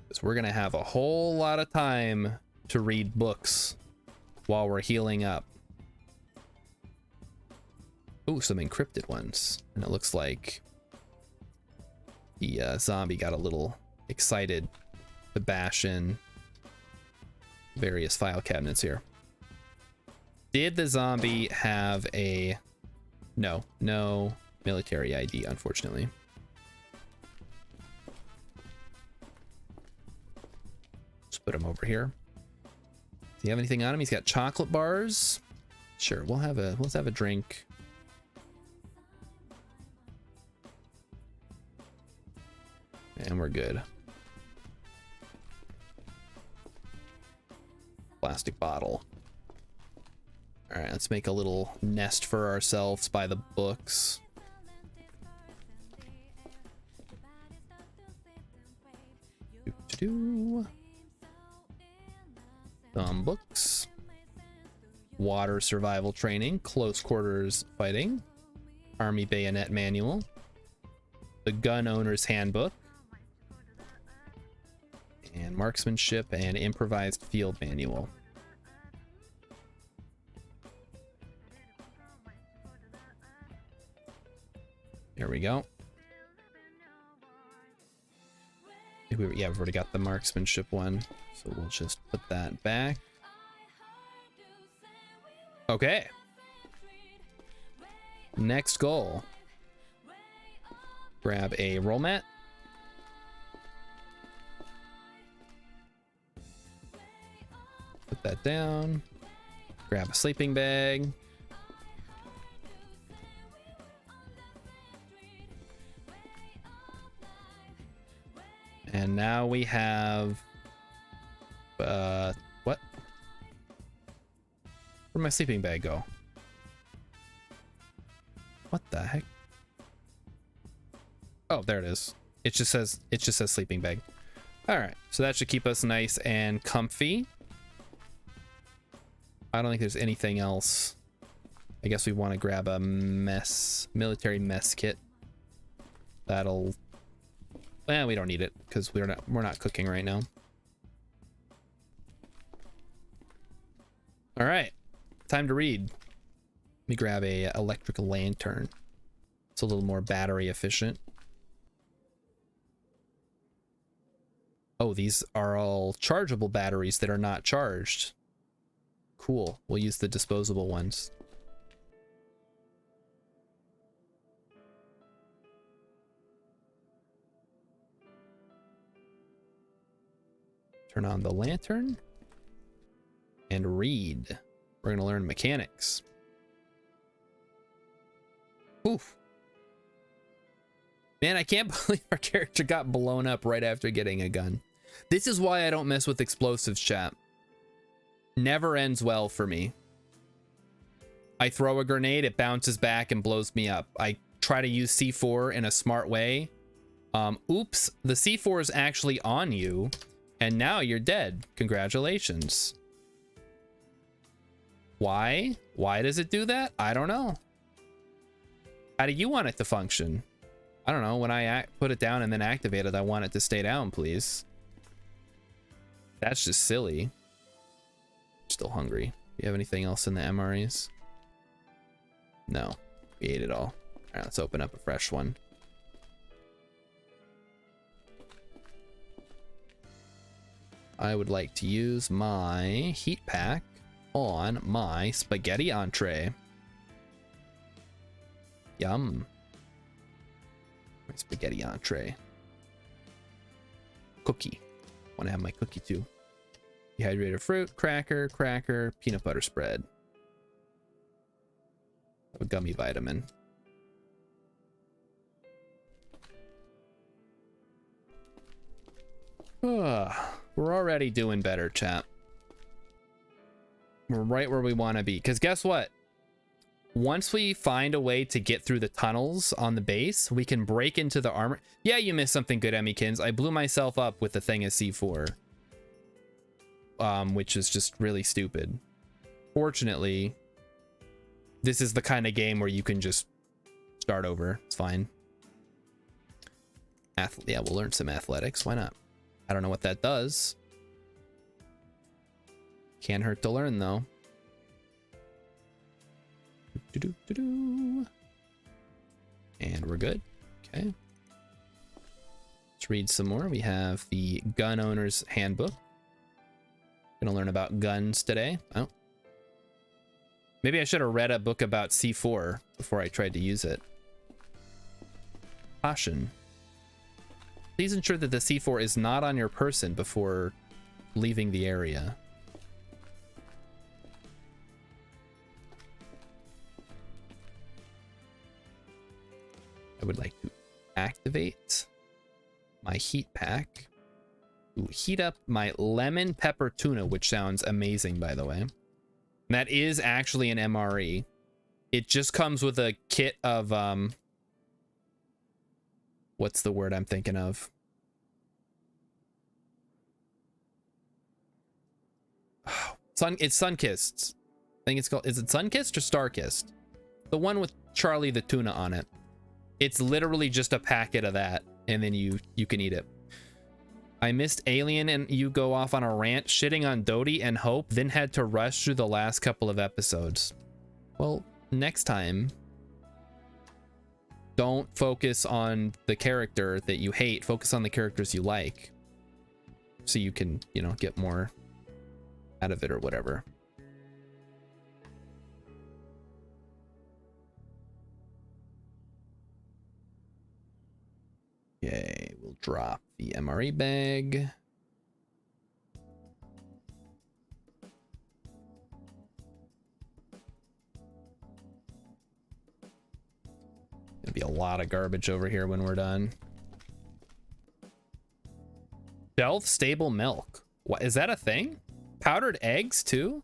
Because we're gonna have a whole lot of time to read books while we're healing up. Ooh, some encrypted ones. And it looks like the zombie got a little excited to bash in various file cabinets here. Did the zombie have a... No military ID, unfortunately. Let's put him over here. Does he have anything on him? He's got chocolate bars. Sure, let's have a drink. And we're good. Plastic bottle. All right, let's make a little nest for ourselves by the books. Some books. Water survival training, close quarters fighting, Army bayonet manual, the gun owner's handbook, and marksmanship and improvised field manual. There we go. Yeah, we've already got the marksmanship one, so we'll just put that back. Okay. Next goal. Grab a roll mat. Put that down. Grab a sleeping bag. And now we have what? Where'd my sleeping bag go? What the heck? Oh, there it is. It just says sleeping bag. All right, so that should keep us nice and comfy. I don't think there's anything else. I guess we want to grab a military mess kit. That'll, well, we don't need it because we're not cooking right now. All right, time to read. Let me grab a electric lantern. It's a little more battery efficient. Oh, these are all chargeable batteries that are not charged. Cool. We'll use the disposable ones. Turn on the lantern and read. We're going to learn mechanics. Oof. Man, I can't believe our character got blown up right after getting a gun. This is why I don't mess with explosives, chat. Never ends well for me. I throw a grenade, it bounces back and blows me up. I try to use C4 in a smart way. Oops, the C4 is actually on you, and now you're dead. Congratulations. Why? Why does it do that? I don't know. How do you want it to function? I don't know. When I put it down and then activate it, I want it to stay down, please. That's just silly. Still hungry. Do you have anything else in the MREs? No. We ate it all. All right, let's open up a fresh one. I would like to use my heat pack on my spaghetti entree. Yum. My spaghetti entree. Cookie. Want to have my cookie too. Dehydrated fruit, cracker, peanut butter spread. A gummy vitamin. We're already doing better, chat. We're right where we want to be. Because guess what? Once we find a way to get through the tunnels on the base, we can break into the armor. Yeah, you missed something good, Emmykins. I blew myself up with the thing of C4. Which is just really stupid. Fortunately, this is the kind of game where you can just start over. It's fine. Yeah, we'll learn some athletics. Why not? I don't know what that does. Can't hurt to learn, though. And we're good. Okay. Let's read some more. We have the Gun Owner's Handbook. Gonna learn about guns today. Oh. Maybe I should have read a book about C4 before I tried to use it. Caution. Please ensure that the C4 is not on your person before leaving the area. I would like to activate my heat pack. Ooh, heat up my lemon pepper tuna, which sounds amazing, by the way. And that is actually an MRE. It just comes with a kit of what's the word I'm thinking of? It's Sunkissed. I think it's called, is it Sunkissed or Starkissed? The one with Charlie the tuna on it. It's literally just a packet of that, and then you can eat it. I missed Alien and you go off on a rant shitting on Dodie and Hope, then had to rush through the last couple of episodes. Well, next time, don't focus on the character that you hate. Focus on the characters you like. So you can, you know, get more out of it or whatever. Okay, we'll drop the MRE bag. Gonna be a lot of garbage over here when we're done. Shelf stable milk. What is that a thing? Powdered eggs too?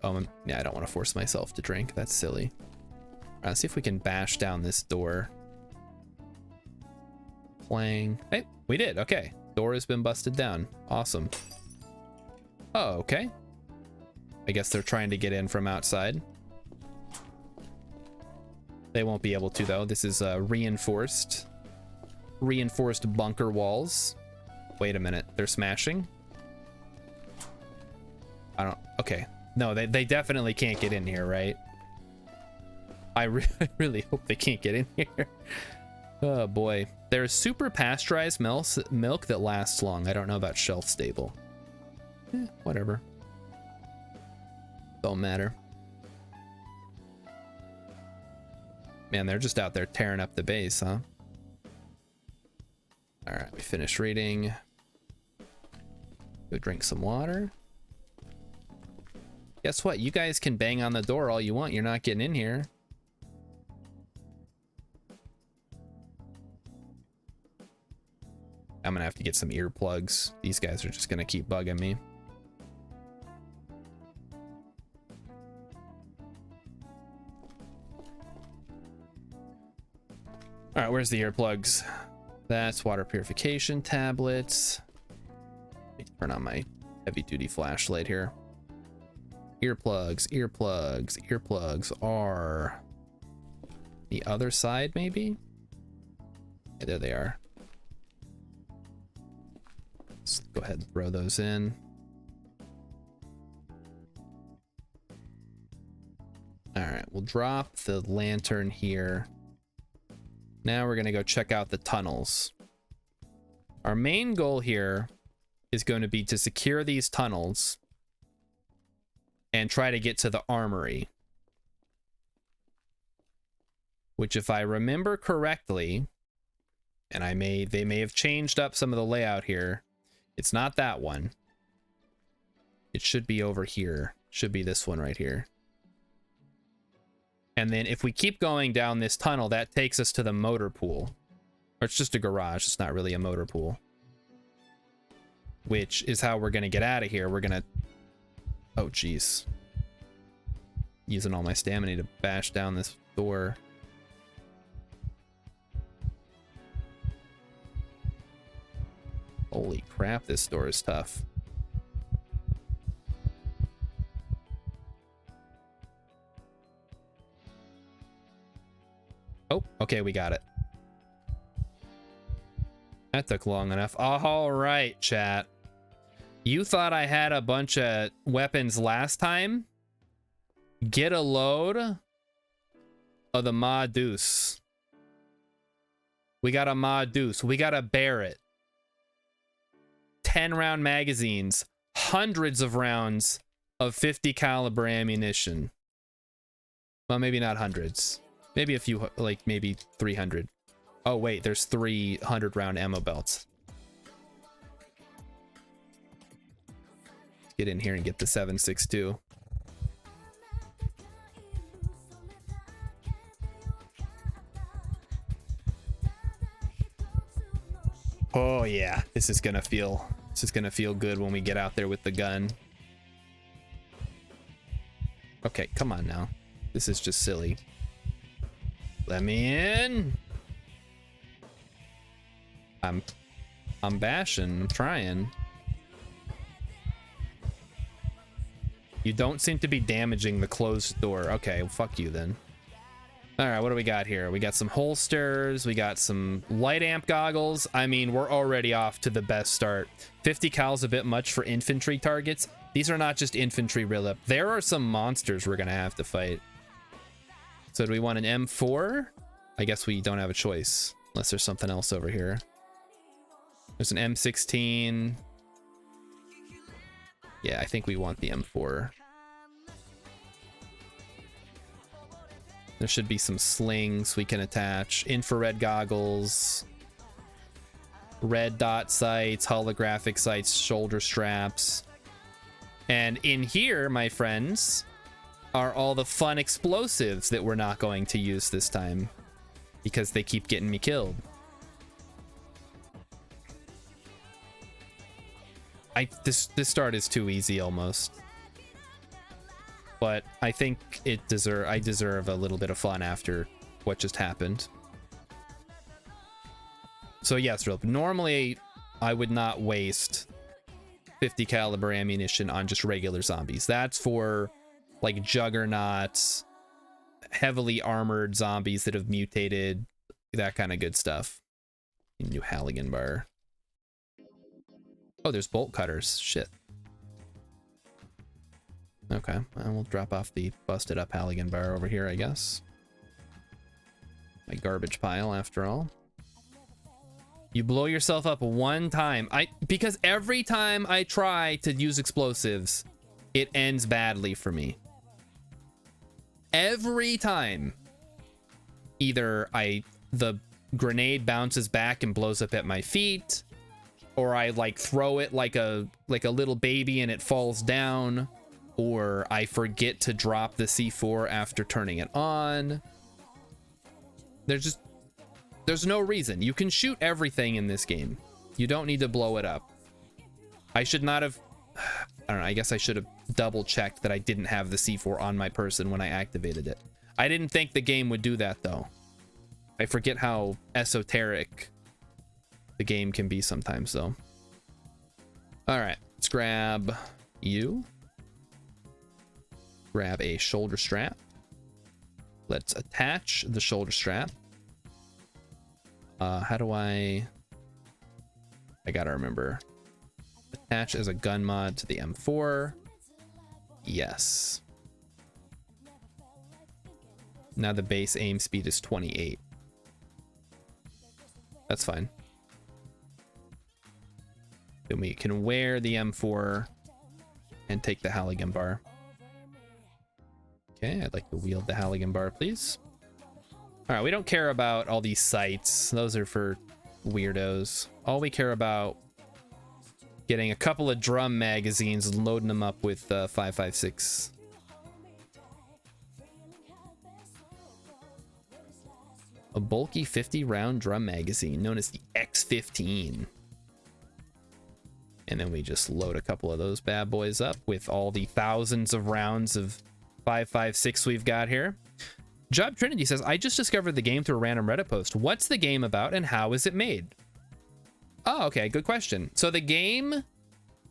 Yeah, I don't want to force myself to drink. That's silly. All right, let's see if we can bash down this door. Playing. Hey, we did. Okay. Door has been busted down. Awesome. Oh, okay. I guess they're trying to get in from outside. They won't be able to, though. This is reinforced bunker walls. Wait a minute. They're smashing? I don't... Okay. No, they definitely can't get in here, right? I really hope they can't get in here. Oh, boy. There's super pasteurized milk that lasts long. I don't know about shelf stable. Whatever. Don't matter. Man, they're just out there tearing up the base, huh? All right, we finished reading. Go drink some water. Guess what? You guys can bang on the door all you want. You're not getting in here. I'm gonna have to get some earplugs. These guys are just gonna keep bugging me. All right, where's the earplugs? That's water purification tablets. Let me turn on my heavy duty flashlight here. Earplugs, earplugs, earplugs are the other side, maybe? Yeah, there they are. Let's go ahead and throw those in. All right, we'll drop the lantern here. Now we're gonna go check out the tunnels. Our main goal here is going to be to secure these tunnels and try to get to the armory. Which, if I remember correctly, and they may have changed up some of the layout here. It's not that one. It should be over here. Should be this one right here. And then if we keep going down this tunnel, that takes us to the motor pool. Or it's just a garage. It's not really a motor pool. Which is how we're going to get out of here. We're going to... Oh, jeez. Using all my stamina to bash down this door. Holy crap, this door is tough. Oh, okay, we got it. That took long enough. All right, chat. You thought I had a bunch of weapons last time? Get a load of the Ma Deuce. We got a Ma Deuce. We got a Barrett. 10-round magazines. Hundreds of rounds of 50 caliber ammunition. Well, maybe not hundreds. Maybe a few, like maybe 300. Oh, wait, there's 300 round ammo belts. Get in here and get the 7.62. Oh yeah, this is gonna feel good when we get out there with the gun. Okay, come on now. This is just silly. Let me in. I'm bashing, I'm trying. You don't seem to be damaging the closed door. Okay, well, fuck you then. All right, what do we got here? We got some holsters. We got some light amp goggles. I mean, we're already off to the best start. 50 cal's a bit much for infantry targets. These are not just infantry real-up. There are some monsters we're gonna have to fight. So do we want an M4? I guess we don't have a choice unless there's something else over here. There's an M16. Yeah, I think we want the M4. There should be some slings we can attach. Infrared goggles. Red dot sights, holographic sights, shoulder straps. And in here, my friends, are all the fun explosives that we're not going to use this time because they keep getting me killed. This start is too easy almost. but I think I deserve a little bit of fun after what just happened. So yes, Philip, normally I would not waste 50 caliber ammunition on just regular zombies. That's for like juggernauts, heavily armored zombies that have mutated, that kind of good stuff. New Halligan bar. Oh, there's bolt cutters. Shit. Okay, well, we'll drop off the busted up Halligan bar over here, I guess. My garbage pile, after all. You blow yourself up one time. Because every time I try to use explosives, it ends badly for me. Every time. Either the grenade bounces back and blows up at my feet, or I like throw it like a little baby and it falls down, or I forget to drop the C4 after turning it on. There's no reason. You can shoot everything in this game. You don't need to blow it up. I should not have, I don't know, I guess I should have double checked that I didn't have the C4 on my person when I activated it. I didn't think the game would do that though. I forget how esoteric the game can be sometimes though. All right, let's grab you. Grab a shoulder strap. Let's attach the shoulder strap. How do I gotta remember. Attach as a gun mod to the M4. Yes. Now the base aim speed is 28. That's fine. Then we can wear the M4 and take the Halligan bar. Okay, I'd like to wield the Halligan bar, please. All right, we don't care about all these sights. Those are for weirdos. All we care about getting a couple of drum magazines and loading them up with 5.56. A bulky 50-round drum magazine known as the X15. And then we just load a couple of those bad boys up with all the thousands of rounds of 5.56 we've got here. Job Trinity says, I just discovered the game through a random Reddit post. What's the game about and how is it made? Oh, okay, good question. So the game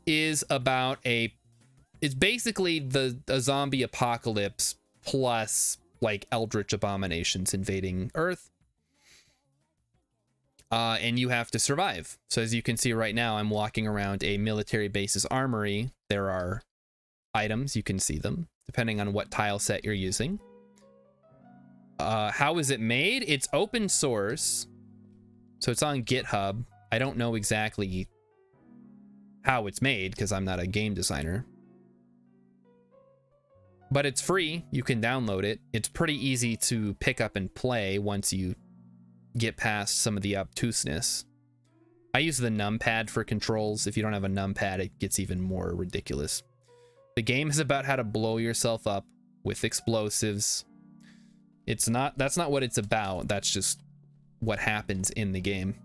is about it's basically a zombie apocalypse plus like eldritch abominations invading Earth. And you have to survive. So as you can see right now, I'm walking around a military base's armory. There are items, you can see them, depending on what tile set you're using. How is it made? It's open source. So it's on GitHub. I don't know exactly how it's made because I'm not a game designer. But it's free. You can download it. It's pretty easy to pick up and play once you get past some of the obtuseness. I use the numpad for controls. If you don't have a numpad, it gets even more ridiculous. The game is about how to blow yourself up with explosives. That's not what it's about. That's just what happens in the game.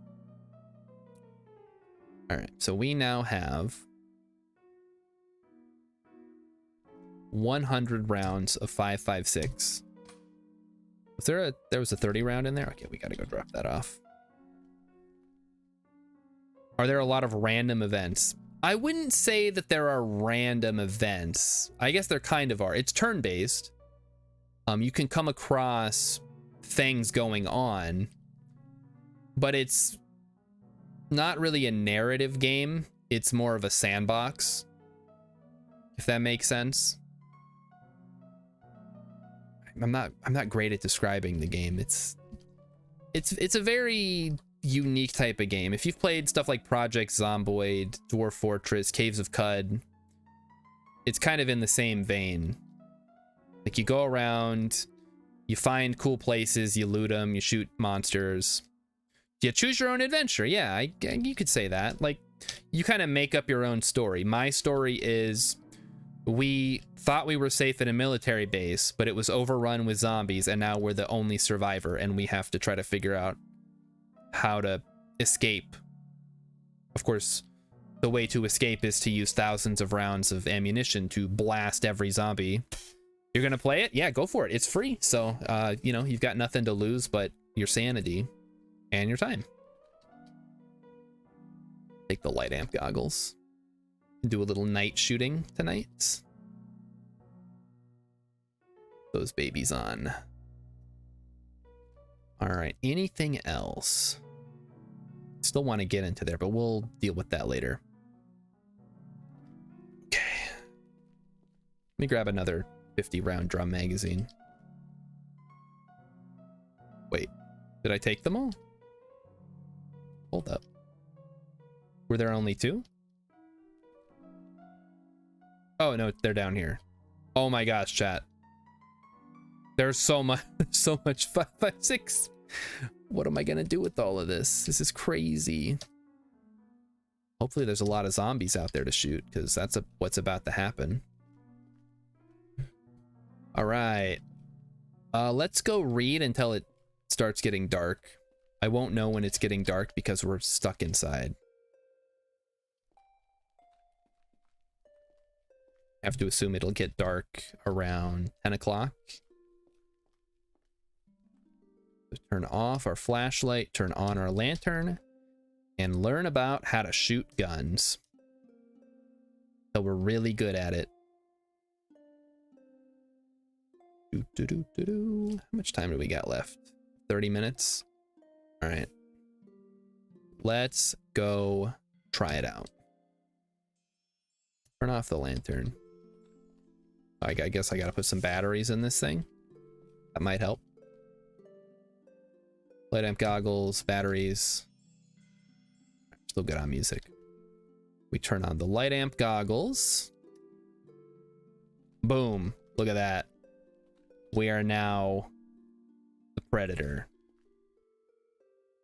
All right, so we now have 100 rounds of 5.56. There was a 30 round in there? Okay, we gotta go drop that off. Are there a lot of random events? I wouldn't say that there are random events. I guess there kind of are. It's turn-based. You can come across things going on, but it's not really a narrative game. It's more of a sandbox, if that makes sense. I'm not great at describing the game. It's a very unique type of game. If you've played stuff like Project Zomboid, Dwarf Fortress, Caves of Cud, it's kind of in the same vein. Like you go around, you find cool places, you loot them, you shoot monsters. You choose your own adventure. Yeah, you could say that. Like you kind of make up your own story. My story is we thought we were safe in a military base, but it was overrun with zombies, and now we're the only survivor, and we have to try to figure out how to escape. Of course, the way to escape is to use thousands of rounds of ammunition to blast every zombie You're gonna play it? Yeah, go for it. It's free. So, you know, you've got nothing to lose but your sanity and your time. Take the light amp goggles. Do a little night shooting tonight. Those babies on. All right, anything else? Still want to get into there, but we'll deal with that later. Okay. Let me grab another 50 round drum magazine. Wait, did I take them all? Hold up. Were there only 2? Oh no, they're down here. Oh my gosh, chat. There's so much, so much 5.56. What am I gonna do with all of this? This is crazy. Hopefully there's a lot of zombies out there to shoot, because that's what's about to happen. All right. Let's go read until it starts getting dark. I won't know when it's getting dark because we're stuck inside. I have to assume it'll get dark around 10 o'clock. Turn off our flashlight, turn on our lantern, and learn about how to shoot guns. So we're really good at it. How much time do we got left? 30 minutes? All right. Let's go try it out. Turn off the lantern. I guess I gotta put some batteries in this thing. That might help. Light amp goggles, batteries. Still good on music. We turn on the light amp goggles. Boom. Look at that. We are now the Predator.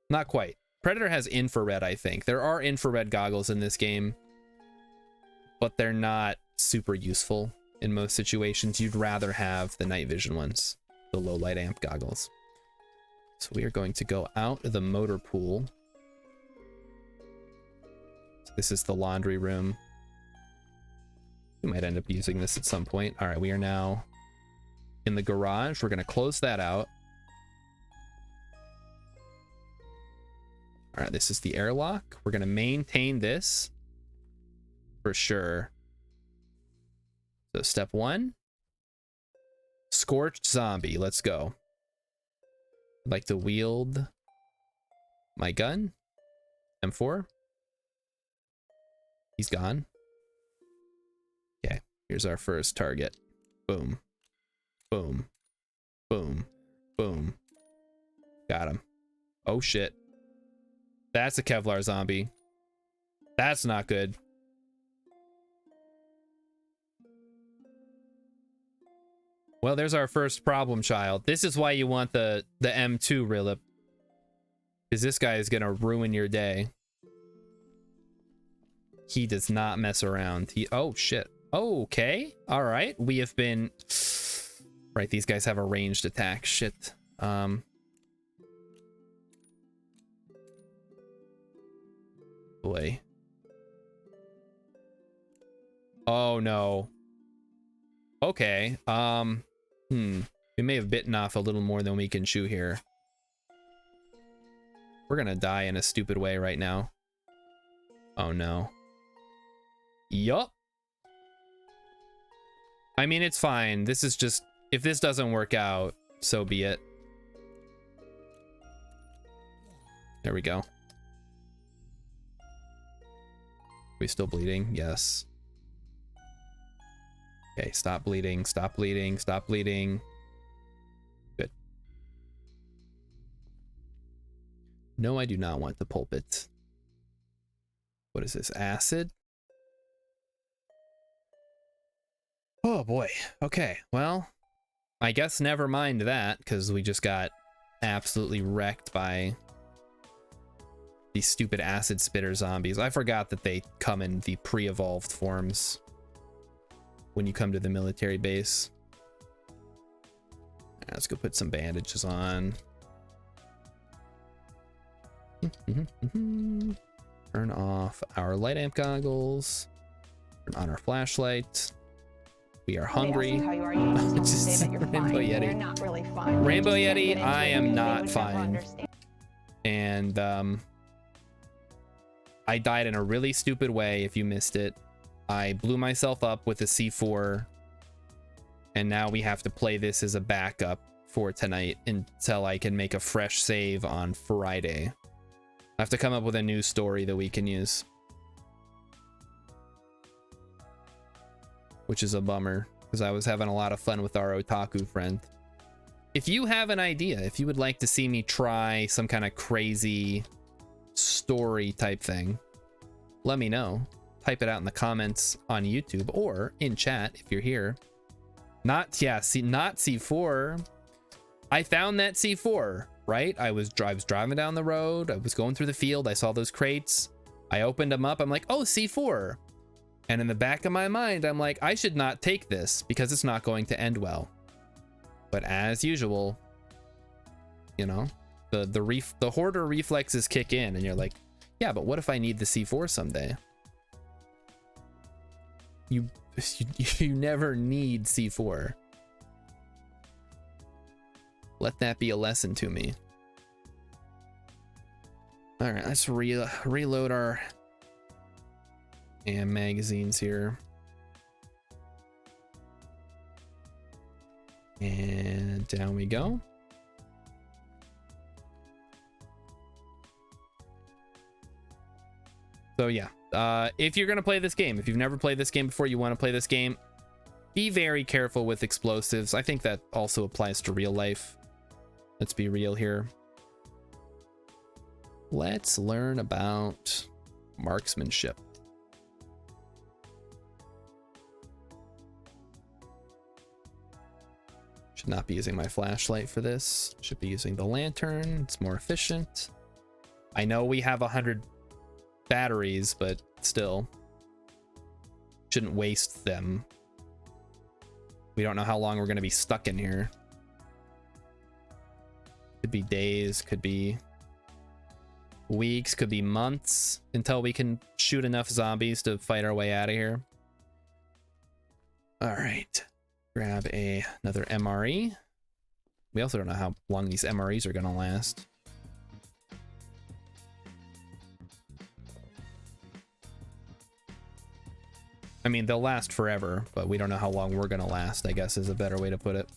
Not quite. Predator has infrared, I think. There are infrared goggles in this game, but they're not super useful in most situations. You'd rather have the night vision ones, the low light amp goggles. So we are going to go out of the motor pool. So this is the laundry room. We might end up using this at some point. All right, we are now in the garage. We're going to close that out. All right, this is the airlock. We're going to maintain this for sure. So step 1, scorched zombie. Let's go. I'd like to wield my gun. M4. He's gone. Okay, here's our first target. Boom. Boom. Boom. Boom. Got him. Oh shit. That's a Kevlar zombie. That's not good. Well, there's our first problem child. This is why you want the M2 Rilip. Because this guy is going to ruin your day. He does not mess around. Oh, shit. Okay. All right. We have been... Right, these guys have a ranged attack. Shit. Boy. Oh, no. Okay. We may have bitten off a little more than we can chew here. We're gonna die in a stupid way right now. Oh no. Yup. I mean, it's fine. This is just, if this doesn't work out, so be it. There we go. We still bleeding? Yes. Okay, stop bleeding, stop bleeding, stop bleeding. Good. No, I do not want the pulpit. What is this? Acid? Oh boy. Okay, well, I guess never mind that, because we just got absolutely wrecked by these stupid acid spitter zombies. I forgot that they come in the pre-evolved forms when you come to the military base. Right, let's go put some bandages on. Turn off our light amp goggles. Turn on our flashlight. We are hungry. How you are, you just don't say that you're Rainbow fine. Yeti. You're not really fine. Rainbow You just can't Yeti, get into I it am because they not would never fine. understand. And I died in a really stupid way if you missed it. I blew myself up with a C4, and now we have to play this as a backup for tonight until I can make a fresh save on Friday. I have to come up with a new story that we can use, which is a bummer because I was having a lot of fun with our Otaku friend. If you have an idea, if you would like to see me try some kind of crazy story type thing, let me know. Type it out in the comments on YouTube or in chat if you're here. Not C4. I found that C4, right? I was driving down the road. I was going through the field. I saw those crates. I opened them up. I'm like, oh, C4. And in the back of my mind, I'm like, I should not take this because it's not going to end well. But as usual, you know, the hoarder reflexes kick in and you're like, yeah, but what if I need the C4 someday? You never need C4. Let that be a lesson to me. All right, let's reload our magazines here. And down we go. So yeah, if you're gonna play this game, if you've never played this game before, you want to play this game, be very careful with explosives. I think that also applies to real life. Let's be real here. Let's learn about marksmanship. Should not be using my flashlight for this. Should be using the lantern. It's more efficient. I know we have 100 batteries, but still shouldn't waste them. We don't know how long we're going to be stuck in here. Could be days, could be weeks, could be months until we can shoot enough zombies to fight our way out of here. All right, grab another MRE. We also don't know how long these MREs are going to last. I mean, they'll last forever, but we don't know how long we're gonna last, I guess is a better way to put it.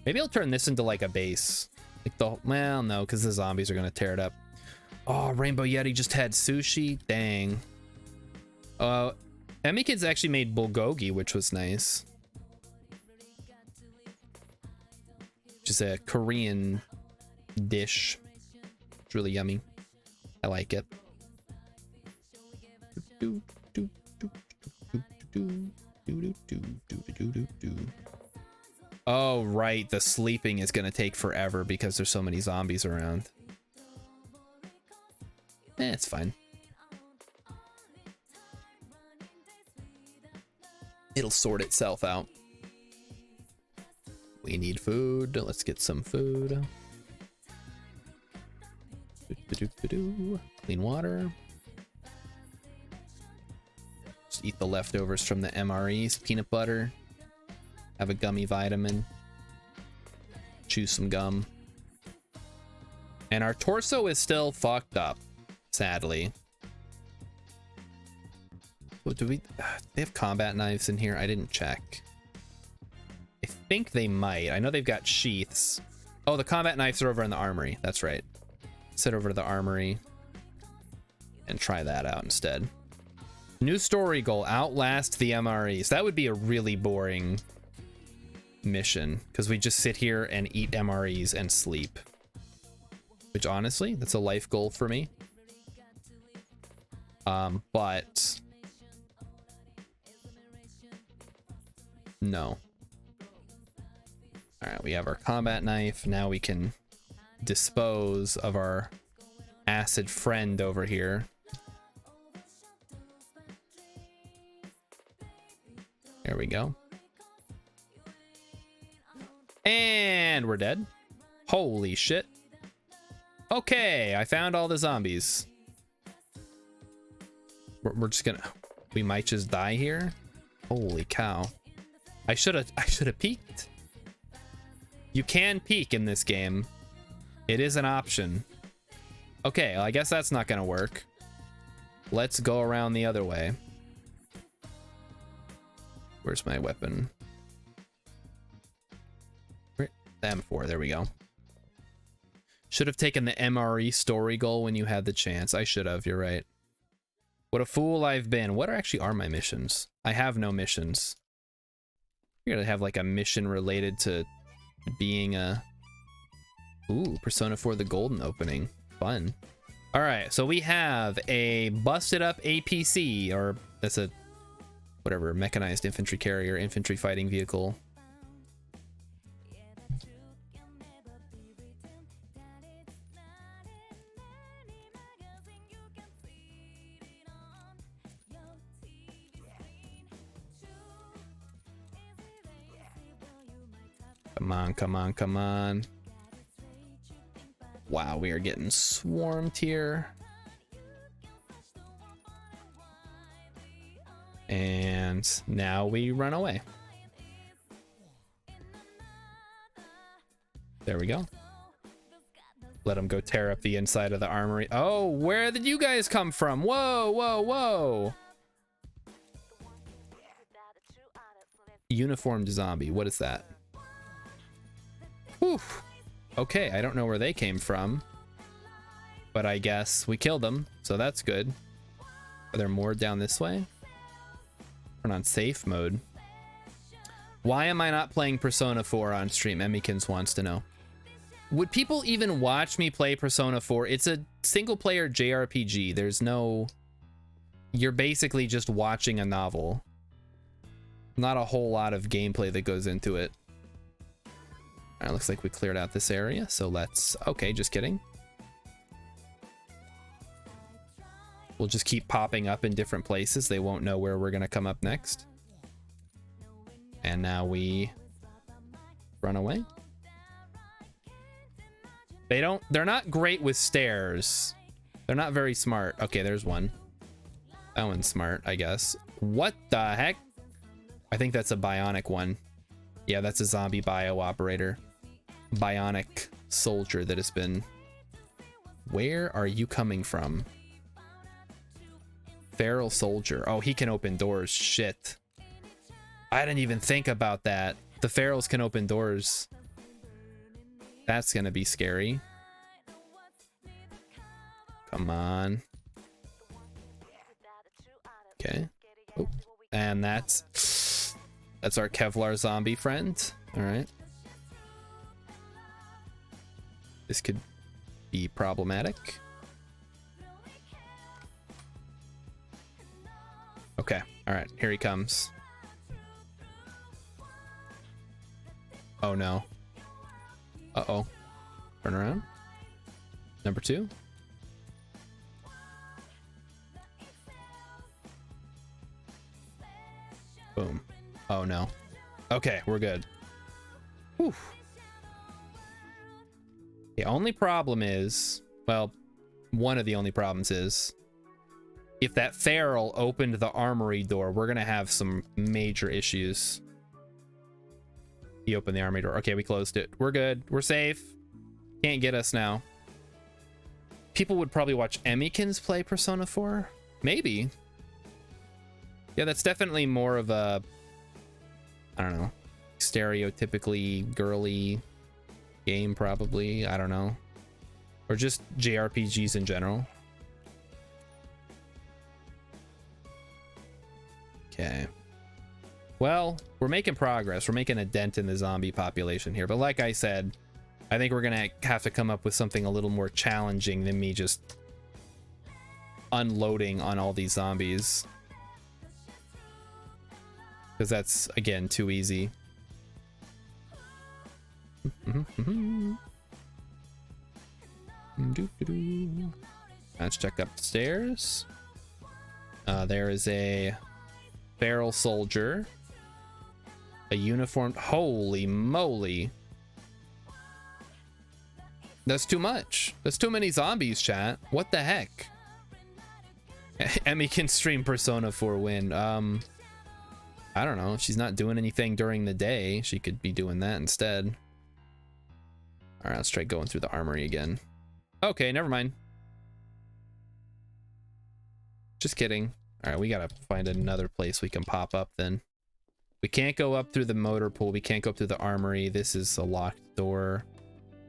Maybe I'll turn this into like a base. Like well, no, because the zombies are gonna tear it up. Oh, Rainbow Yeti just had sushi. Dang. Emmy Kids actually made bulgogi, which was nice. Which is a Korean dish. It's really yummy. I like it. Oh, right. The sleeping is going to take forever because there's so many zombies around. It's fine. It'll sort itself out. We need food. Let's get some food. Clean water. Just eat the leftovers from the MREs. Peanut butter. Have a gummy vitamin. Chew some gum. And our torso is still fucked up, sadly. What do we... They have combat knives in here. I didn't check. I think they might. I know they've got sheaths. Oh, the combat knives are over in the armory. That's right. Let's head over to the armory and try that out instead. New story goal, outlast the MREs. That would be a really boring mission because we just sit here and eat MREs and sleep. Which honestly, that's a life goal for me. But no. All right, we have our combat knife. Now we can dispose of our acid friend over here. There we go. And we're dead. Holy shit. Okay, I found all the zombies. We're just gonna, we might just die here. Holy cow. I should have peeked. You can peek in this game. It is an option. Okay, well, I guess that's not gonna work. Let's go around the other way. Where's my weapon? Where? The M4, there we go. Should have taken the MRE story goal when you had the chance. I should have, you're right. What a fool I've been. What actually are my missions? I have no missions. You're gonna have like a mission related to being a... Ooh, Persona 4 the Golden opening. Fun. All right, so we have a busted up APC, or that's a whatever, mechanized infantry carrier, infantry fighting vehicle. Come on, come on, come on. Wow, we are getting swarmed here. And now we run away. There we go. Let them go tear up the inside of the armory. Oh, where did you guys come from? Whoa, whoa, whoa. Uniformed zombie. What is that? Whew. Okay, I don't know where they came from, but I guess we killed them, so that's good. Are there more down this way? Turn on safe mode. Why am I not playing Persona 4 on stream? Emmykins wants to know. Would people even watch me play Persona 4? It's a single player JRPG. There's no... You're basically just watching a novel. Not a whole lot of gameplay that goes into it. Alright, looks like we cleared out this area, so let's... Okay, just kidding. We'll just keep popping up in different places. They won't know where we're gonna come up next. And now we run away. They're not great with stairs. They're not very smart. Okay, there's one. That one's smart, I guess. What the heck? I think that's a bionic one. Yeah, that's a zombie bio operator. Bionic soldier that has been... Where are you coming from? Feral soldier. Oh, he can open doors. Shit. I didn't even think about that. The ferals can open doors. That's gonna be scary. Come on. Okay. Oh. And that's our Kevlar zombie friend. All right. This could be problematic. Okay. All right. Here he comes. Oh no. Uh-oh. Turn around. Number 2. Boom. Oh no. Okay, we're good. Whew. The only problem is, well, one of the only problems is, if that feral opened the armory door, we're gonna have some major issues. He opened the armory door. Okay, we closed it. We're good. We're safe. Can't get us now. People would probably watch Emmykins play Persona 4. Maybe. Yeah, that's definitely more of a, I don't know, stereotypically girly game, probably. I don't know. Or just JRPGs in general. Okay. Well, we're making progress. We're making a dent in the zombie population here. But like I said, I think we're going to have to come up with something a little more challenging than me just unloading on all these zombies. Because that's, again, too easy. Let's check upstairs. There is a feral soldier. A uniformed... Holy moly. That's too much. That's too many zombies, chat. What the heck? Emmy can stream Persona 4 win. I don't know. If she's not doing anything during the day, she could be doing that instead. All right, let's try going through the armory again. Okay, never mind. Just kidding. All right, we gotta find another place we can pop up then. We can't go up through the motor pool. We can't go up through the armory. This is a locked door.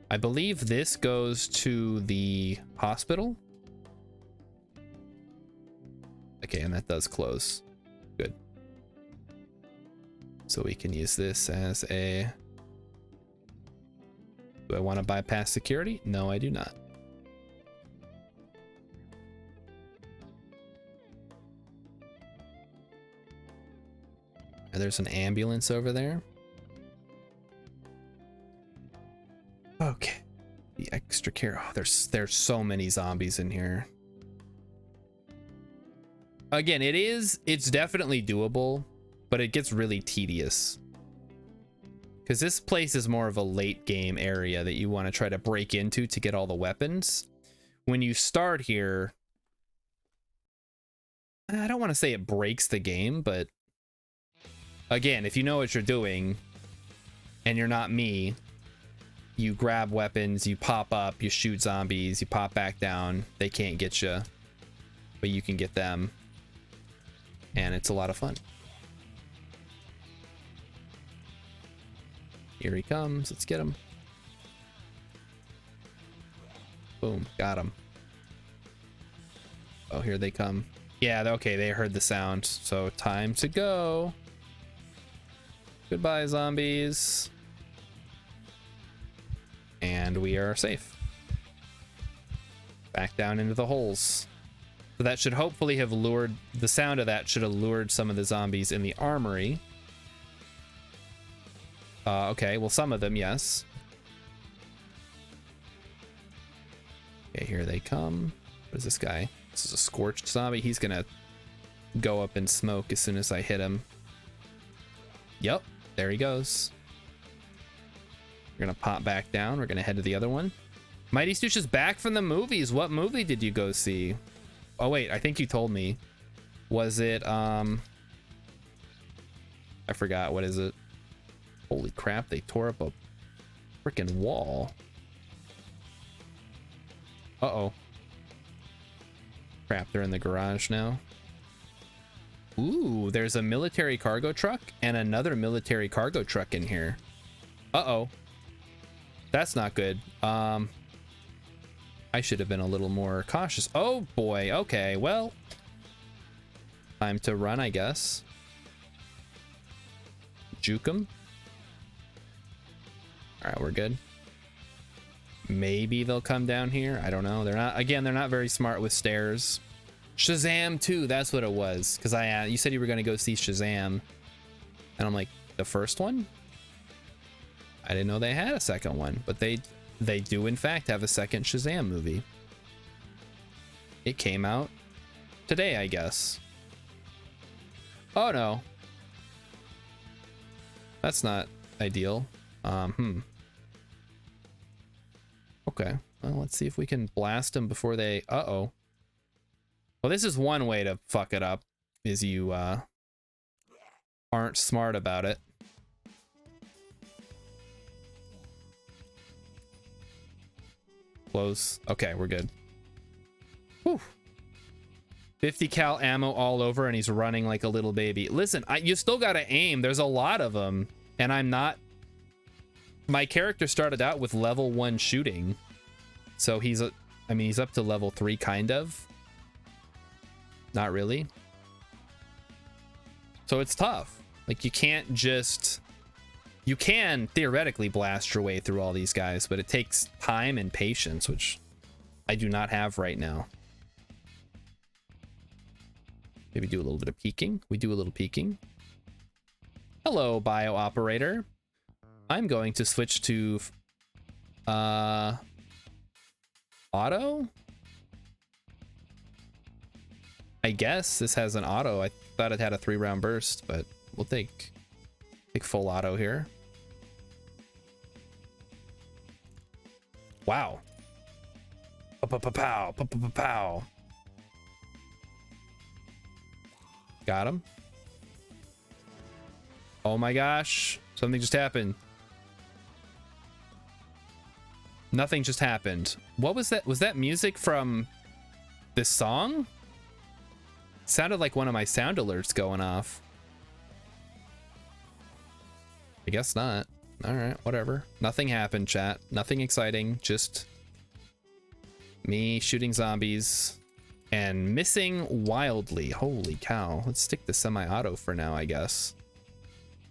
I believe this goes to the hospital. Okay, and that does close. Good. So we can use this as a... Do I want to bypass security? No, I do not. And there's an ambulance over there. Okay. The extra care. Oh, there's so many zombies in here. Again, it's definitely doable, but it gets really tedious. Because this place is more of a late game area that you want to try to break into to get all the weapons. When you start here, I don't want to say it breaks the game, but again, if you know what you're doing and you're not me, you grab weapons, you pop up, you shoot zombies, you pop back down. They can't get you, but you can get them. And it's a lot of fun. Here he comes. Let's get him. Boom. Got him. Oh, here they come. Yeah, okay, they heard the sound. So time to go. Goodbye, zombies. And we are safe. Back down into the holes. So that should hopefully have lured... The sound of that should have lured some of the zombies in the armory. Okay, well, some of them, yes. Okay, here they come. What is this guy? This is a scorched zombie. He's gonna go up in smoke as soon as I hit him. Yep, there he goes. We're gonna pop back down. We're gonna head to the other one. Mighty Stoosh is back from the movies. What movie did you go see? Oh wait, I think you told me. Was it I forgot. What is it? Holy crap, they tore up a freaking wall. Uh-oh. Crap, they're in the garage now. Ooh, there's a military cargo truck and another military cargo truck in here. Uh-oh. That's not good. I should have been a little more cautious. Oh boy, okay, well. Time to run, I guess. Juke 'em. All right, we're good. Maybe they'll come down here. I don't know. They're not, again, they're not very smart with stairs. Shazam 2, that's what it was. Because you said you were going to go see Shazam. And I'm like, the first one? I didn't know they had a second one. But they do, in fact, have a second Shazam movie. It came out today, I guess. Oh, no. That's not ideal. Okay, well, let's see if we can blast them before they... Uh-oh. Well, this is one way to fuck it up, is you, aren't smart about it. Close. Okay, we're good. Whew. 50 cal ammo all over, and he's running like a little baby. Listen, you still gotta aim. There's a lot of them, and I'm not... My character started out with level 1 shooting. So he's up to level 3, kind of. Not really. So it's tough. Like, you can't just... You can theoretically blast your way through all these guys, but it takes time and patience, which I do not have right now. Maybe do a little bit of peeking. We do a little peeking. Hello, bio operator. I'm going to switch to auto. I guess this has an auto. I thought it had a 3-round burst, but we'll take full auto here. Wow. Pow, pow, pow, pow, pow. Got him. Oh my gosh. Something just happened. Nothing just happened. What was that? Was that music from this song? Sounded like one of my sound alerts going off. I guess not. All right, whatever. Nothing happened, chat. Nothing exciting. Just me shooting zombies and missing wildly. Holy cow. Let's stick to semi-auto for now, I guess.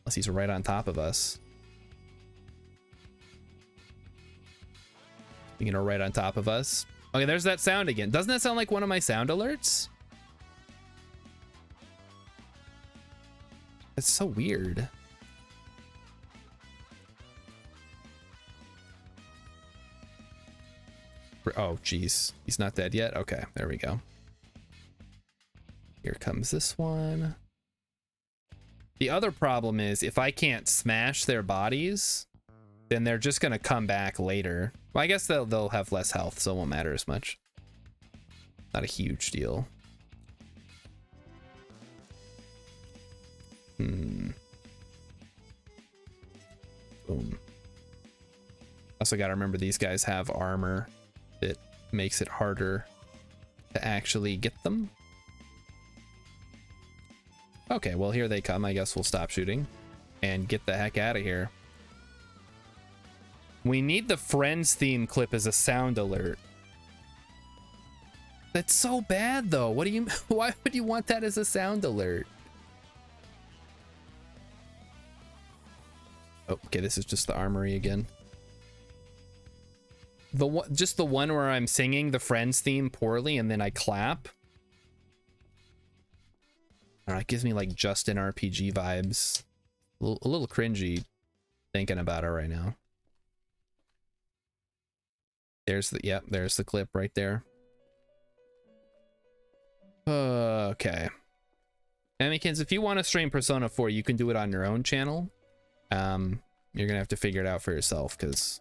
Unless he's right on top of us. You know, right on top of us. Okay, there's that sound again. Doesn't that sound like one of my sound alerts? It's so weird. Oh, geez. He's not dead yet? Okay, there we go. Here comes this one. The other problem is if I can't smash their bodies, then they're just going to come back later. Well, I guess they'll have less health, so it won't matter as much. Not a huge deal. Boom. Also got to remember these guys have armor that makes it harder to actually get them. Okay, well, here they come. I guess we'll stop shooting and get the heck out of here. We need the Friends theme clip as a sound alert. That's so bad, though. What do you... Why would you want that as a sound alert? Oh, okay, this is just the armory again. Just the one where I'm singing the Friends theme poorly and then I clap. I don't know, it gives me like Justin RPG vibes. A little cringy thinking about it right now. There's the, yep, there's the clip right there. Okay. Amikins, if you want to stream Persona 4, you can do it on your own channel. You're gonna have to figure it out for yourself because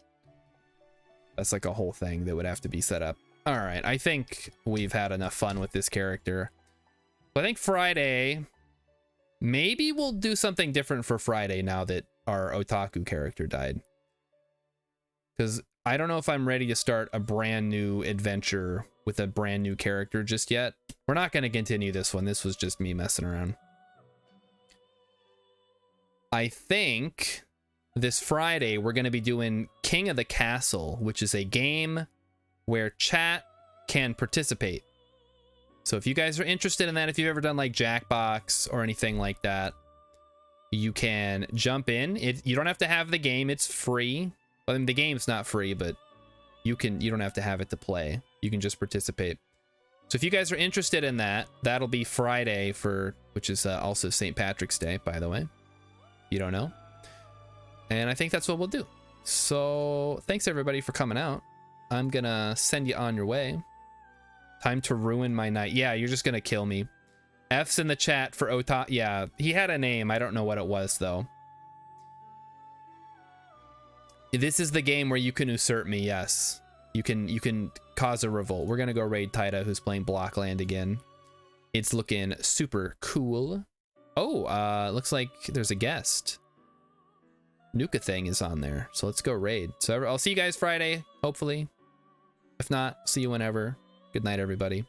that's like a whole thing that would have to be set up. All right, I think we've had enough fun with this character. I think Friday, maybe we'll do something different for Friday now that our Otaku character died. Because I don't know if I'm ready to start a brand new adventure with a brand new character just yet. We're not going to continue this one. This was just me messing around. I think this Friday we're going to be doing King of the Castle, which is a game where chat can participate. So if you guys are interested in that, if you've ever done like Jackbox or anything like that, you can jump in. You don't have to have the game. It's free. I mean, the game's not free, but you don't have to have it to play. You can just participate. So if you guys are interested in that, that'll be Friday which is also St. Patrick's Day, by the way. You don't know. And I think that's what we'll do. So thanks everybody for coming out. I'm gonna send you on your way. Time to ruin my night. Yeah, you're just gonna kill me. F's in the chat for Otaku. Yeah, he had a name. I don't know what it was though. This is the game where you can usurp me. Yes, you can cause a revolt. We're gonna go raid Taida, who's playing Blockland again. It's looking super cool. Oh, looks like there's a guest. Nuka Thing is on there, so let's go raid. So I'll see you guys Friday, hopefully. If not, see you whenever. Good night, everybody.